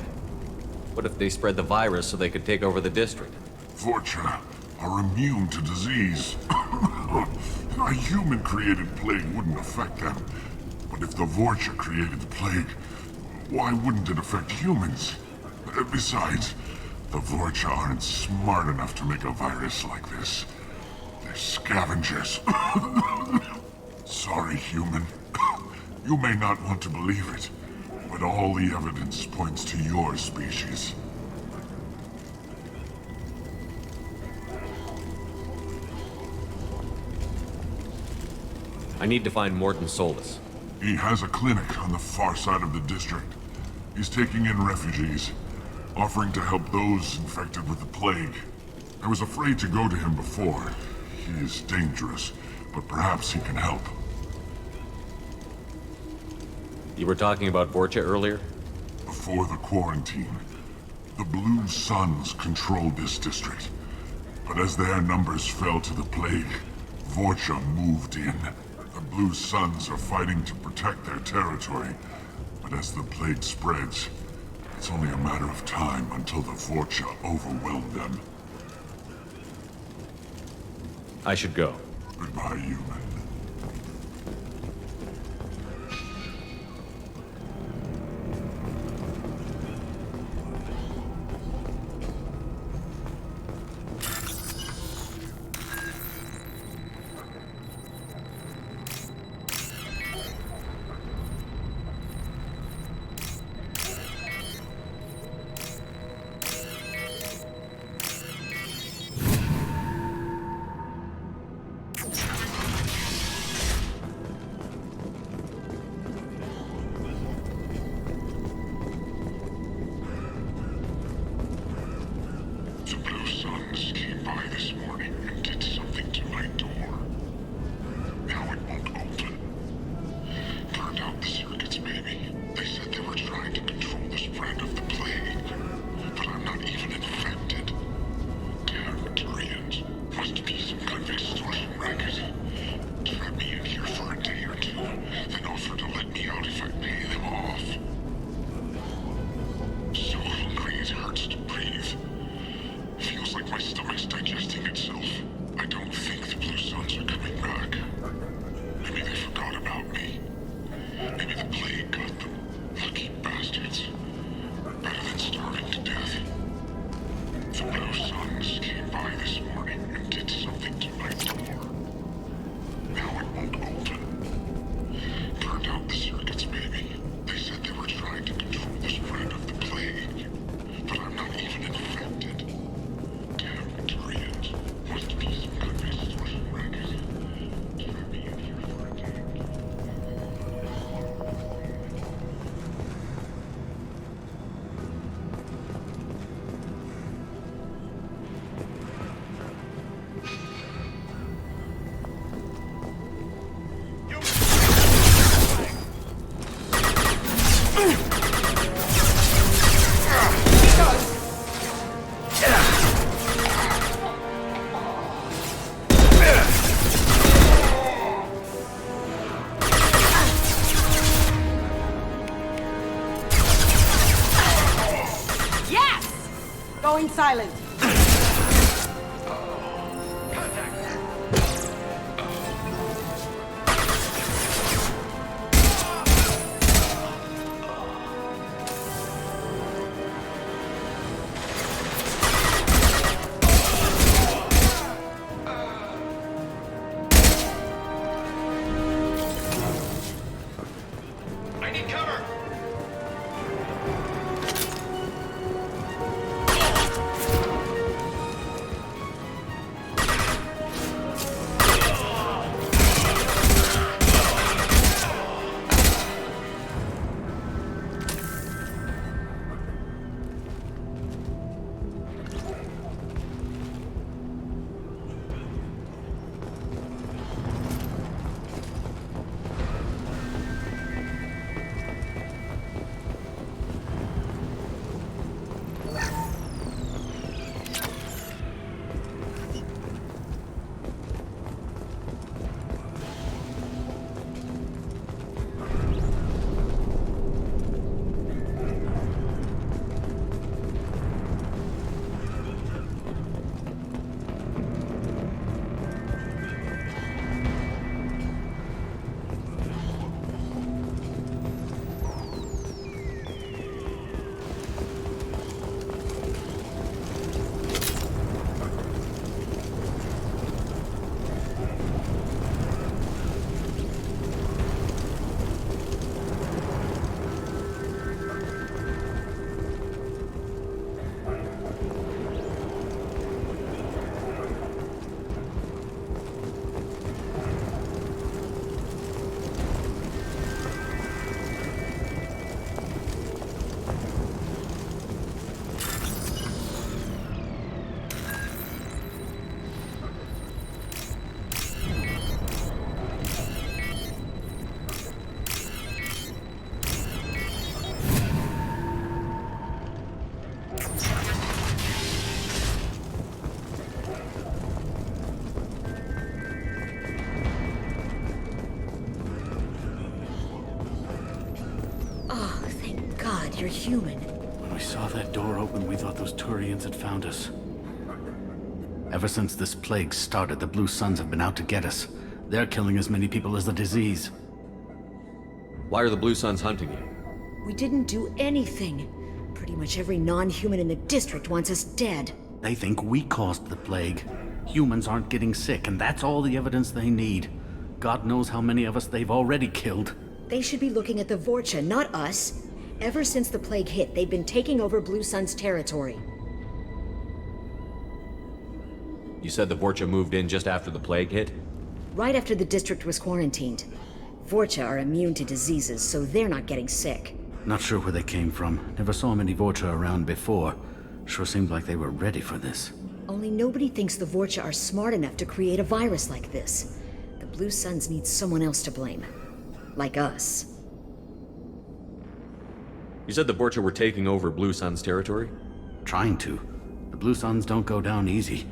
What if they spread the virus so they could take over the district? Vorcha are immune to disease. A human-created plague wouldn't affect them. But if the Vorcha created the plague, why wouldn't it affect humans? Besides, the Vorcha aren't smart enough to make a virus like this. They're scavengers. Sorry, human. You may not want to believe it, but all the evidence points to your species. I need to find Morton Solus. He has a clinic on the far side of the district. He's taking in refugees, offering to help those infected with the plague. I was afraid to go to him before. He is dangerous, but perhaps he can help. You were talking about Vorcha earlier? Before the quarantine, the Blue Suns controlled this district. But as their numbers fell to the plague, Vorcha moved in. The Blue Suns are fighting to protect their territory, but as the plague spreads, it's only a matter of time until the Vorcha overwhelm them. I should go. Goodbye, human. Going silent. another human. When we saw that door open, we thought those Turians had found us. Ever since this plague started, the Blue Suns have been out to get us. They're killing as many people as the disease. Why are the Blue Suns hunting you? We didn't do anything. Pretty much every non-human in the district wants us dead. They think we caused the plague. Humans aren't getting sick, and that's all the evidence they need. God knows how many of us they've already killed. They should be looking at the Vorcha, not us. Ever since the plague hit, they've been taking over Blue Sun's territory. You said the Vorcha moved in just after the plague hit? Right after the district was quarantined. Vorcha are immune to diseases, so they're not getting sick. Not sure where they came from. Never saw many Vorcha around before. Sure seemed like they were ready for this. Only nobody thinks the Vorcha are smart enough to create a virus like this. The Blue Suns need someone else to blame. Like us. You said the Vorcha were taking over Blue Sun's territory? Trying to. The Blue Suns don't go down easy.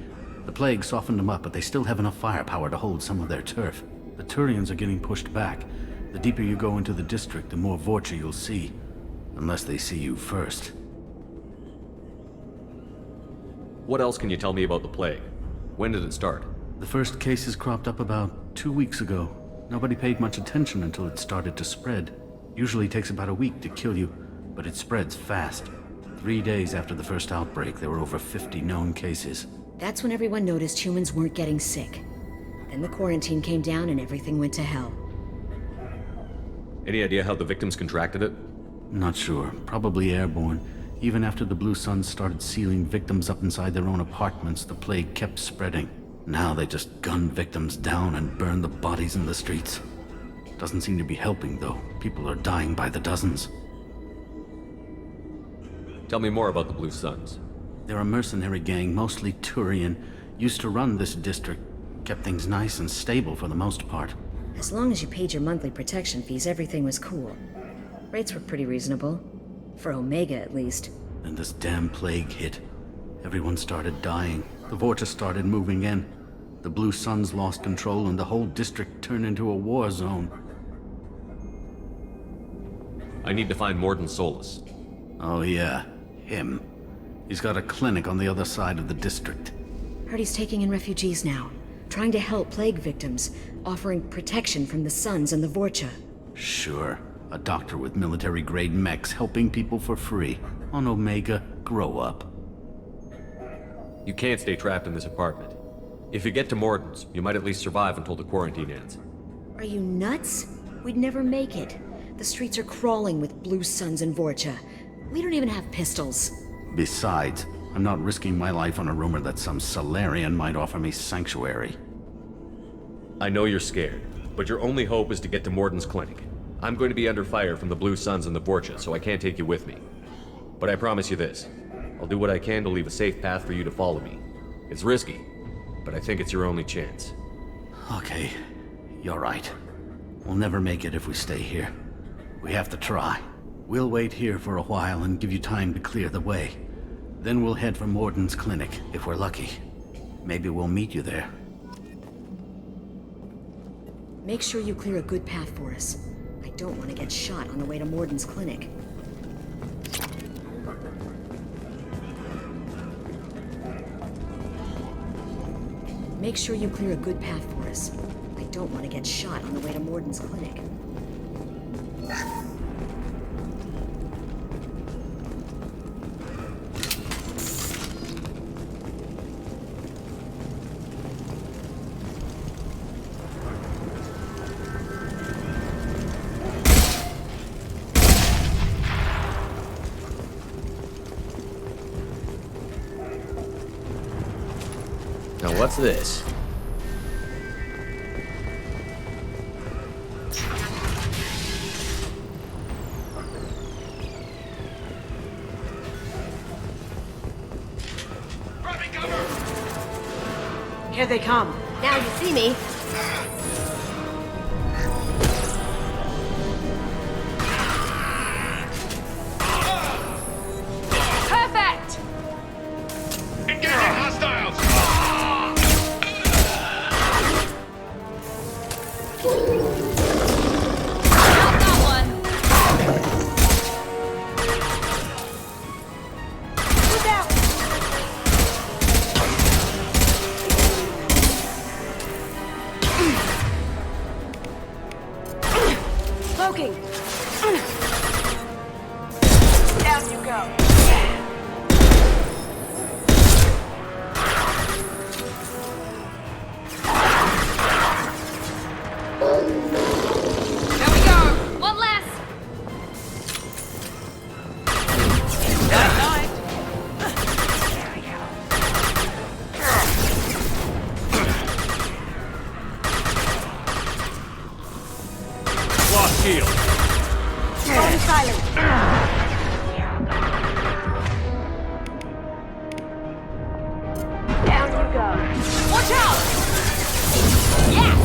The plague softened them up, but they still have enough firepower to hold some of their turf. The Turians are getting pushed back. The deeper you go into the district, the more Vorcha you'll see. Unless they see you first. What else can you tell me about the plague? When did it start? The first cases cropped up about 2 weeks ago. Nobody paid much attention until it started to spread. Usually takes about a week to kill you, but it spreads fast. 3 days after the first outbreak, there were over 50 known cases. That's when everyone noticed humans weren't getting sick. Then the quarantine came down and everything went to hell. Any idea how the victims contracted it? Not sure. Probably airborne. Even after the Blue Suns started sealing victims up inside their own apartments, the plague kept spreading. Now they just gun victims down and burn the bodies in the streets. Doesn't seem to be helping, though. People are dying by the dozens. Tell me more about the Blue Suns. They're a mercenary gang, mostly Turian. Used to run this district. Kept things nice and stable for the most part. As long as you paid your monthly protection fees, everything was cool. Rates were pretty reasonable. For Omega, at least. Then this damn plague hit. Everyone started dying. The Vorcha started moving in. The Blue Suns lost control and the whole district turned into a war zone. I need to find Morden Solus. Oh yeah, him. He's got a clinic on the other side of the district. Heard he's taking in refugees now. Trying to help plague victims. Offering protection from the Suns and the Vorcha. Sure. A doctor with military-grade mechs helping people for free. On Omega, grow up. You can't stay trapped in this apartment. If you get to Morden's, you might at least survive until the quarantine ends. Are you nuts? We'd never make it. The streets are crawling with Blue Suns and Vorcha. We don't even have pistols. Besides, I'm not risking my life on a rumor that some Solarian might offer me sanctuary. I know you're scared, but your only hope is to get to Morden's clinic. I'm going to be under fire from the Blue Suns and the Vorcha, so I can't take you with me. But I promise you this. I'll do what I can to leave a safe path for you to follow me. It's risky, but I think it's your only chance. Okay, you're right. We'll never make it if we stay here. We have to try. We'll wait here for a while and give you time to clear the way. Then we'll head for Morden's clinic, if we're lucky. Maybe we'll meet you there. Make sure you clear a good path for us. I don't want to get shot on the way to Morden's clinic. Make sure you clear a good path for us. I don't want to get shot on the way to Morden's clinic. Now what's this? Here they come. Now you see me. Perfect! Engaging hostiles! Got that one! Cloaking! Down you go. There we go! One less! Lost shield. Going silent. Down you go. Watch out! Yes!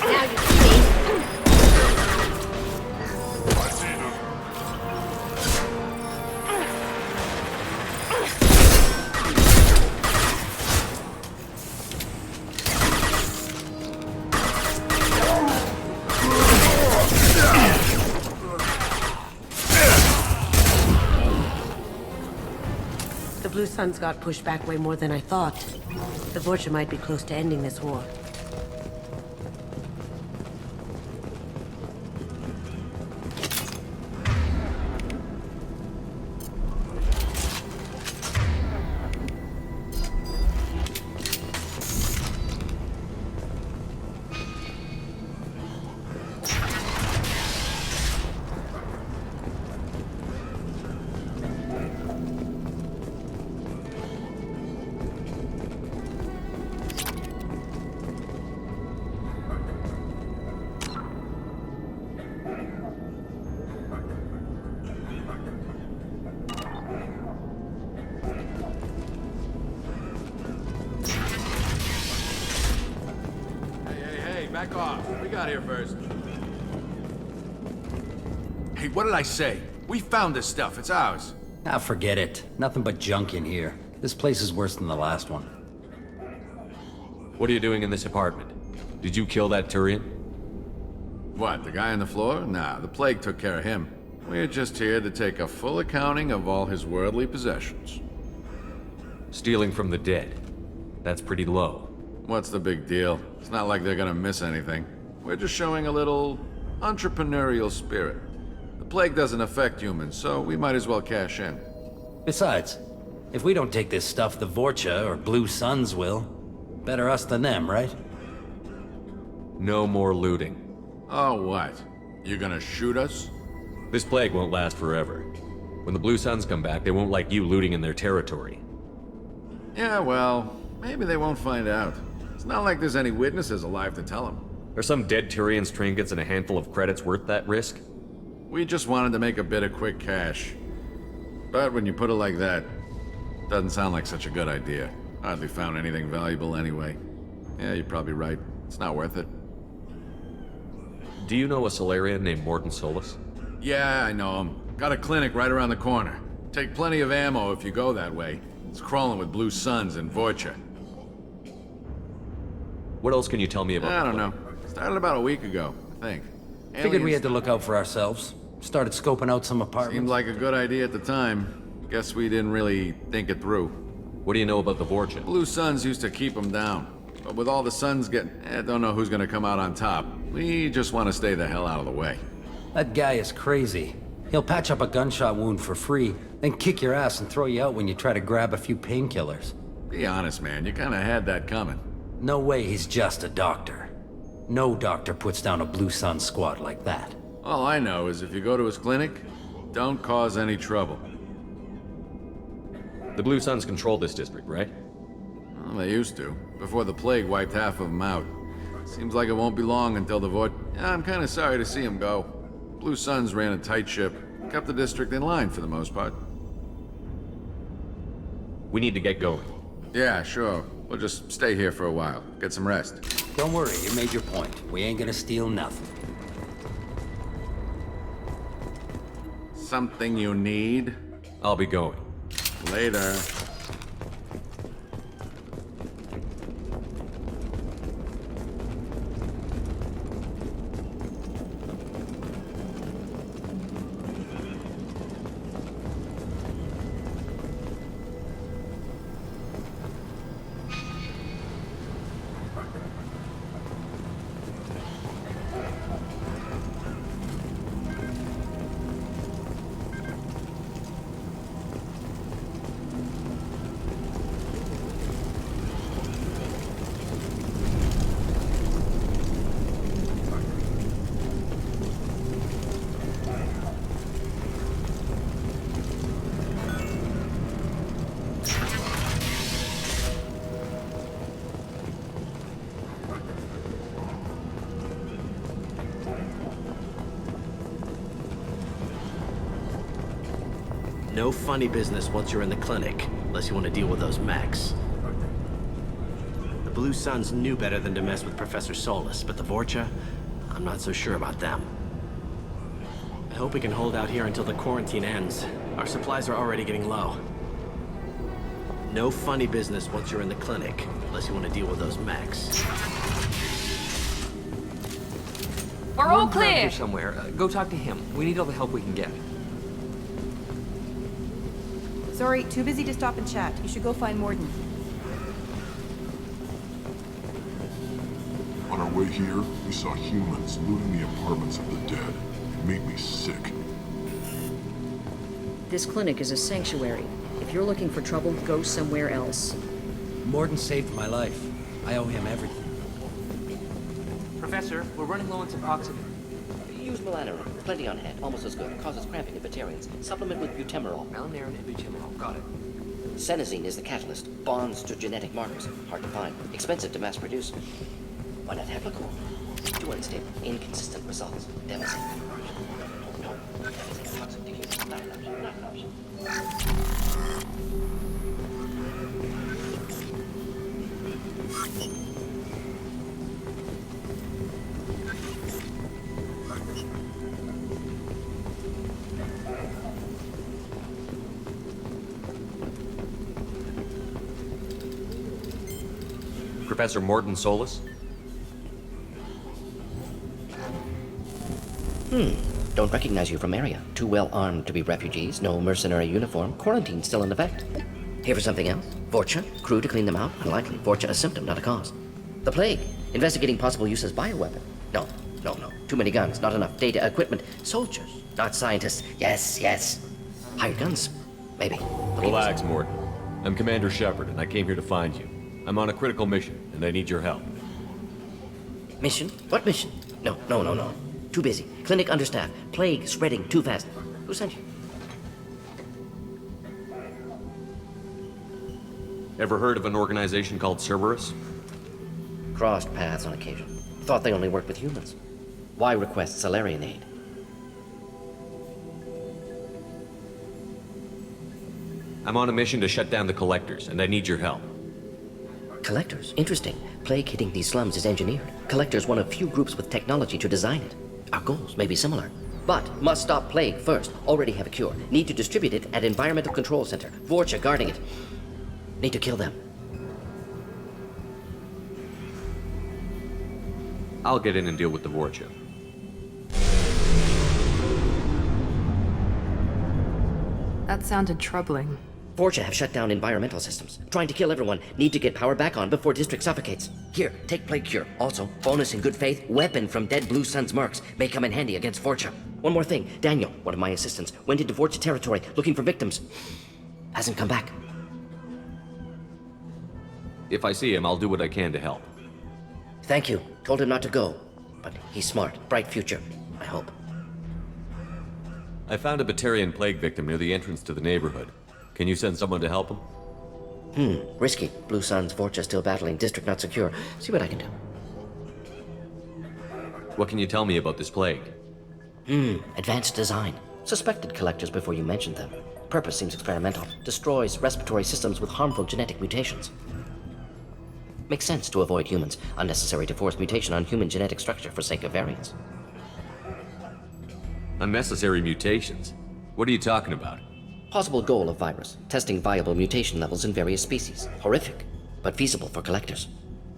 Now you see. The Blue Suns got pushed back way more than I thought. The Vorcha might be close to ending this war. Hey, back off. We got here first. Hey, what did I say? We found this stuff. It's ours. Ah, forget it. Nothing but junk in here. This place is worse than the last one. What are you doing in this apartment? Did you kill that Turian? What, the guy on the floor? Nah, the plague took care of him. We're just here to take a full accounting of all his worldly possessions. Stealing from the dead. That's pretty low. What's the big deal? It's not like they're gonna miss anything. We're just showing a little entrepreneurial spirit. The plague doesn't affect humans, so we might as well cash in. Besides, if we don't take this stuff, the Vorcha or Blue Suns will. Better us than them, right? No more looting. Oh, what? You gonna shoot us? This plague won't last forever. When the Blue Suns come back, they won't like you looting in their territory. Yeah, well, maybe they won't find out. It's not like there's any witnesses alive to tell them. Are some dead Tyrians' trinkets and a handful of credits worth that risk? We just wanted to make a bit of quick cash. But when you put it like that, doesn't sound like such a good idea. Hardly found anything valuable anyway. Yeah, you're probably right. It's not worth it. Do you know a Solarian named Morden Solus? Yeah, I know him. Got a clinic right around the corner. Take plenty of ammo if you go that way. It's crawling with Blue Suns and Vorcha. What else can you tell me about I don't know. Started about a week ago, I think. Figured we had to look out for ourselves. Started scoping out some apartments. Seemed like a good idea at the time. Guess we didn't really think it through. What do you know about the Vorcha? Blue Suns used to keep them down. But with all the Suns getting... don't know who's gonna come out on top. We just want to stay the hell out of the way. That guy is crazy. He'll patch up a gunshot wound for free, then kick your ass and throw you out when you try to grab a few painkillers. Be honest, man. You kinda had that coming. No way he's just a doctor. No doctor puts down a Blue Sun squad like that. All I know is if you go to his clinic, don't cause any trouble. The Blue Suns control this district, right? Well, they used to, before the plague wiped half of them out. Seems like it won't be long until the Vort... Yeah, I'm kinda sorry to see him go. Blue Suns ran a tight ship, kept the district in line for the most part. We need to get going. Yeah, sure. We'll just stay here for a while. Get some rest. Don't worry, you made your point. We ain't gonna steal nothing. Something you need? I'll be going. Later. No funny business once you're in the clinic, unless you want to deal with those mechs. The Blue Suns knew better than to mess with Professor Solus, but the Vorcha, I'm not so sure about them. I hope we can hold out here until the quarantine ends. Our supplies are already getting low. No funny business once you're in the clinic, unless you want to deal with those mechs. We're all Gordon's around clear. here somewhere. Go talk to him. We need all the help we can get. Sorry, too busy to stop and chat. You should go find Morden. On our way here, we saw humans looting the apartments of the dead. It made me sick. This clinic is a sanctuary. If you're looking for trouble, go somewhere else. Morden saved my life. I owe him everything. Professor, we're running low on some oxygen. Use melanorin. Plenty on hand. Almost as good. Causes cramping in Batarians. Supplement with butemerol. Melanorin and butemerol. Got it. Senesine is the catalyst. Bonds to genetic markers. Hard to find. Expensive to mass produce. Why not have a core? Too unstable. Inconsistent results. Devastating. No. Everything toxic to humans. Not an option. Not an option. Professor Morden Solus? Don't recognize you from area. Too well armed to be refugees. No mercenary uniform. Quarantine still in effect. Here for something else? Vorcha? Crew to clean them out? Unlikely. Vorcha a symptom, not a cause. The plague. Investigating possible use as bioweapon. No. Too many guns, not enough data, equipment. Soldiers, not scientists. Yes. Hired guns. Maybe. Relax, Morden. I'm Commander Shepard, and I came here to find you. I'm on a critical mission, and I need your help. Mission? What mission? No. Too busy. Clinic understaffed. Plague spreading too fast. Who sent you? Ever heard of an organization called Cerberus? Crossed paths on occasion. Thought they only worked with humans. Why request Salarian aid? I'm on a mission to shut down the Collectors, and I need your help. Collectors? Interesting. Plague hitting these slums is engineered. Collectors one of few groups with technology to design it. Our goals may be similar. But must stop plague first. Already have a cure. Need to distribute it at Environmental Control Center. Vorcha guarding it. Need to kill them. I'll get in and deal with the Vorcha. That sounded troubling. Vorcha have shut down environmental systems. Trying to kill everyone. Need to get power back on before district suffocates. Here, take plague cure. Also, bonus in good faith, weapon from dead Blue Sun's mercs. May come in handy against Vorcha. One more thing. Daniel, one of my assistants, went into Vorcha territory looking for victims. Hasn't come back. If I see him, I'll do what I can to help. Thank you. Told him not to go. But he's smart. Bright future. I hope. I found a Batarian plague victim near the entrance to the neighborhood. Can you send someone to help him? Risky. Blue Sun's Vorcha still battling. District not secure. See what I can do. What can you tell me about this plague? Advanced design. Suspected collectors before you mentioned them. Purpose seems experimental. Destroys respiratory systems with harmful genetic mutations. Makes sense to avoid humans. Unnecessary to force mutation on human genetic structure for sake of variants. Unnecessary mutations? What are you talking about? Possible goal of virus. Testing viable mutation levels in various species. Horrific, but feasible for collectors.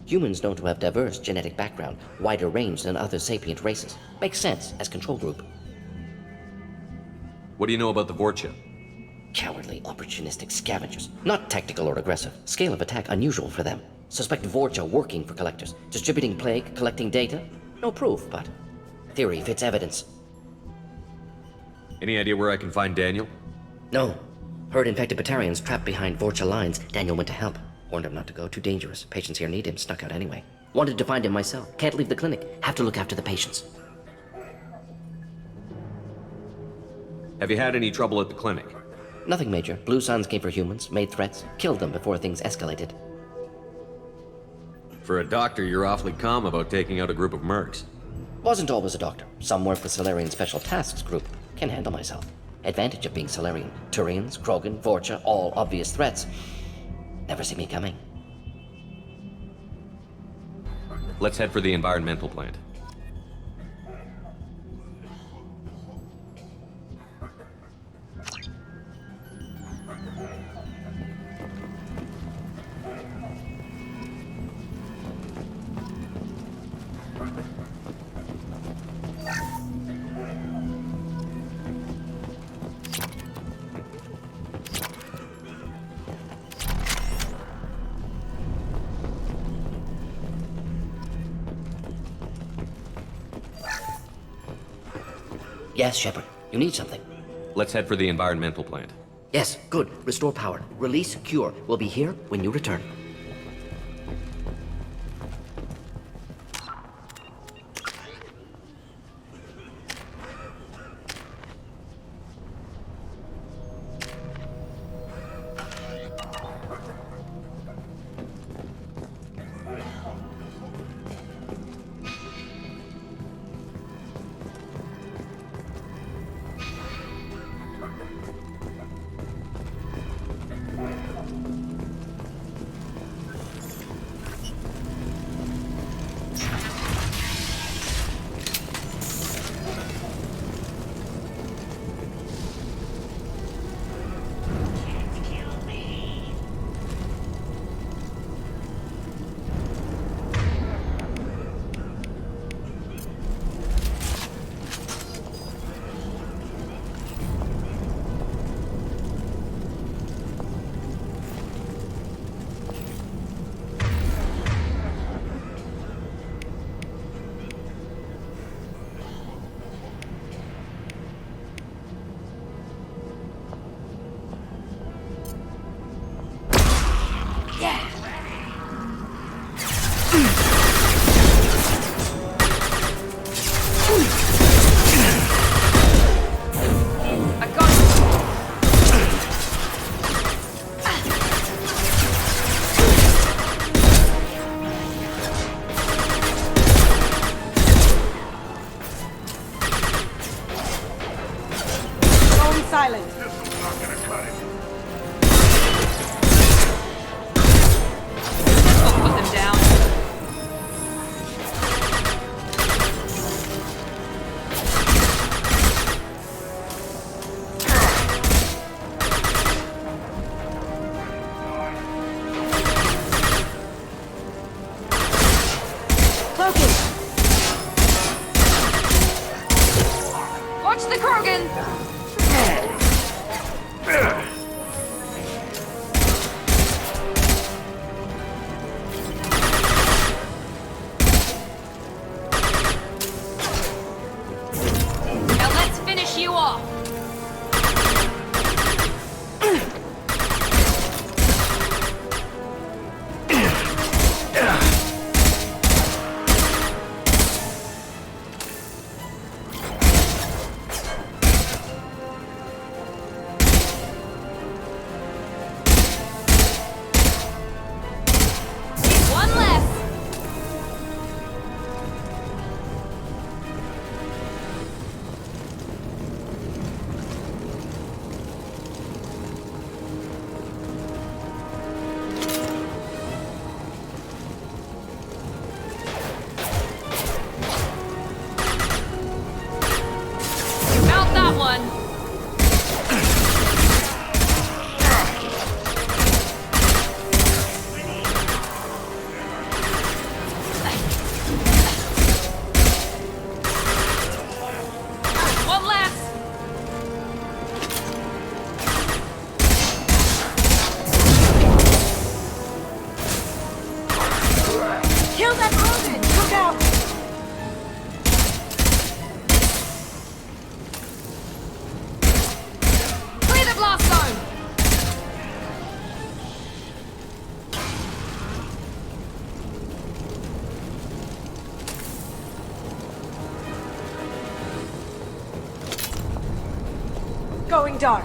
Humans known to have diverse genetic background, wider range than other sapient races. Makes sense as control group. What do you know about the Vorcha? Cowardly, opportunistic scavengers. Not tactical or aggressive. Scale of attack unusual for them. Suspect Vorcha working for collectors. Distributing plague, collecting data. No proof, but theory fits evidence. Any idea where I can find Daniel? No. Heard infected Batarians trapped behind Vorcha lines. Daniel went to help. Warned him not to go. Too dangerous. Patients here need him. Snuck out anyway. Wanted to find him myself. Can't leave the clinic. Have to look after the patients. Have you had any trouble at the clinic? Nothing major. Blue Suns came for humans, made threats, killed them before things escalated. For a doctor, you're awfully calm about taking out a group of mercs. Wasn't always a doctor. Some work with Salarian Special Tasks Group. Can handle myself. Advantage of being Solarian. Turians, Krogan, Vorcha, all obvious threats. Never see me coming. Let's head for the environmental plant. Yes, Shepard. You need something. Let's head for the environmental plant. Yes, good. Restore power. Release cure. We'll be here when you return. Silent. Put them down. Cloaking. Watch the Krogan! Now let's finish you off! One less! Mount that one! One less! Kill that Krogan! Look out! Clear the blast zone! Going dark.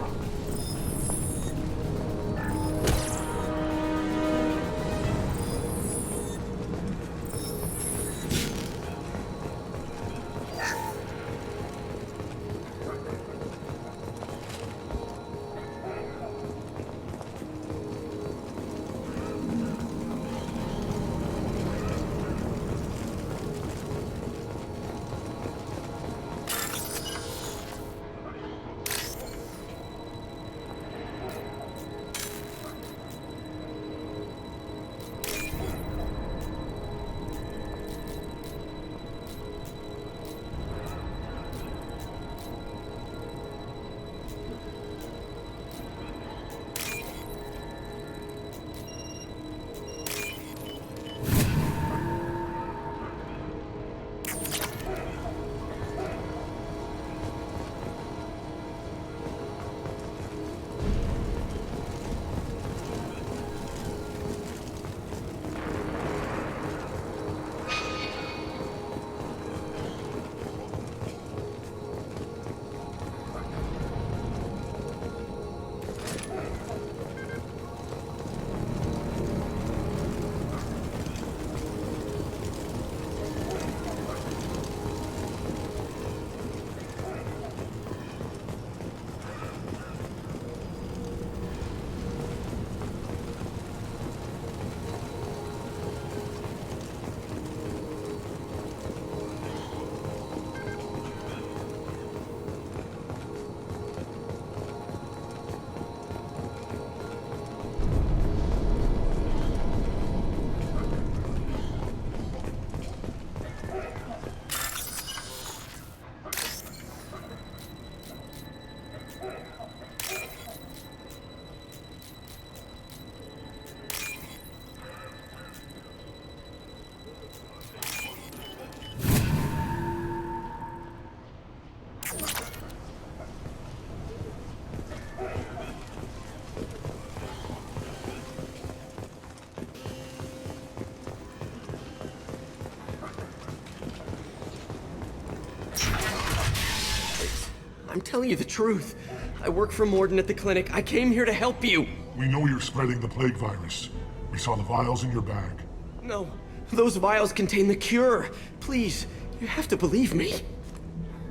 I'm telling you the truth. I work for Morden at the clinic. I came here to help you. We know you're spreading the plague virus. We saw the vials in your bag. No, those vials contain the cure. Please, you have to believe me.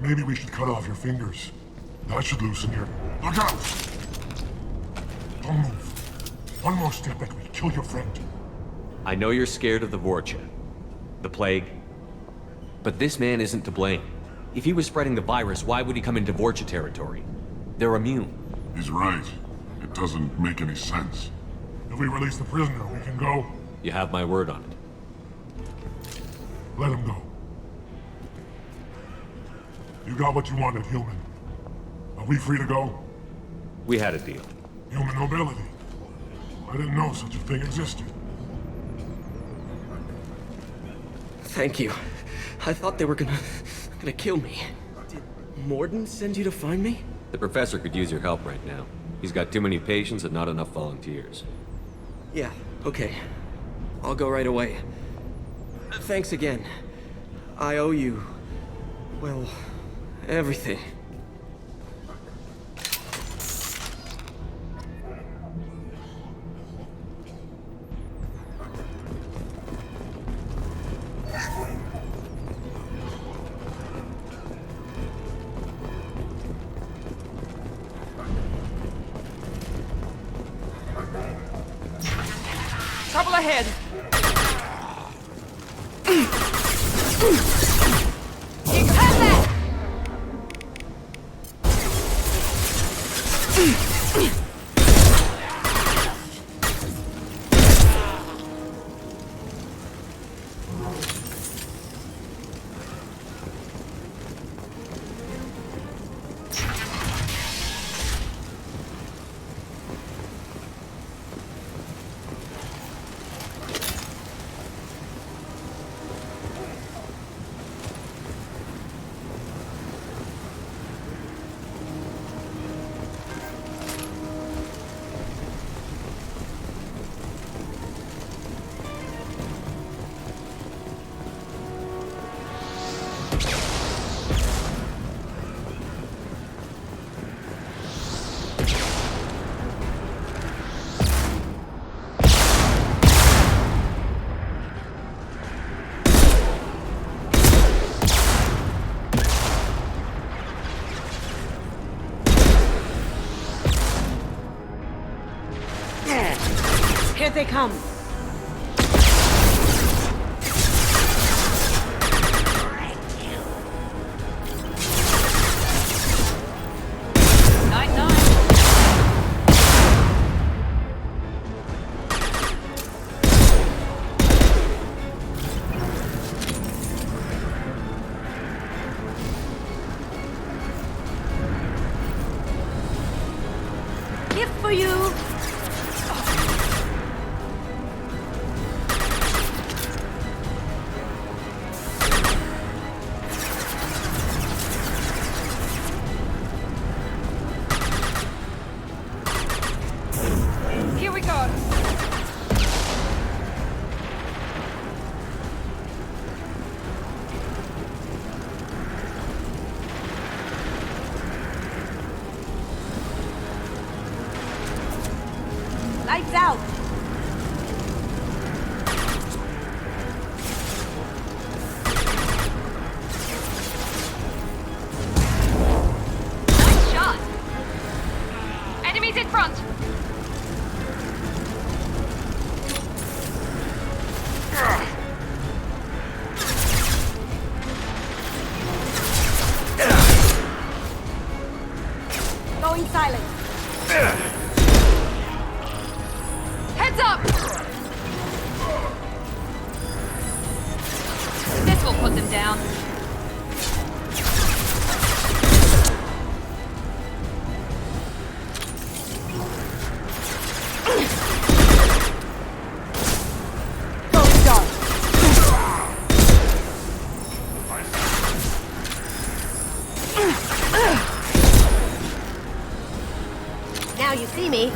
Maybe we should cut off your fingers. That should loosen your... Look out! Don't move. One more step and we kill your friend. I know you're scared of the Vorcha, the plague, but this man isn't to blame. If he was spreading the virus, why would he come into Vorcha territory? They're immune. He's right. It doesn't make any sense. If we release the prisoner, we can go. You have my word on it. Let him go. You got what you wanted, human. Are we free to go? We had a deal. Human nobility. I didn't know such a thing existed. Thank you. I thought they were gonna kill me. Did Morden send you to find me? The professor could use your help right now. He's got too many patients and not enough volunteers. Yeah, okay. I'll go right away. Thanks again. I owe you... well, everything. Trouble ahead! You can have that! Here they come. Gift for you. Here we go! Lights out. Nice shot! Enemies in front! Going silent. Heads up! This will put them down. Going dark. Now you see me.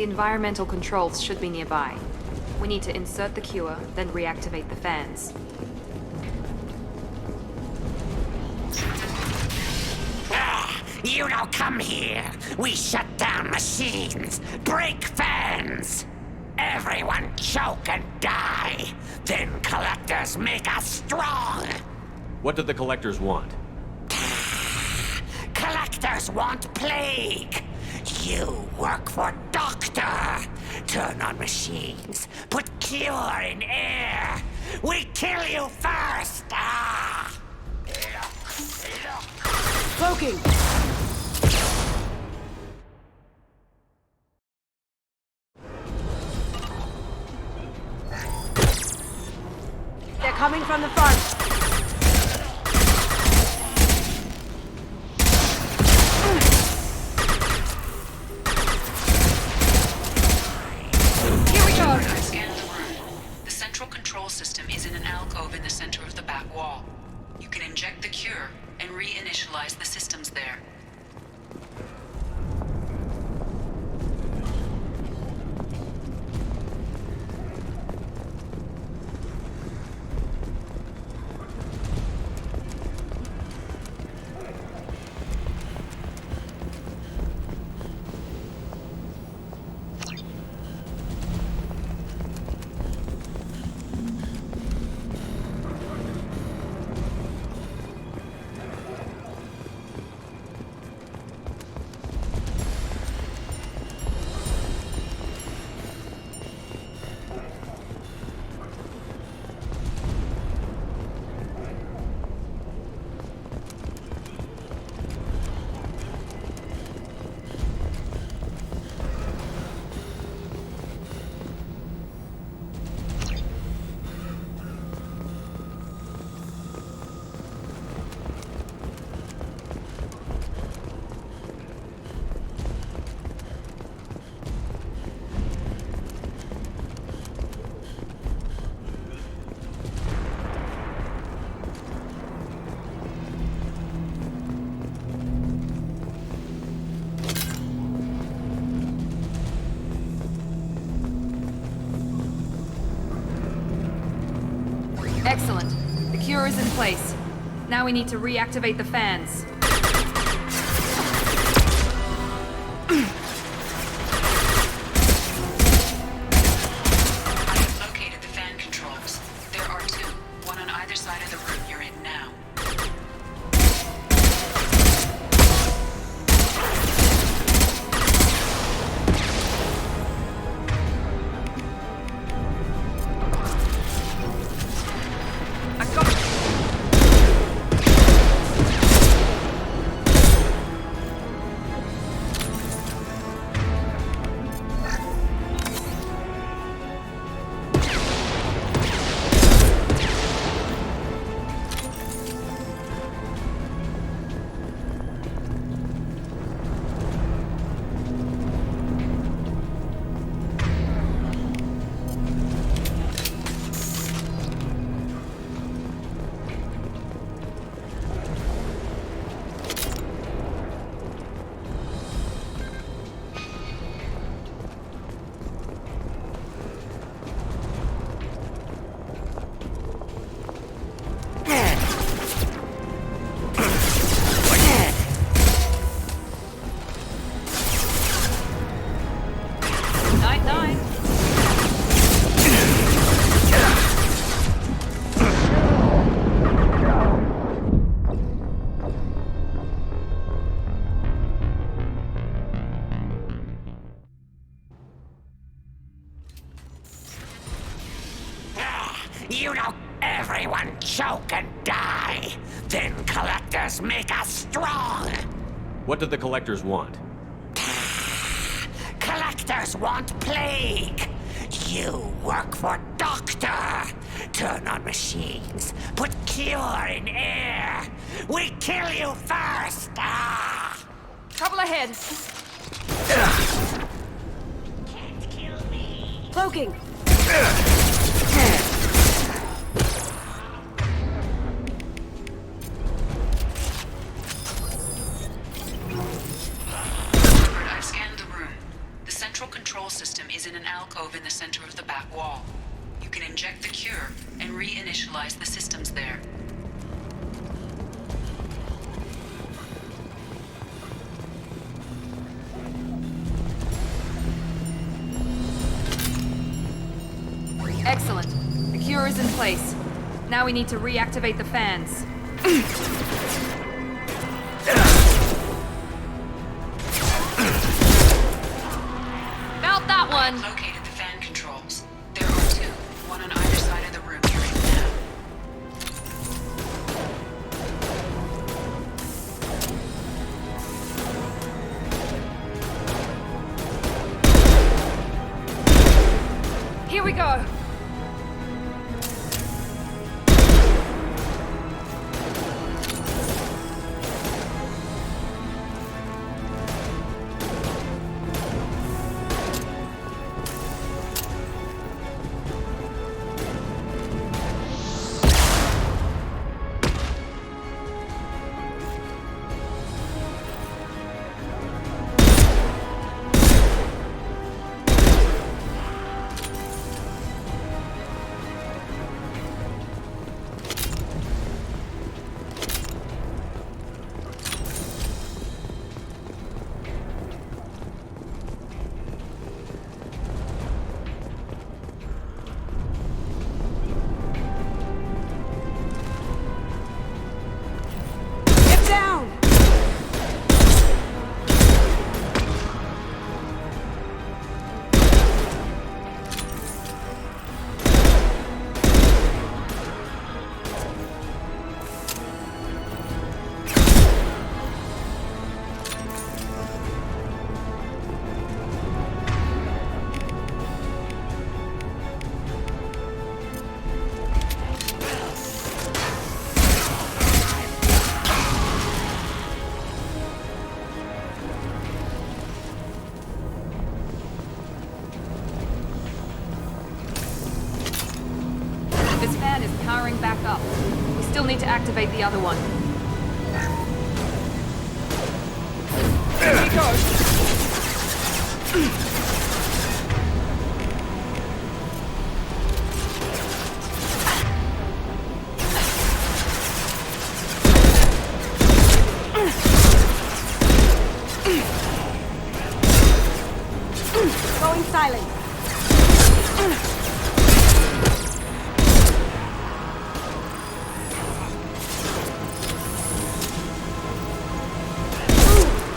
The environmental controls should be nearby. We need to insert the cure, then reactivate the fans. You don't come here. We shut down machines, break fans. Everyone choke and die. Then collectors make us strong. What did the collectors want? Collectors want plague. You work for Doctor. Turn on machines. Put cure in air. We kill you first. Cloaking! They're coming from the front. Here we go! I've scanned the room. The central control system is in an alcove in the center of the back wall. You can inject the cure and reinitialize the systems there. Excellent. The cure is in place. Now we need to reactivate the fans. I have located the fan controls. There are two, one on either side of the room you're in now. You know, everyone choke and die. Then collectors make us strong. What did the collectors want? Collectors want plague. You work for Doctor. Turn on machines. Put cure in air. We kill you first. Trouble ahead. Can't kill me. Cloaking! I've scanned the room. The central control back wall. You can inject the cure and reinitialize the systems there. Excellent. The cure is in place. Now we need to reactivate the fans. Felt that one! I've located the fan controls. There are two, one on either side of the room you're in now. Here we go! This fan is powering back up. We still need to activate the other one. Here we go! Going silent.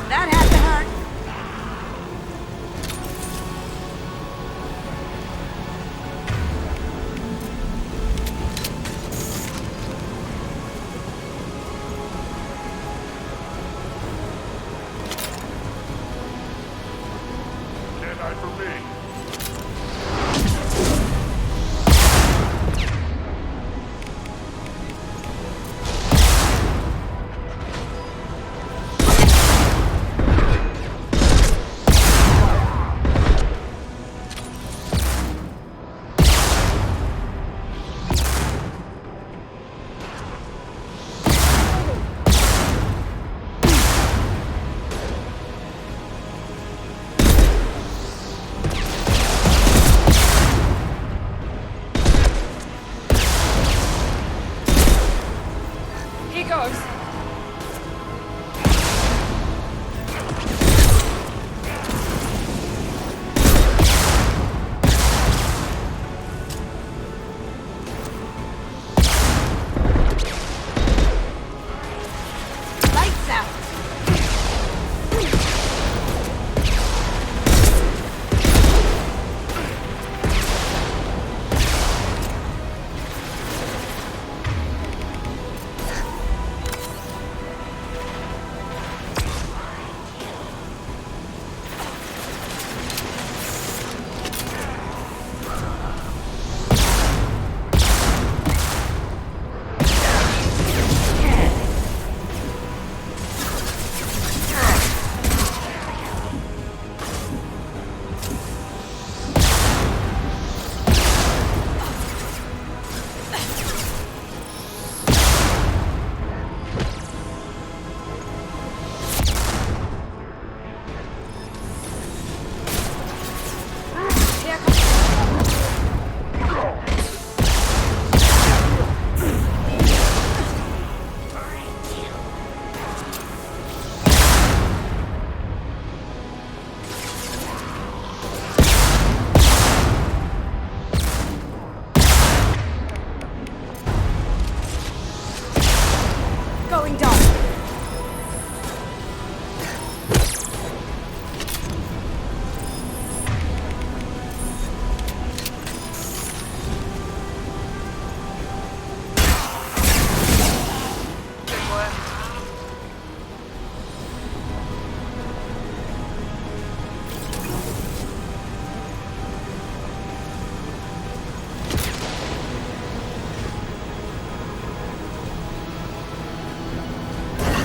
That had to hurt.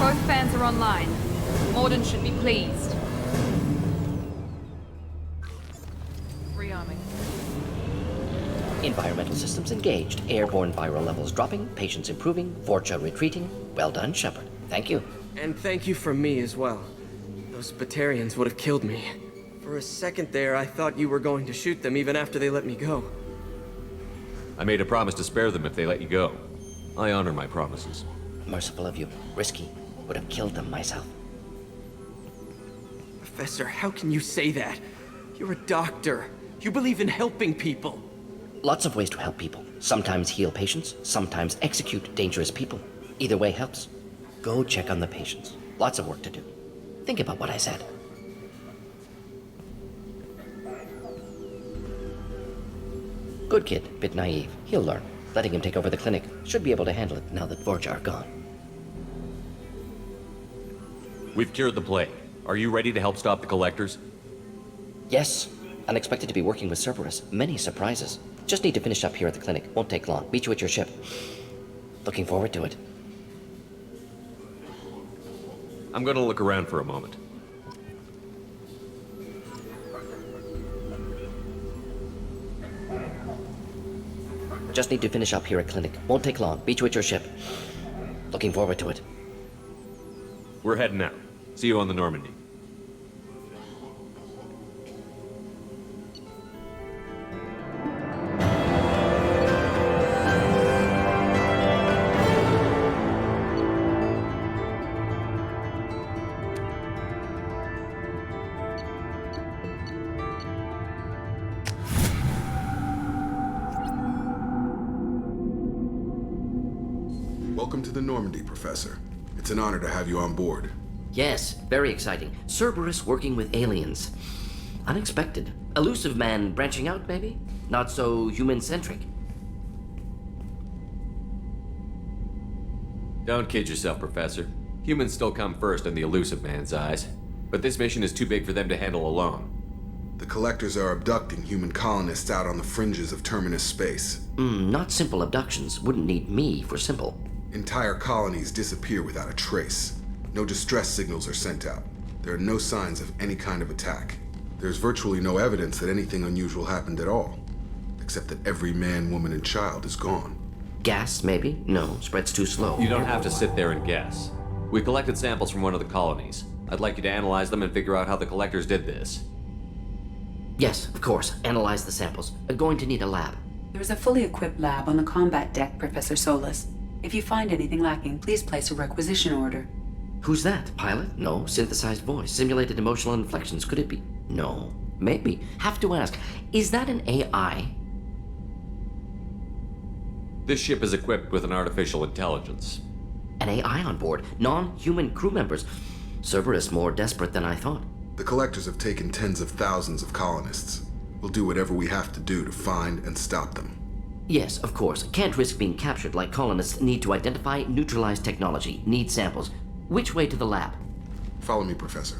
Both fans are online. Morden should be pleased. Rearming. Environmental systems engaged. Airborne viral levels dropping. Patients improving. Vorcha retreating. Well done, Shepard. Thank you. And thank you from me as well. Those Batarians would have killed me. For a second there, I thought you were going to shoot them even after they let me go. I made a promise to spare them if they let you go. I honor my promises. Merciful of you. Risky. Would have killed them myself. Professor, how can you say that? You're a doctor. You believe in helping people. Lots of ways to help people. Sometimes heal patients, sometimes execute dangerous people. Either way helps. Go check on the patients. Lots of work to do. Think about what I said. Good kid, bit naive. He'll learn. Letting him take over the clinic. Should be able to handle it now that Vorcha are gone. We've cured the plague. Are you ready to help stop the Collectors? Yes. Unexpected to be working with Cerberus. Many surprises. Just need to finish up here at the clinic. Won't take long. Meet you at your ship. Looking forward to it. I'm gonna look around for a moment. Just need to finish up here at clinic. Won't take long. Meet you at your ship. Looking forward to it. We're heading out. See you on the Normandy. Welcome to the Normandy, Professor. It's an honor to have you on board. Yes, very exciting. Cerberus working with aliens. Unexpected. Elusive man branching out, maybe? Not so human-centric. Don't kid yourself, Professor. Humans still come first in the elusive man's eyes. But this mission is too big for them to handle alone. The Collectors are abducting human colonists out on the fringes of Terminus space. Not simple abductions. Wouldn't need me for simple. Entire colonies disappear without a trace. No distress signals are sent out. There are no signs of any kind of attack. There's virtually no evidence that anything unusual happened at all. Except that every man, woman, and child is gone. Gas, maybe? No, spreads too slow. You don't have to sit there and guess. We collected samples from one of the colonies. I'd like you to analyze them and figure out how the Collectors did this. Yes, of course. Analyze the samples. Going to need a lab. There is a fully equipped lab on the combat deck, Professor Solis. If you find anything lacking, please place a requisition order. Who's that? Pilot? No. Synthesized voice. Simulated emotional inflections. Could it be? No. Maybe. Have to ask. Is that an AI? This ship is equipped with an artificial intelligence. An AI on board. Non-human crew members. Cerberus more desperate than I thought. The Collectors have taken tens of thousands of colonists. We'll do whatever we have to do to find and stop them. Yes, of course. Can't risk being captured like colonists need to identify, neutralize technology, need samples. Which way to the lab? Follow me, Professor.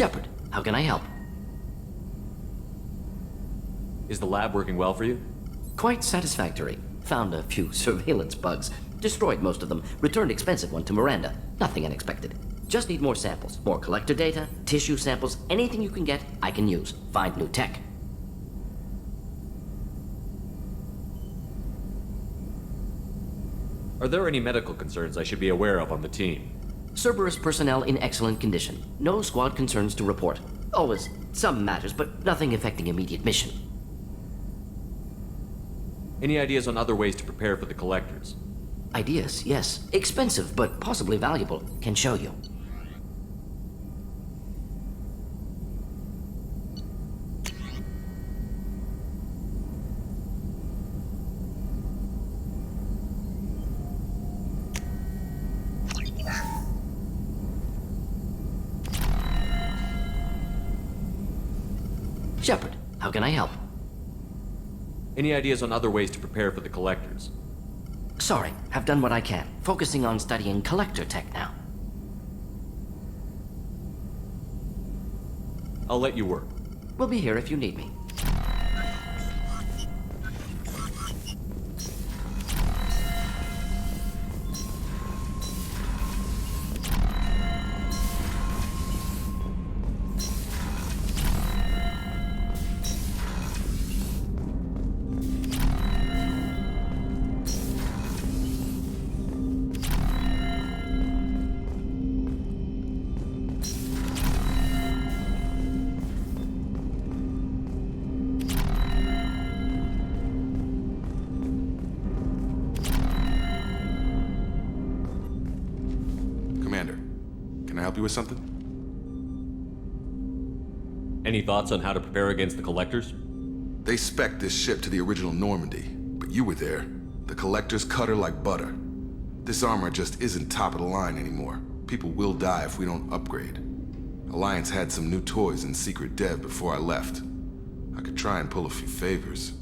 Shepard, how can I help? Is the lab working well for you? Quite satisfactory. Found a few surveillance bugs. Destroyed most of them. Returned expensive one to Miranda. Nothing unexpected. Just need more samples. More collector data, tissue samples, anything you can get, I can use. Find new tech. Are there any medical concerns I should be aware of on the team? Cerberus personnel in excellent condition. No squad concerns to report. Always some matters, but nothing affecting immediate mission. Any ideas on other ways to prepare for the collectors? Ideas, yes. Expensive, but possibly valuable. Can show you. Shepard, how can I help? Any ideas on other ways to prepare for the collectors? Sorry, have done what I can. Focusing on studying collector tech now. I'll let you work. We'll be here if you need me. With something? Any thoughts on how to prepare against the collectors? They spec'd this ship to the original Normandy, but you were there. The collectors cut her like butter. This armor just isn't top of the line anymore. People will die if we don't upgrade. Alliance had some new toys in secret dev before I left. I could try and pull a few favors.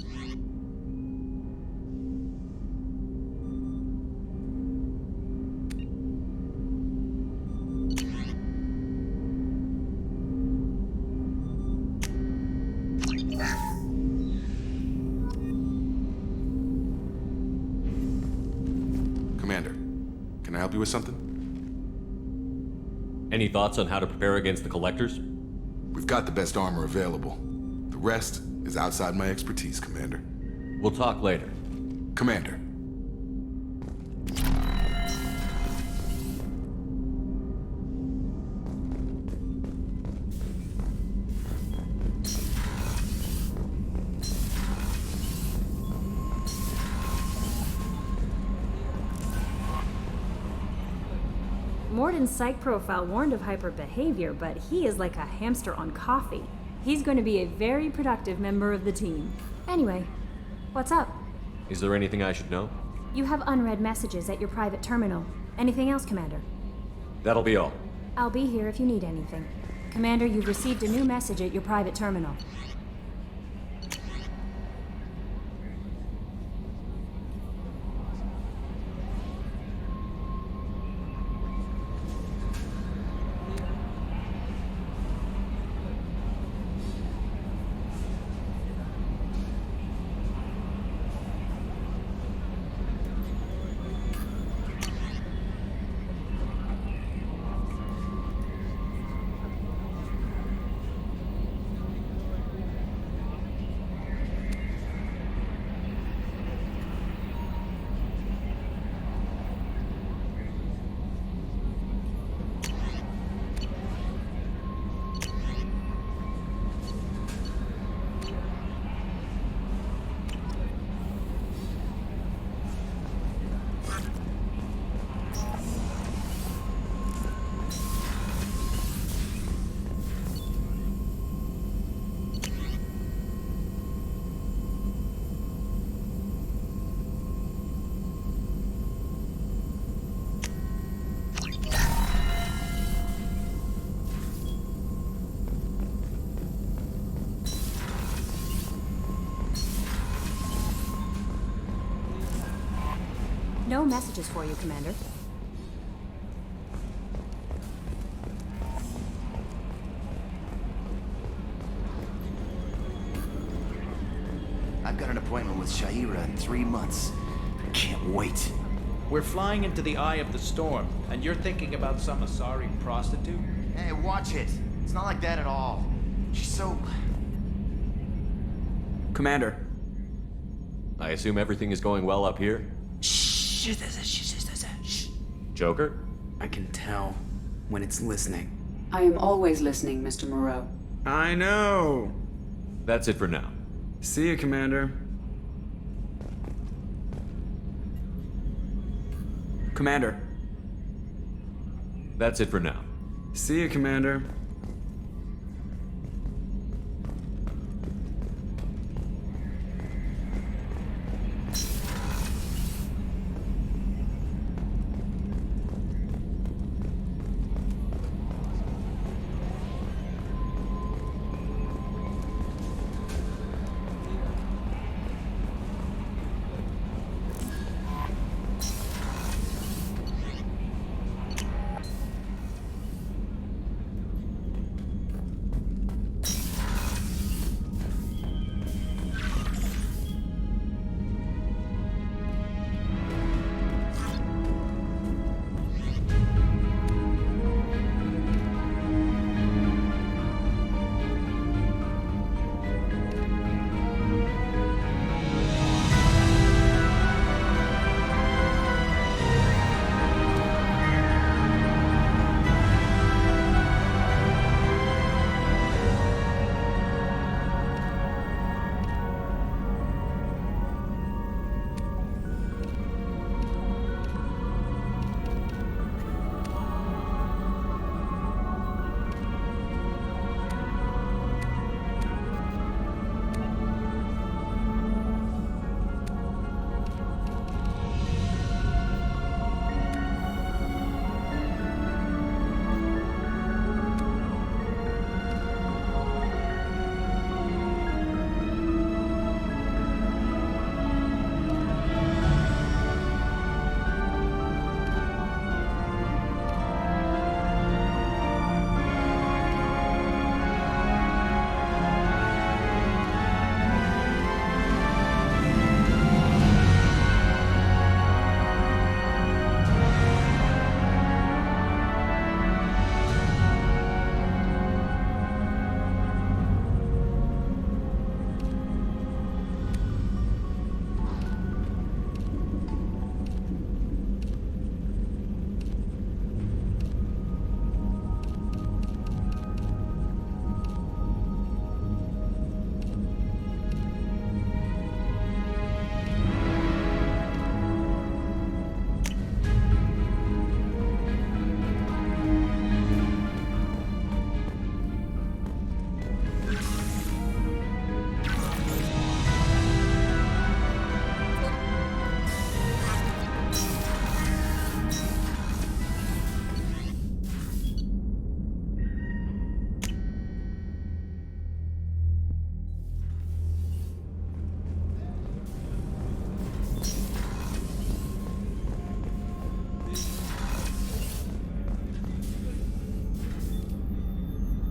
With something? Any thoughts on how to prepare against the collectors? We've got the best armor available. The rest is outside my expertise, Commander. We'll talk later. Commander. Morden's psych profile warned of hyper behavior, but he is like a hamster on coffee. He's going to be a very productive member of the team. Anyway, what's up? Is there anything I should know? You have unread messages at your private terminal. Anything else, Commander? That'll be all. I'll be here if you need anything. Commander, you've received a new message at your private terminal. No messages for you, Commander. I've got an appointment with Shaira in 3 months. I can't wait. We're flying into the eye of the storm, and you're thinking about some Asari prostitute? Hey, watch it. It's not like that at all. She's so... Commander. I assume everything is going well up here? Shh. Joker? I can tell when it's listening. I am always listening, Mr. Moreau. I know. That's it for now. See you, Commander. Commander. That's it for now. See you, Commander.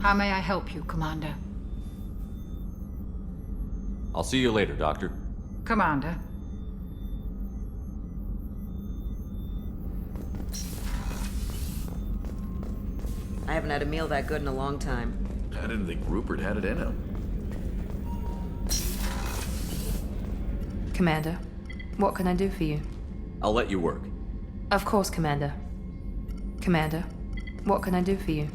How may I help you, Commander? I'll see you later, Doctor. Commander. I haven't had a meal that good in a long time. I didn't think Rupert had it in him. Commander, what can I do for you? I'll let you work. Of course, Commander. Commander, what can I do for you?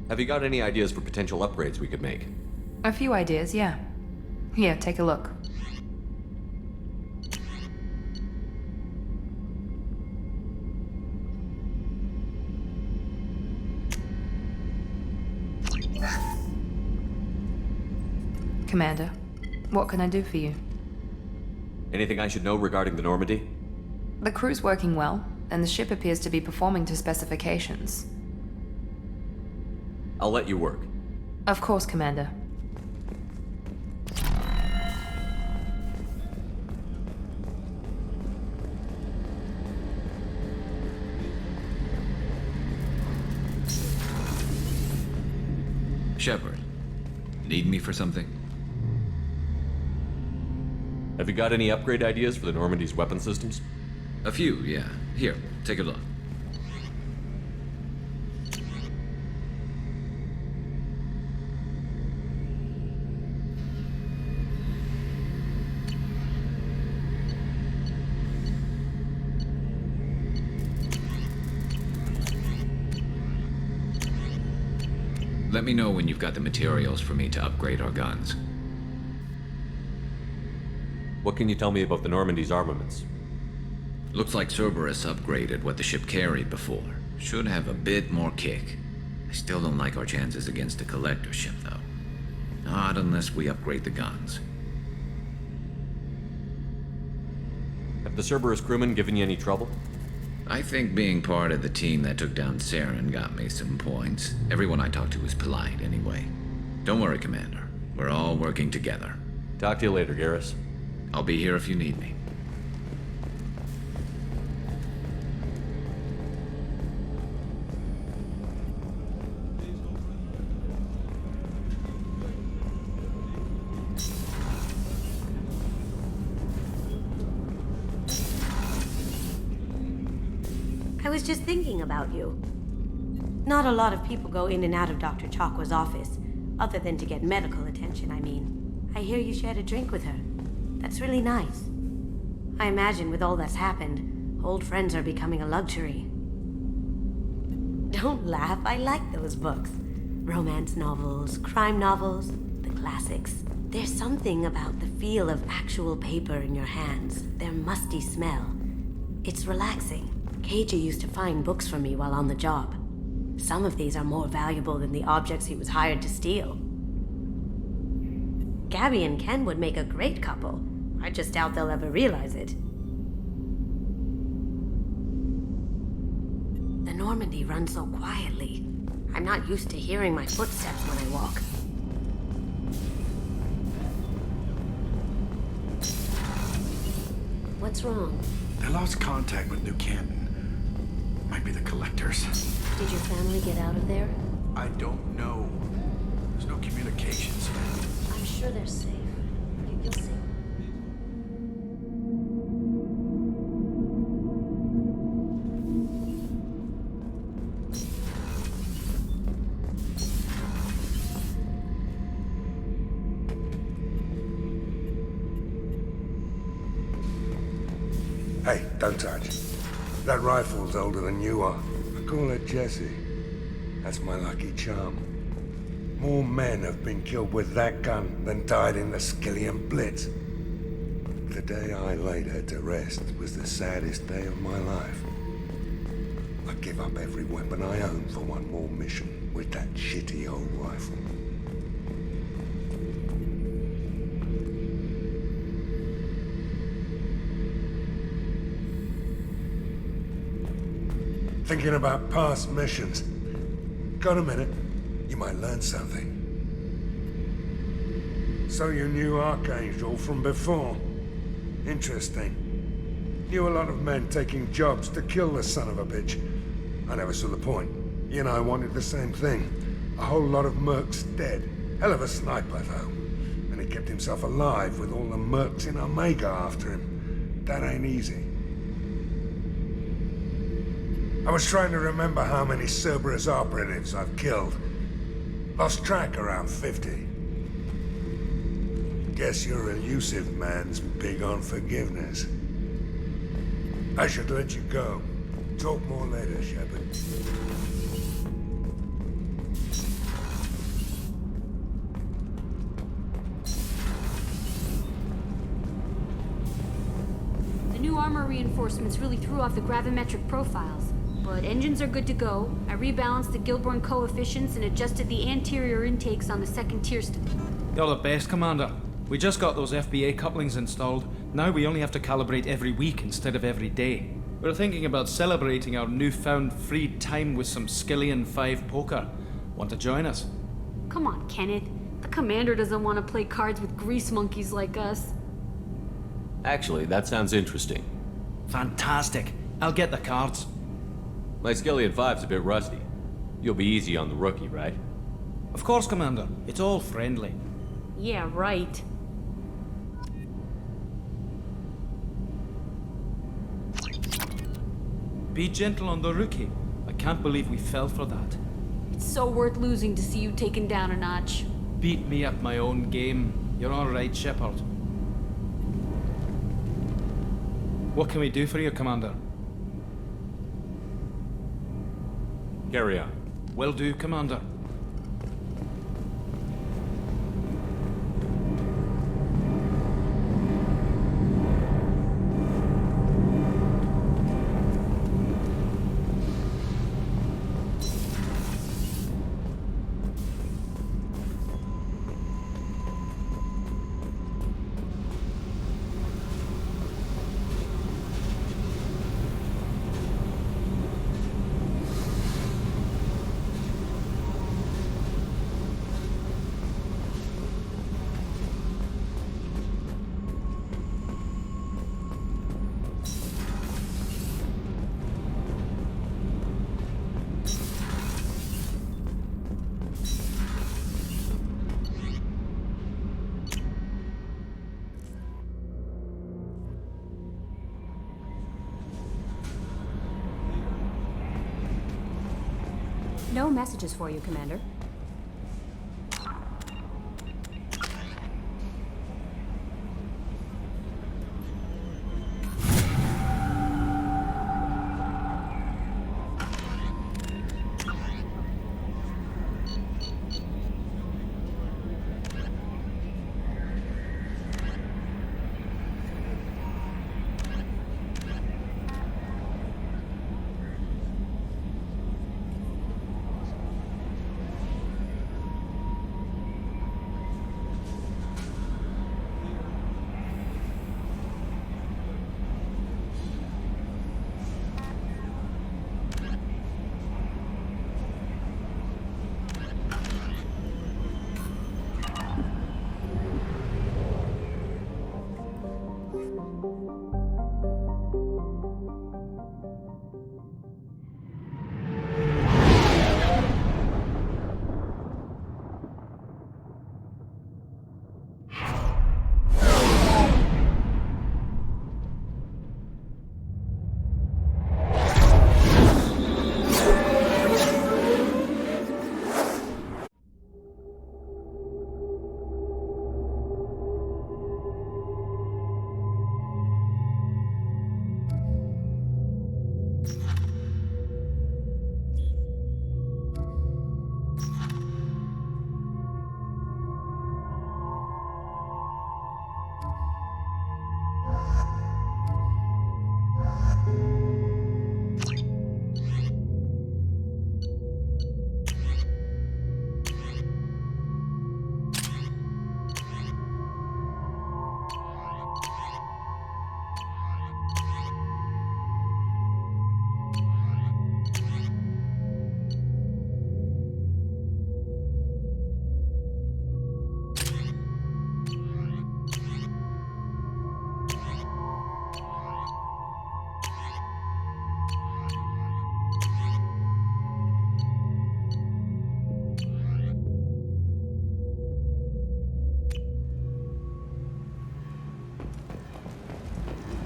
Have you got any ideas for potential upgrades we could make? A few ideas, yeah. Here, take a look. Commander, what can I do for you? Anything I should know regarding the Normandy? The crew's working well, and the ship appears to be performing to specifications. I'll let you work. Of course, Commander. Shepard, need me for something? Have you got any upgrade ideas for the Normandy's weapon systems? A few, yeah. Here, take a look. Let me know when you've got the materials for me to upgrade our guns. What can you tell me about the Normandy's armaments? Looks like Cerberus upgraded what the ship carried before. Should have a bit more kick. I still don't like our chances against a collector ship, though. Not unless we upgrade the guns. Have the Cerberus crewmen given you any trouble? I think being part of the team that took down Saren got me some points. Everyone I talked to was polite, anyway. Don't worry, Commander. We're all working together. Talk to you later, Garrus. I'll be here if you need me. I was just thinking about you. Not a lot of people go in and out of Dr. Chakwa's office, other than to get medical attention, I mean. I hear you shared a drink with her. That's really nice. I imagine with all that's happened, old friends are becoming a luxury. Don't laugh, I like those books. Romance novels, crime novels, the classics. There's something about the feel of actual paper in your hands, their musty smell. It's relaxing. Keiji used to find books for me while on the job. Some of these are more valuable than the objects he was hired to steal. Gabby and Ken would make a great couple. I just doubt they'll ever realize it. The Normandy runs so quietly. I'm not used to hearing my footsteps when I walk. What's wrong? They lost contact with New Canton. Might be the collectors. Did your family get out of there? I don't know. There's no communications. I'm sure they're safe. You'll see. Hey, don't touch. That rifle's older than you are. I call it Jesse. That's my lucky charm. More men have been killed with that gun than died in the Skillian Blitz. The day I laid her to rest was the saddest day of my life. I give up every weapon I own for one more mission with that shitty old rifle. Thinking about past missions. Got a minute? You might learn something. So you knew Archangel from before? Interesting. Knew a lot of men taking jobs to kill the son of a bitch. I never saw the point. He and I wanted the same thing. A whole lot of mercs dead. Hell of a sniper, though. And he kept himself alive with all the mercs in Omega after him. That ain't easy. I was trying to remember how many Cerberus operatives I've killed. Lost track around 50. Guess your elusive man's big on forgiveness. I should let you go. Talk more later, Shepard. The new armor reinforcements really threw off the gravimetric profiles. But engines are good to go. I rebalanced the Gilborn coefficients and adjusted the anterior intakes on the second tier. You're the best, Commander. We just got those FBA couplings installed. Now we only have to calibrate every week instead of every day. We're thinking about celebrating our newfound freed time with some Skillian 5 poker. Want to join us? Come on, Kenneth. The commander doesn't want to play cards with grease monkeys like us. Actually, that sounds interesting. Fantastic. I'll get the cards. My Skillian 5's a bit rusty. You'll be easy on the rookie, right? Of course, Commander. It's all friendly. Yeah, right. Be gentle on the rookie. I can't believe we fell for that. It's so worth losing to see you taken down a notch. Beat me at my own game. You're all right, Shepard. What can we do for you, Commander? Carry on. Will do, Commander. No messages for you, Commander.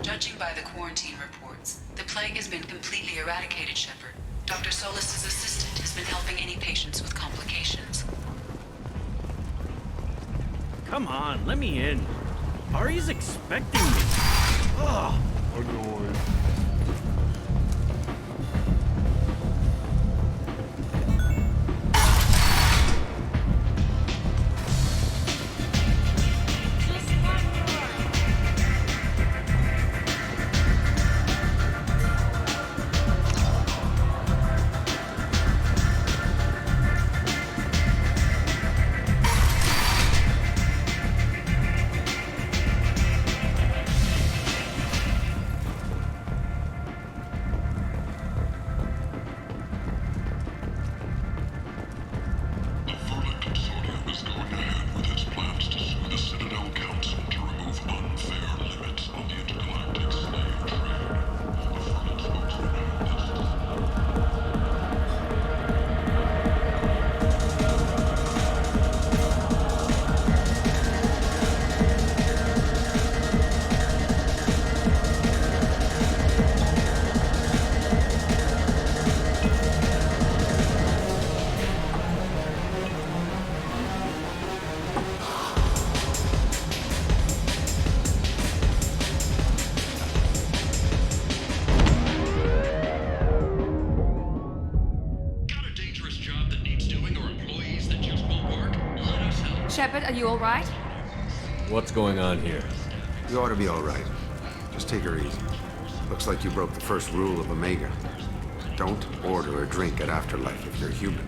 Judging by the quarantine reports, the plague has been completely eradicated, Shepard. Dr. Solis' assistant has been helping any patients with complications. Come on, let me in. Ari's expecting me. Ugh. Annoying. you alright? What's going on here? You ought to be all right. Just take her easy. Looks like you broke the first rule of Omega. Don't order a drink at Afterlife if you're human.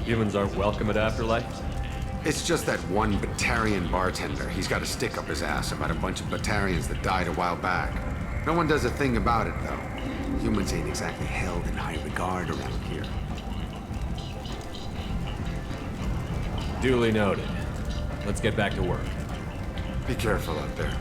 Humans aren't welcome at Afterlife? It's just that one Batarian bartender. He's got a stick up his ass about a bunch of Batarians that died a while back. No one does a thing about it, though. Humans ain't exactly held in high regard around here. Duly noted. Let's get back to work. Be careful out there.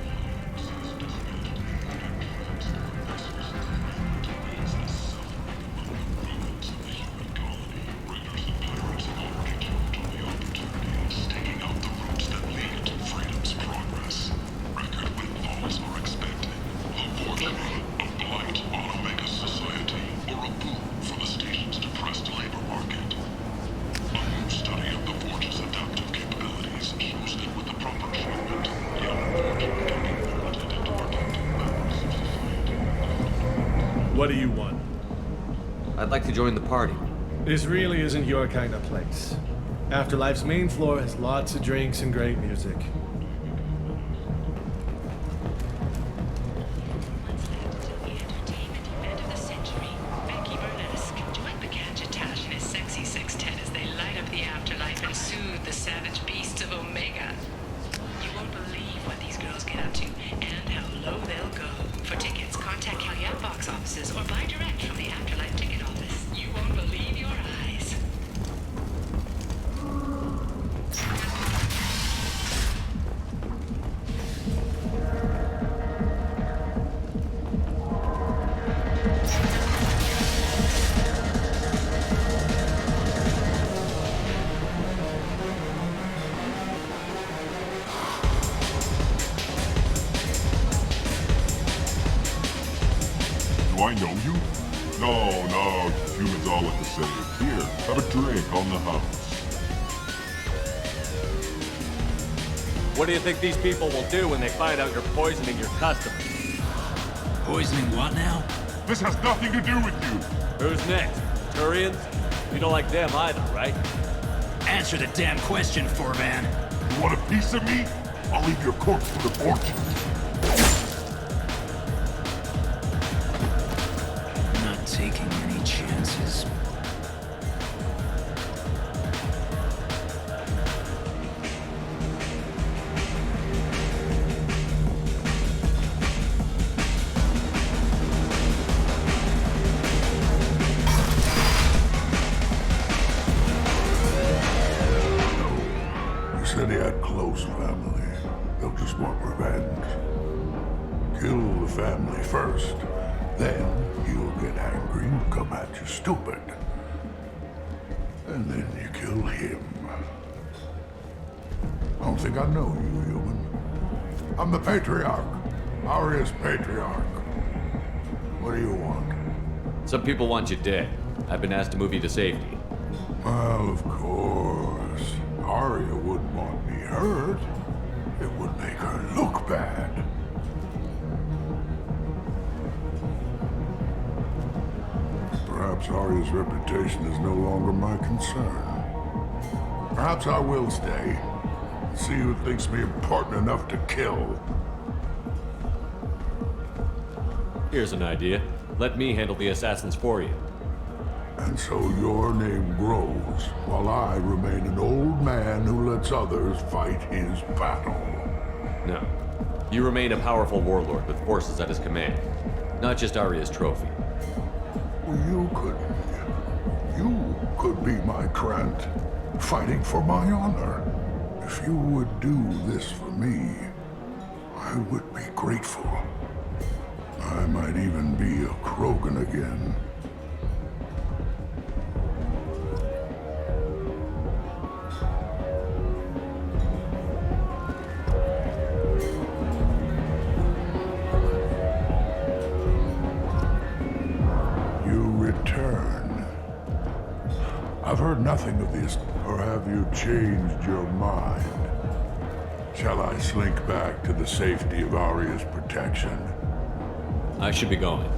What do you want? I'd like to join the party. This really isn't your kind of place. Afterlife's main floor has lots of drinks and great music. Do I know you? No, humans all look the same. Here, have a drink on the house. What do you think these people will do when they find out you're poisoning your customers? Poisoning what now? This has nothing to do with you. Who's next? Turians? You don't like them either, right? Answer the damn question, Forvan. You want a piece of me? I'll leave your corpse for the fortune. Not taking any chances. You said he had close family. They'll just want revenge. Kill the family first. Then he'll get angry and come at you stupid. And then you kill him. I don't think I know you, human. I'm the Patriarch. Aria's Patriarch. What do you want? Some people want you dead. I've been asked to move you to safety. Well, of course. Aria wouldn't want me hurt. It would make her look bad. Perhaps Aria's reputation is no longer my concern. Perhaps I will stay. See who thinks me important enough to kill. Here's an idea. Let me handle the assassins for you. And so your name grows, while I remain an old man who lets others fight his battle. No. You remain a powerful warlord with forces at his command. Not just Aria's trophy. You could be my Trent, fighting for my honor. If you would do this for me, I would be grateful. I might even be a Krogan again. I've heard nothing of this, or have you changed your mind? Shall I slink back to the safety of Aria's protection? I should be going.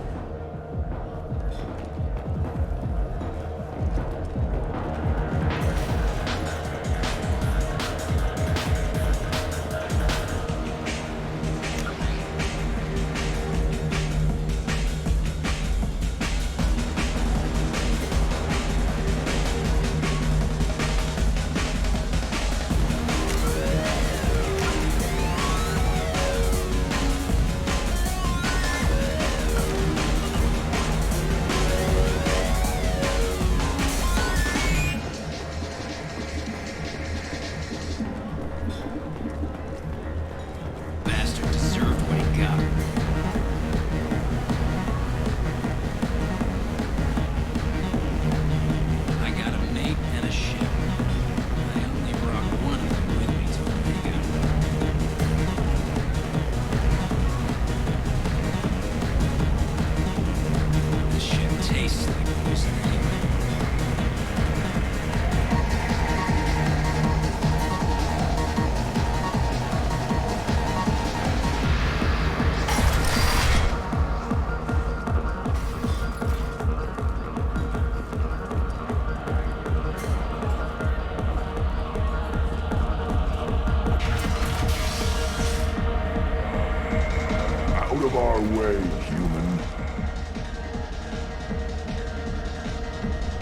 of our way, human.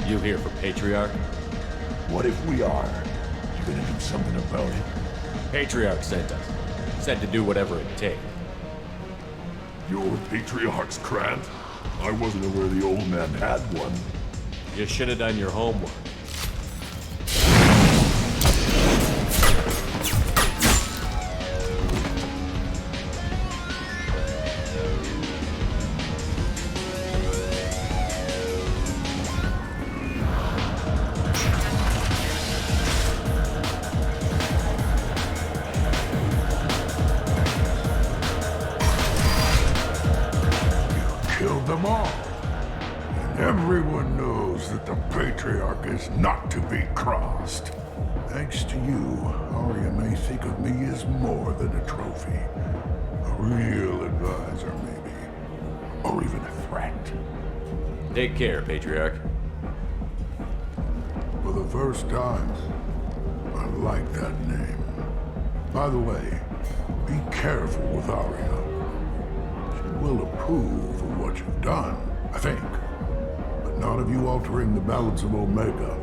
You here for Patriarch? What if we are? You gonna do something about it? Patriarch sent us. Said to do whatever it takes. Your Patriarch's Krant? I wasn't aware the old man had one. You should have done your homework. Killed them all. And everyone knows that the Patriarch is not to be crossed. Thanks to you, Arya may think of me as more than a trophy. A real advisor, maybe. Or even a threat. Take care, Patriarch. For the first time, I like that name. By the way, be careful with Arya. She will approve of what you've done, I think. But not of you altering the balance of Omega.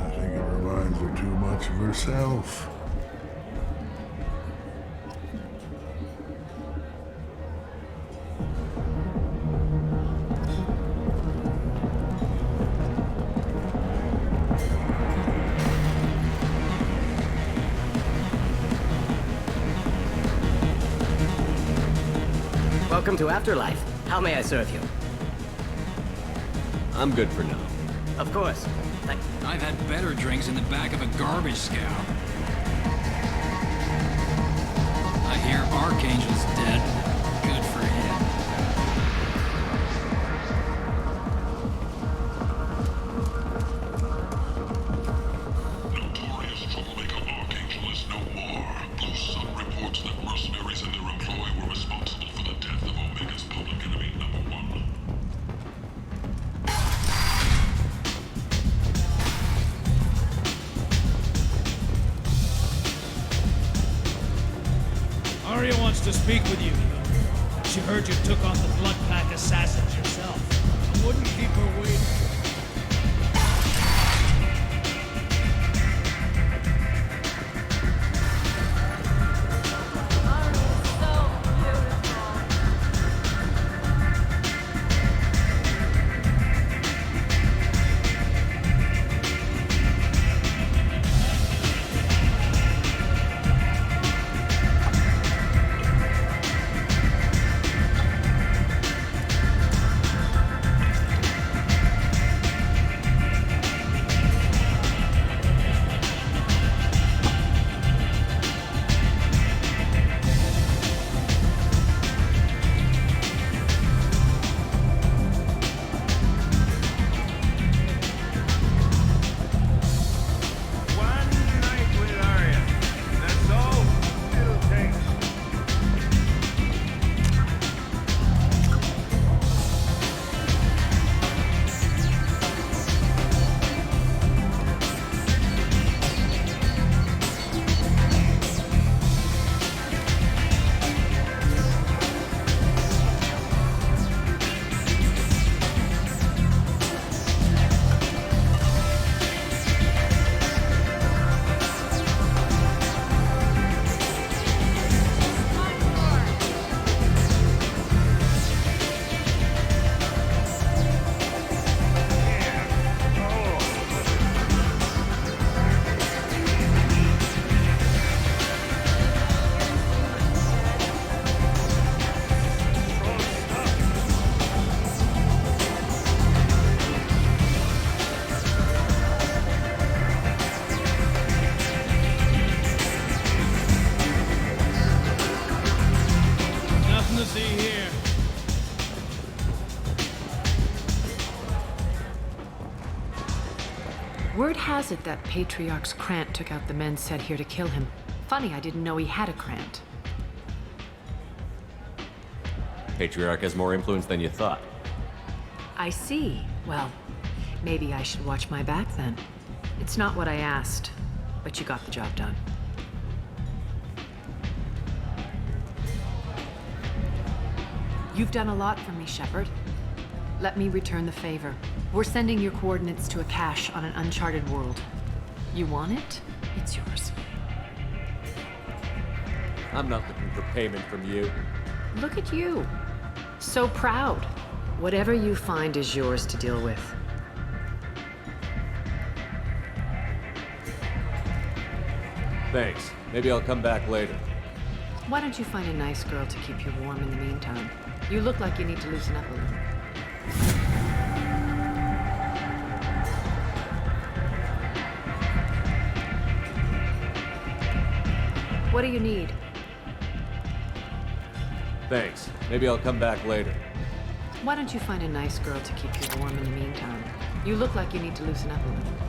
I think it reminds her too much of herself. Welcome to Afterlife. How may I serve you? I'm good for now. Of course. I've had better drinks in the back of a garbage scow. I hear Archangel's dead. Good for him. Notorious troublemaker Archangel is no more. Blue Sun reports that mercenaries in their employ were responsible for the death of Omega's public enemy #1. Arya wants to speak with you. She heard you took on the Blood Pack assassins yourself. I wouldn't keep her waiting. Word has it that Patriarch's Krant took out the men sent here to kill him. Funny, I didn't know he had a Krant. Patriarch has more influence than you thought. I see. Well, maybe I should watch my back then. It's not what I asked, but you got the job done. You've done a lot for me, Shepard. Let me return the favor. We're sending your coordinates to a cache on an uncharted world. You want it? It's yours. I'm not looking for payment from you. Look at you. So proud. Whatever you find is yours to deal with. Thanks. Maybe I'll come back later. Why don't you find a nice girl to keep you warm in the meantime? You look like you need to loosen up a little. What do you need? Thanks. Maybe I'll come back later. Why don't you find a nice girl to keep you warm in the meantime? You look like you need to loosen up a little.